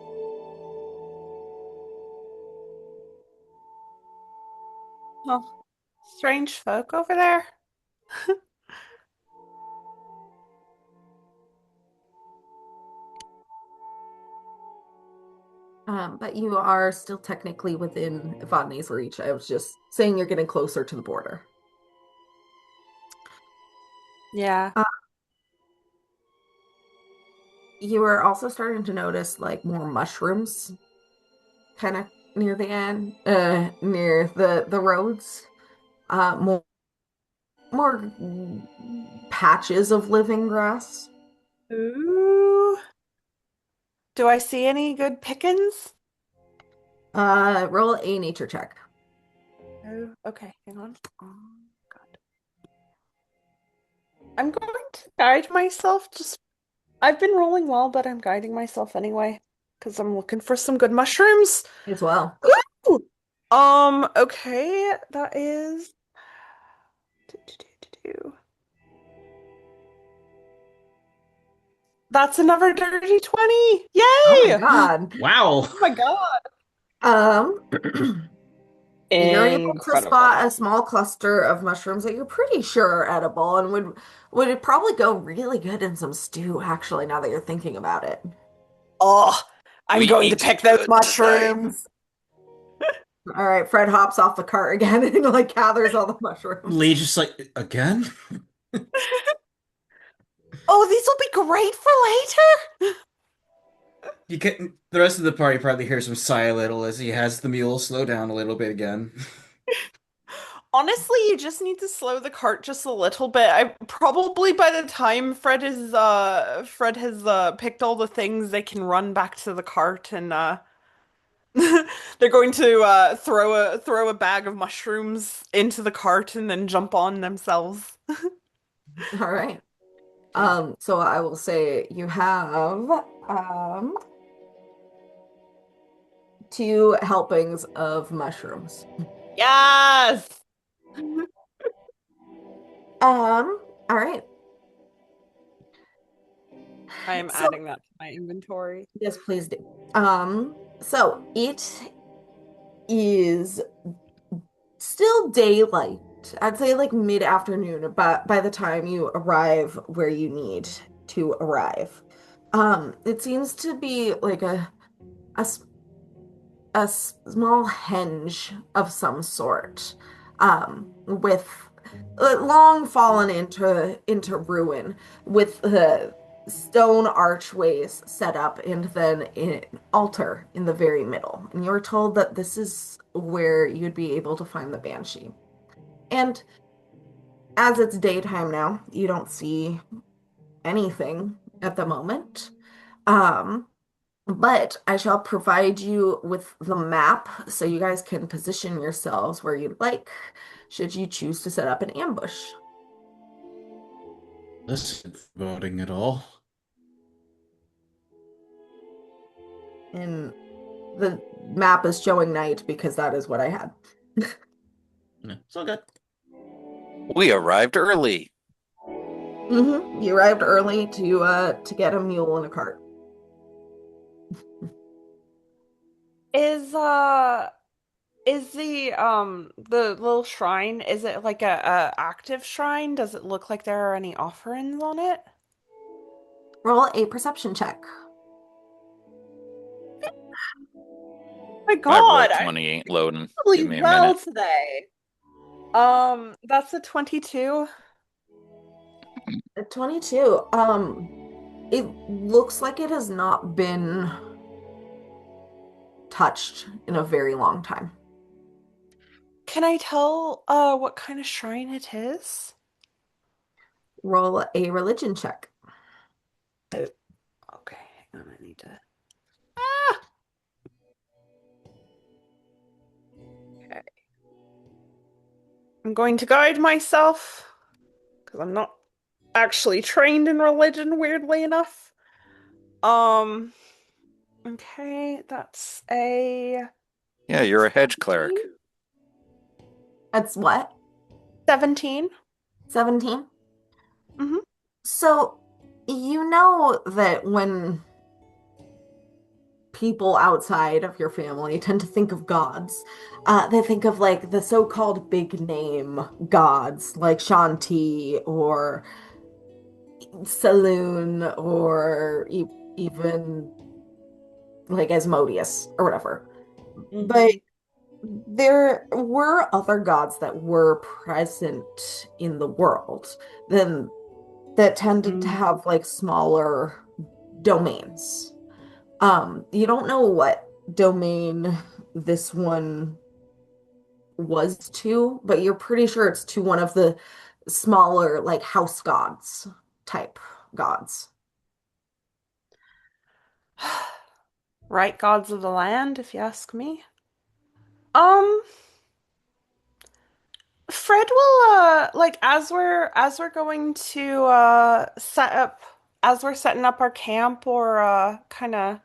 Oh, strange folk over there. But you are still technically within Evadne's reach. I was just saying you're getting closer to the border. Yeah. Uh, you are also starting to notice like more mushrooms kind of near the end, near the roads. More patches of living grass. Ooh. Do I see any good pickings? Roll a nature check. Oh, okay, hang on. Oh, God. I'm going to guide myself just I've been rolling well, but I'm guiding myself anyway because I'm looking for some good mushrooms. As well. Ooh. Okay, that is that's another dirty 20. Oh my Yay! God. Wow. Oh my God. Um, you're able to Incredible. spot a small cluster of mushrooms that you're pretty sure are edible and would it probably go really good in some stew, actually, now that you're thinking about it. Oh, I'm We going to ate pick it those good tonight. mushrooms. All right, Fred hops off the cart again and like gathers all the mushrooms. Lee just like, again? Oh, these will be great for later. You get the rest of the party probably hears him sigh a little as he has the mule slow down a little bit again. Honestly, you just need to slow the cart just a little bit. I probably by the time Fred has picked all the things, they can run back to the cart and they're going to throw a bag of mushrooms into the cart and then jump on themselves. All right. So I will say you have um two helpings of mushrooms. Yes. All right. I am So adding that to my inventory. yes, please do. So it is still daylight. I'd say like mid-afternoon, but by the time you arrive where you need to arrive. It seems to be like a a small henge of some sort, with long fallen into ruin, with the stone archways set up and then an altar in the very middle. And you're told that this is where you'd be able to find the banshee. And as it's daytime now, you don't see anything at the moment. Um, but I shall provide you with the map so you guys can position yourselves where you'd like, should you choose to set up an ambush. This isn't voting at all. And the map is showing night because that is what I had. No, it's all good. We arrived early. You arrived early to get a mule and a cart. Is is the little shrine, is it like a active shrine? Does it look like there are any offerings on it? Roll a perception check. Oh my My roll God, I'm 20 ain't loading. really Give me a well minute. today. That's a 22. At 22, it looks like it has not been touched in a very long time. Can I tell what kind of shrine it is? Roll a religion check. Oh, okay, hang on, I need to. Ah! Okay. I'm going to guide myself because I'm not actually trained in religion, weirdly enough. Um, okay, that's a Yeah, you're a hedge 17. cleric. That's what? 17. 17? Mm-hmm. So, you know that when people outside of your family tend to think of gods, they think of like the so-called big name gods, like Shanti or Saloon or even like Asmodeus or whatever. But Mm-hmm. there were other gods that were present in the world than that tended to have like smaller domains. You don't know what domain this one was to, but you're pretty sure it's to one of the smaller like house gods type gods. Right gods of the land, if you ask me. Um, Fred will like as we're going to set up as we're setting up our camp or kind of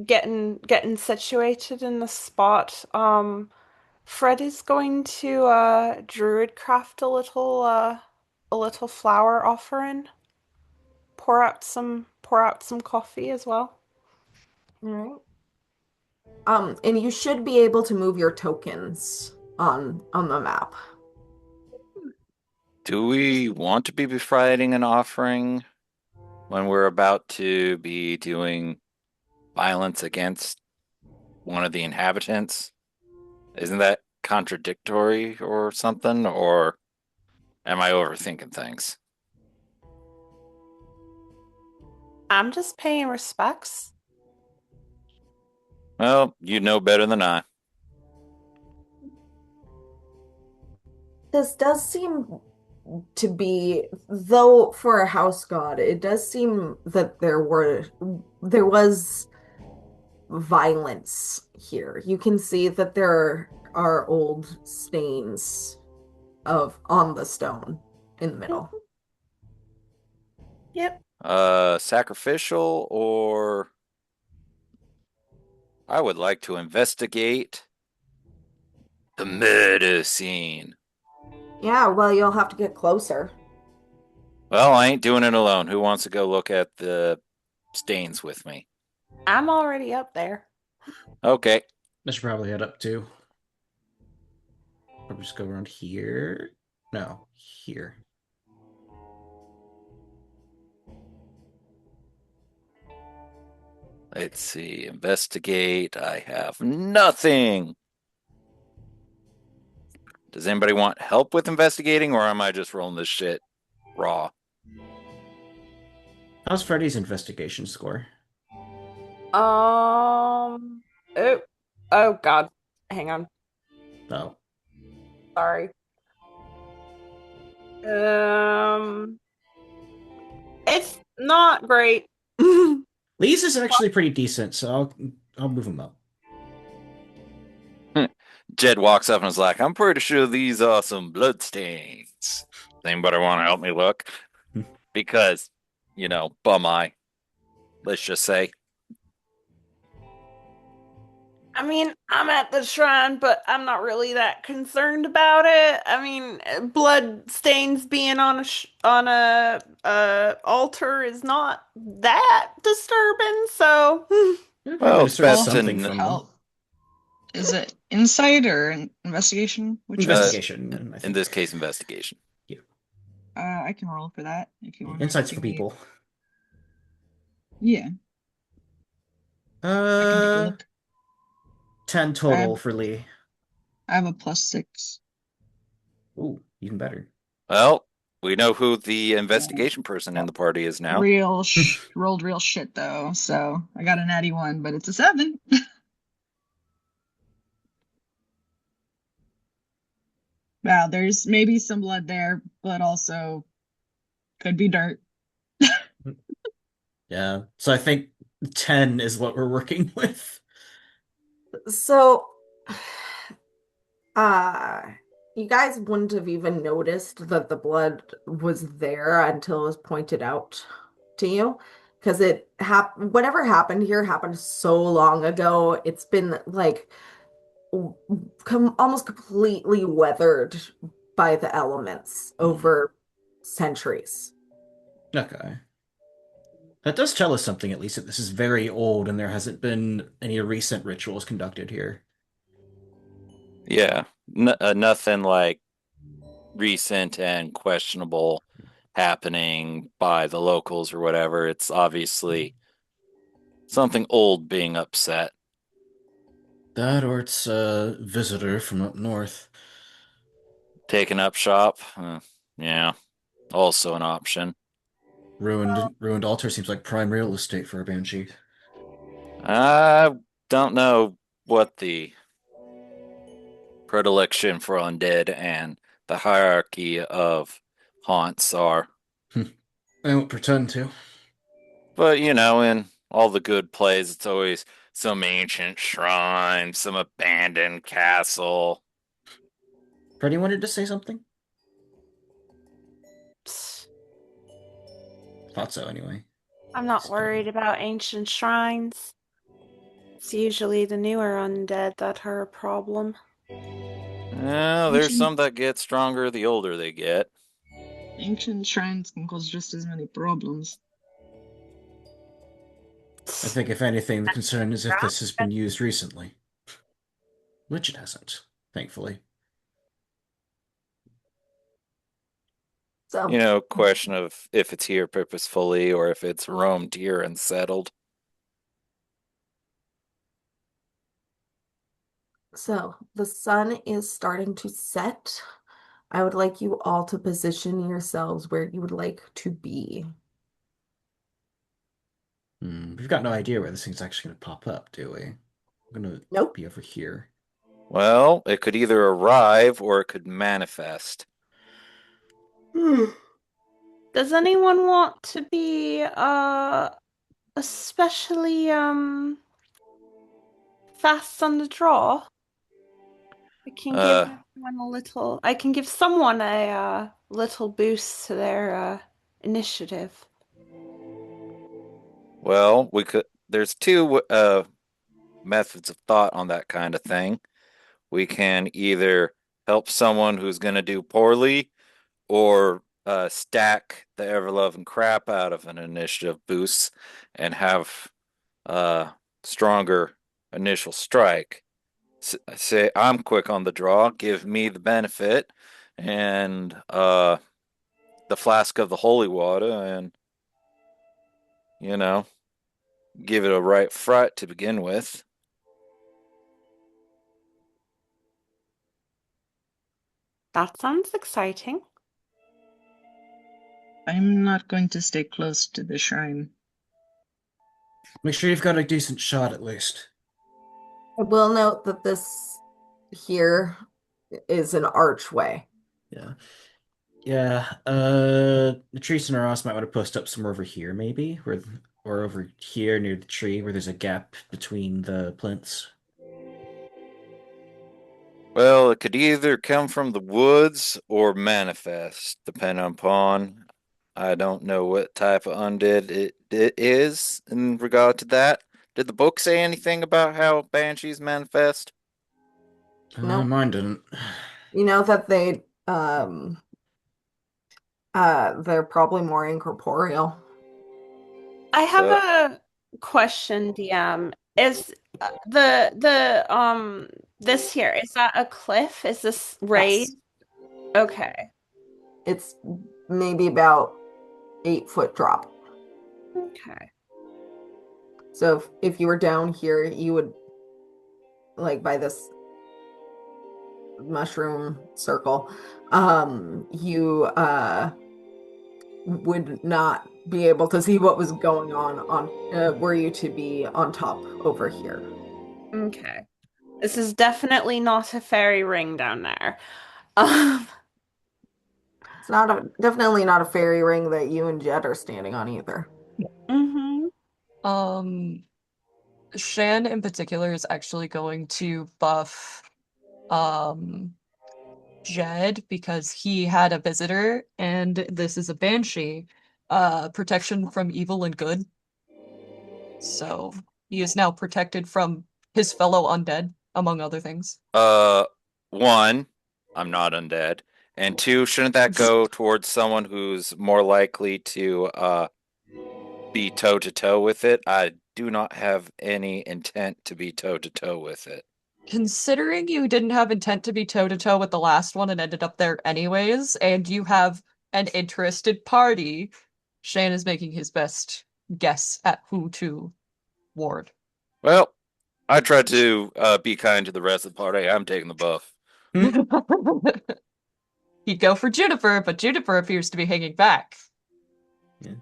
getting situated in the spot, Fred is going to druid craft a little flower offering. Pour out some coffee as well. All right. And you should be able to move your tokens on the map. Do we want to be providing an offering when we're about to be doing violence against one of the inhabitants? Isn't that contradictory or something? Or am I overthinking things? I'm just paying respects. Well, you know better than I. This does seem to be, though for a house god, it does seem that there was violence here. You can see that there are old stains of on the stone in the middle. Yep. Sacrificial, or I would like to investigate the murder scene. Yeah, well, you'll have to get closer. Well, I ain't doing it alone. Who wants to go look at the stains with me? I'm already up there. Okay. I should probably head up too. Probably just go around here. No, here. Let's see. Investigate. I have nothing. Does anybody want help with investigating, or am I just rolling this shit raw? How's Freddy's investigation score? Um. Oh. Oh God. Hang on. Oh, Sorry. Um. It's not great. Lee's is actually pretty decent, so I'll move him up. Jed walks up and is like, I'm pretty sure these are some blood stains. Does anybody want to help me look? Because, bum eye, let's just say. I mean, I'm at the shrine, but I'm not really that concerned about it. I mean, blood stains being on a altar is not that disturbing. So, You're Well, probably it's discern best something to from them. Help. Is it insight or investigation? Which Investigation, I in think. this case, investigation. Yeah. I can roll for that if you want to Insights give for me. people. Yeah, I can take a Uh, look. 10 I total have for Lee. I have a +6. Ooh, even better. Well, we know who the investigation person in the party is now. Rolled real shit though, so I got a natty 1, but it's a 7. Wow, there's maybe some blood there, but also could be dirt. Yeah, so I think 10 is what we're working with. So, uh, you guys wouldn't have even noticed that the blood was there until it was pointed out to you. Because whatever happened here happened so long ago. It's been like almost completely weathered by the elements over centuries. Okay. That does tell us something, at least, that this is very old and there hasn't been any recent rituals conducted here. Yeah, nothing like recent and questionable happening by the locals or whatever. It's obviously something old being upset. That or it's a visitor from up north. Taking up shop. Yeah, also an option. Ruined altar seems like prime real estate for a banshee. I don't know what the predilection for undead and the hierarchy of haunts are. I won't pretend to. But, in all the good plays, it's always some ancient shrine, some abandoned castle. Freddy wanted to say something? Thought so anyway. I'm not It's worried done. about ancient shrines. It's usually the newer undead that are a problem. There's some Ancient that get stronger the older they get. ancient shrines can cause just as many problems. I think if anything, the concern is if this has been used recently, which it hasn't, thankfully. So, Question of if it's here purposefully or if it's roamed here and settled. so the sun is starting to set. I would like you all to position yourselves where you would like to be. We've got no idea where this thing's actually going to pop up, do we? We're going to Nope. be over here. Well, it could either arrive or it could manifest. Does anyone want to be especially fast on the draw? Uh, I can give someone a little boost to their initiative. well, there's two methods of thought on that kind of thing. We can either help someone who's going to do poorly or stack the ever loving crap out of an initiative boost and have stronger initial strike. Say I'm quick on the draw, give me the benefit and the flask of the holy water, and you know, give it a right fright to begin with. That sounds exciting. I'm not going to stay close to the shrine. Make sure you've got a decent shot at least. I will note that this here is an archway. Yeah. Yeah. Latrice and Ross might want to post up somewhere over here, maybe, or over here near the tree where there's a gap between the plinths. Well, it could either come from the woods or manifest, depending upon I don't know what type of undead it is in regard to that. Did the book say anything about how banshees manifest? No, Mine didn't. you know that they're probably more incorporeal. I have So, a question, DM. Is the this here, is that a cliff? Is this Yes. raised? Okay. It's maybe about 8 foot drop. Okay. So if you were down here, you would like by this mushroom circle, you would not be able to see what was going on were you to be on top over here. Okay. This is definitely not a fairy ring down there. Um, It's not definitely not a fairy ring that you and Jed are standing on either. mhm. Um, Shan in particular is actually going to buff um Jed because he had a visitor and this is a banshee. Protection from evil and good. So he is now protected from his fellow undead, among other things. uh, one, I'm not undead, and two, shouldn't that go towards someone who's more likely to be toe to toe with it? I do not have any intent to be toe to toe with it. Considering you didn't have intent to be toe to toe with the last one and ended up there anyways, and you have an interested party, Shane is making his best guess at who to ward. Well, I tried to be kind to the rest of the party. I'm taking the buff. He'd go for Juniper, but Juniper appears to be hanging back. Yeah.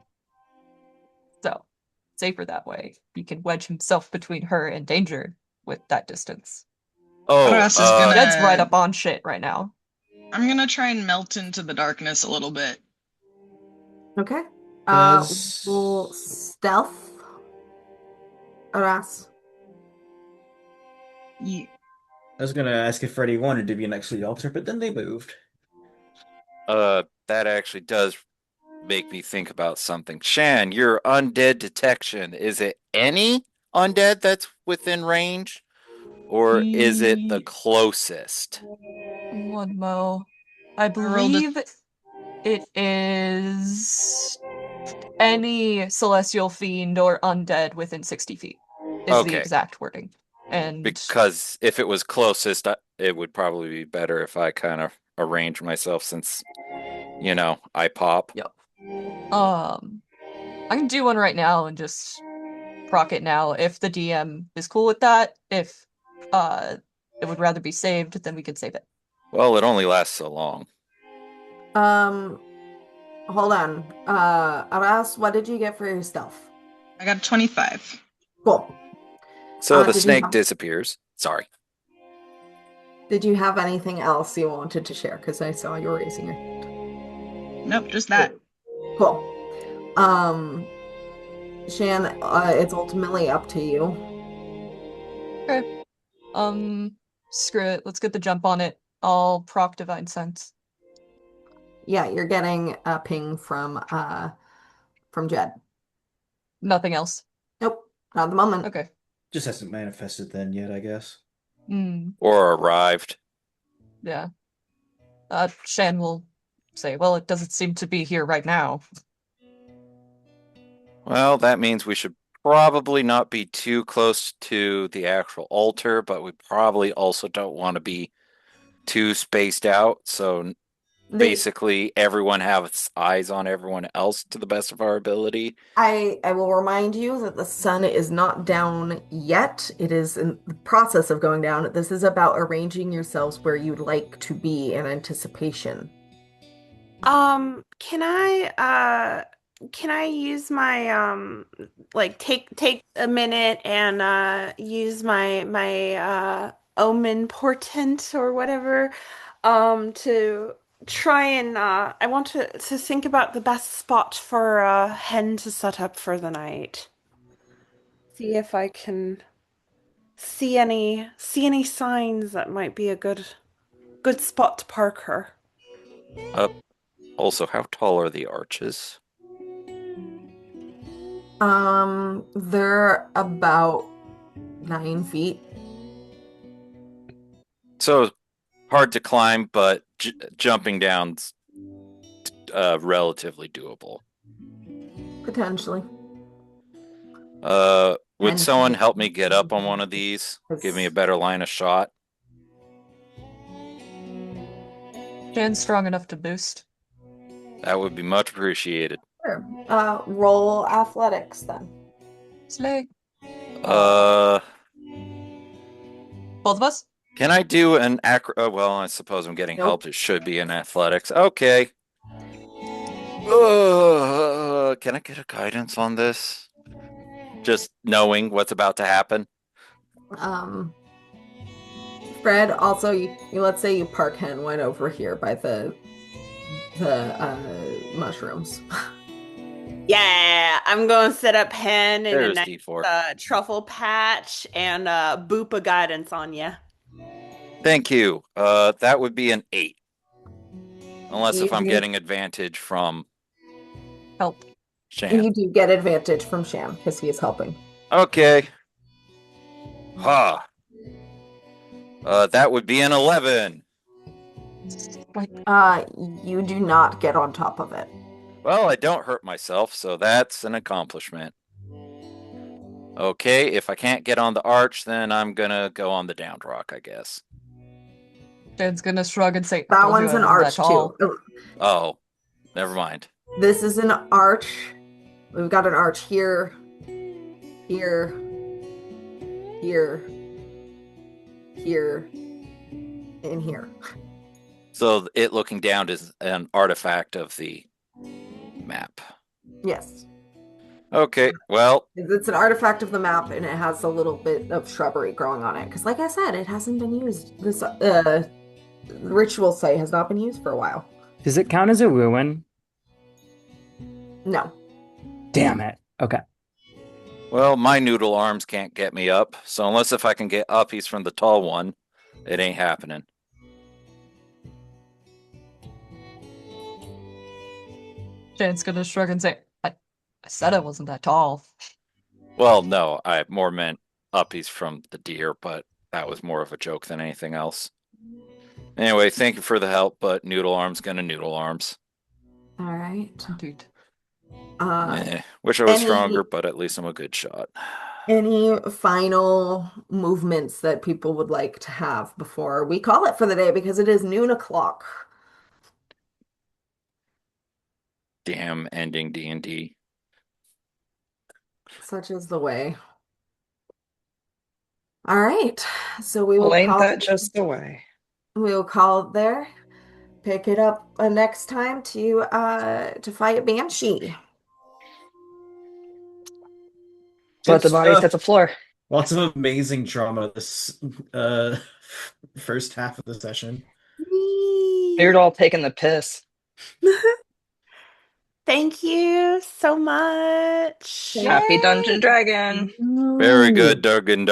So, safer that way. He can wedge himself between her and danger with that distance. Oh, Aras is Jed's right gonna. up on shit right now. I'm gonna try and melt into the darkness a little bit. Okay. Will Does stealth Aras. Ye- I was gonna ask if Freddy wanted to be next to the altar, but then they moved. that actually does make me think about something. Shan, your undead detection, is it any undead that's within range? Or is it the closest? One mo. I I rolled a believe it is any celestial fiend or undead within 60 feet is the Okay, exact wording. And because if it was closest, it would probably be better if I kind of arrange myself since, I pop. yep. I can do one right now and just proc it now if the DM is cool with that. If it would rather be saved, then we can save it. Well, it only lasts so long. Hold on. Aras, what did you get for your stealth? I got a 25. Cool. So the Did you snake have disappears. Sorry. did you have anything else you wanted to share? Because I saw you were raising your hand. Nope, just that. Cool. Shan, it's ultimately up to you. Okay. Screw it. Let's get the jump on it. I'll proc Divine Sense. Yeah, you're getting a ping from Jed. Nothing else. Nope, not at the moment. Okay. Just hasn't manifested then yet, I guess. Or arrived. Yeah. Shan will say, well, it doesn't seem to be here right now. Well, that means we should probably not be too close to the actual altar, but we probably also don't want to be too spaced out. So basically, everyone has eyes on everyone else to the best of our ability. I will remind you that the sun is not down yet. It is in the process of going down. This is about arranging yourselves where you'd like to be in anticipation. Can I use my like take a minute and use my omen portent or whatever to try and I want to think about the best spot for Hen to set up for the night. See if I can see any signs that might be a good spot to park her. Uh, Also, how tall are the arches? They're about 9 feet. So hard to climb, but jumping down's relatively doable. Potentially. Would And someone help me get up on one of these? Give me a better line of shot? Shan's strong enough to boost. That would be much appreciated. Sure. Roll athletics then. Slay. Uh, Both of us? can I do an acro? Well, I suppose I'm getting Nope. help. It should be in athletics. Okay. Can I get a guidance on this? Just knowing what's about to happen. Fred, also you let's say you park Hen went over here by the mushrooms. Yeah, I'm going to set up Hen in a There's nice D4. truffle patch and boop a guidance on you. Thank you. That would be an 8. Unless if I'm You getting advantage from Help. Shan. you do get advantage from Sham because he is helping. Okay. Ha. That would be an 11. You do not get on top of it. Well, I don't hurt myself, so that's an accomplishment. Okay, if I can't get on the arch, then I'm gonna go on the downed rock, I guess. Shan's gonna shrug and say, That "Told you one's I an wasn't that arch tall." too. Oh, never mind. This is an arch. We've got an arch here, here, here, here, and here. So it looking down is an artifact of the map. Yes. Okay, well, It's an artifact of the map, and it has a little bit of shrubbery growing on it. Because, like I said, it hasn't been used. This ritual site has not been used for a while. Does it count as a ruin? No. Damn it. Okay. well, my noodle arms can't get me up, so unless if I can get up, he's from the tall one, it ain't happening. Jane's gonna shrug and say, I said I wasn't that tall. Well, no, I more meant uppies from the deer, but that was more of a joke than anything else. Anyway, thank you for the help, but Noodle Arm's gonna Noodle Arms. All right. Indeed. Wish I was Any stronger, but at least I'm a good shot. any final movements that people would like to have before we call it for the day because it is noon o'clock. Damn ending D&D. Such is the way. All right. So Well, ain't that just the way? we will call it there. Pick it up next time to fight Banshee. Let Good the bodies hit stuff. the floor. Lots of amazing drama this first half of the session. You're all taking the piss. Thank you so much. Happy Dungeon Dragon. Very good, Durgan.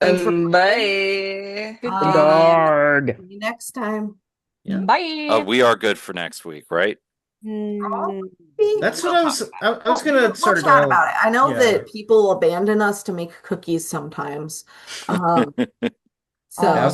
Thanks for Bye. Darg. see you next time. Yeah. Bye. We are good for next week, right? That's what I was We'll gonna start a chat about dialogue. it. I know Yeah. that people abandon us to make cookies sometimes. So Yeah, I was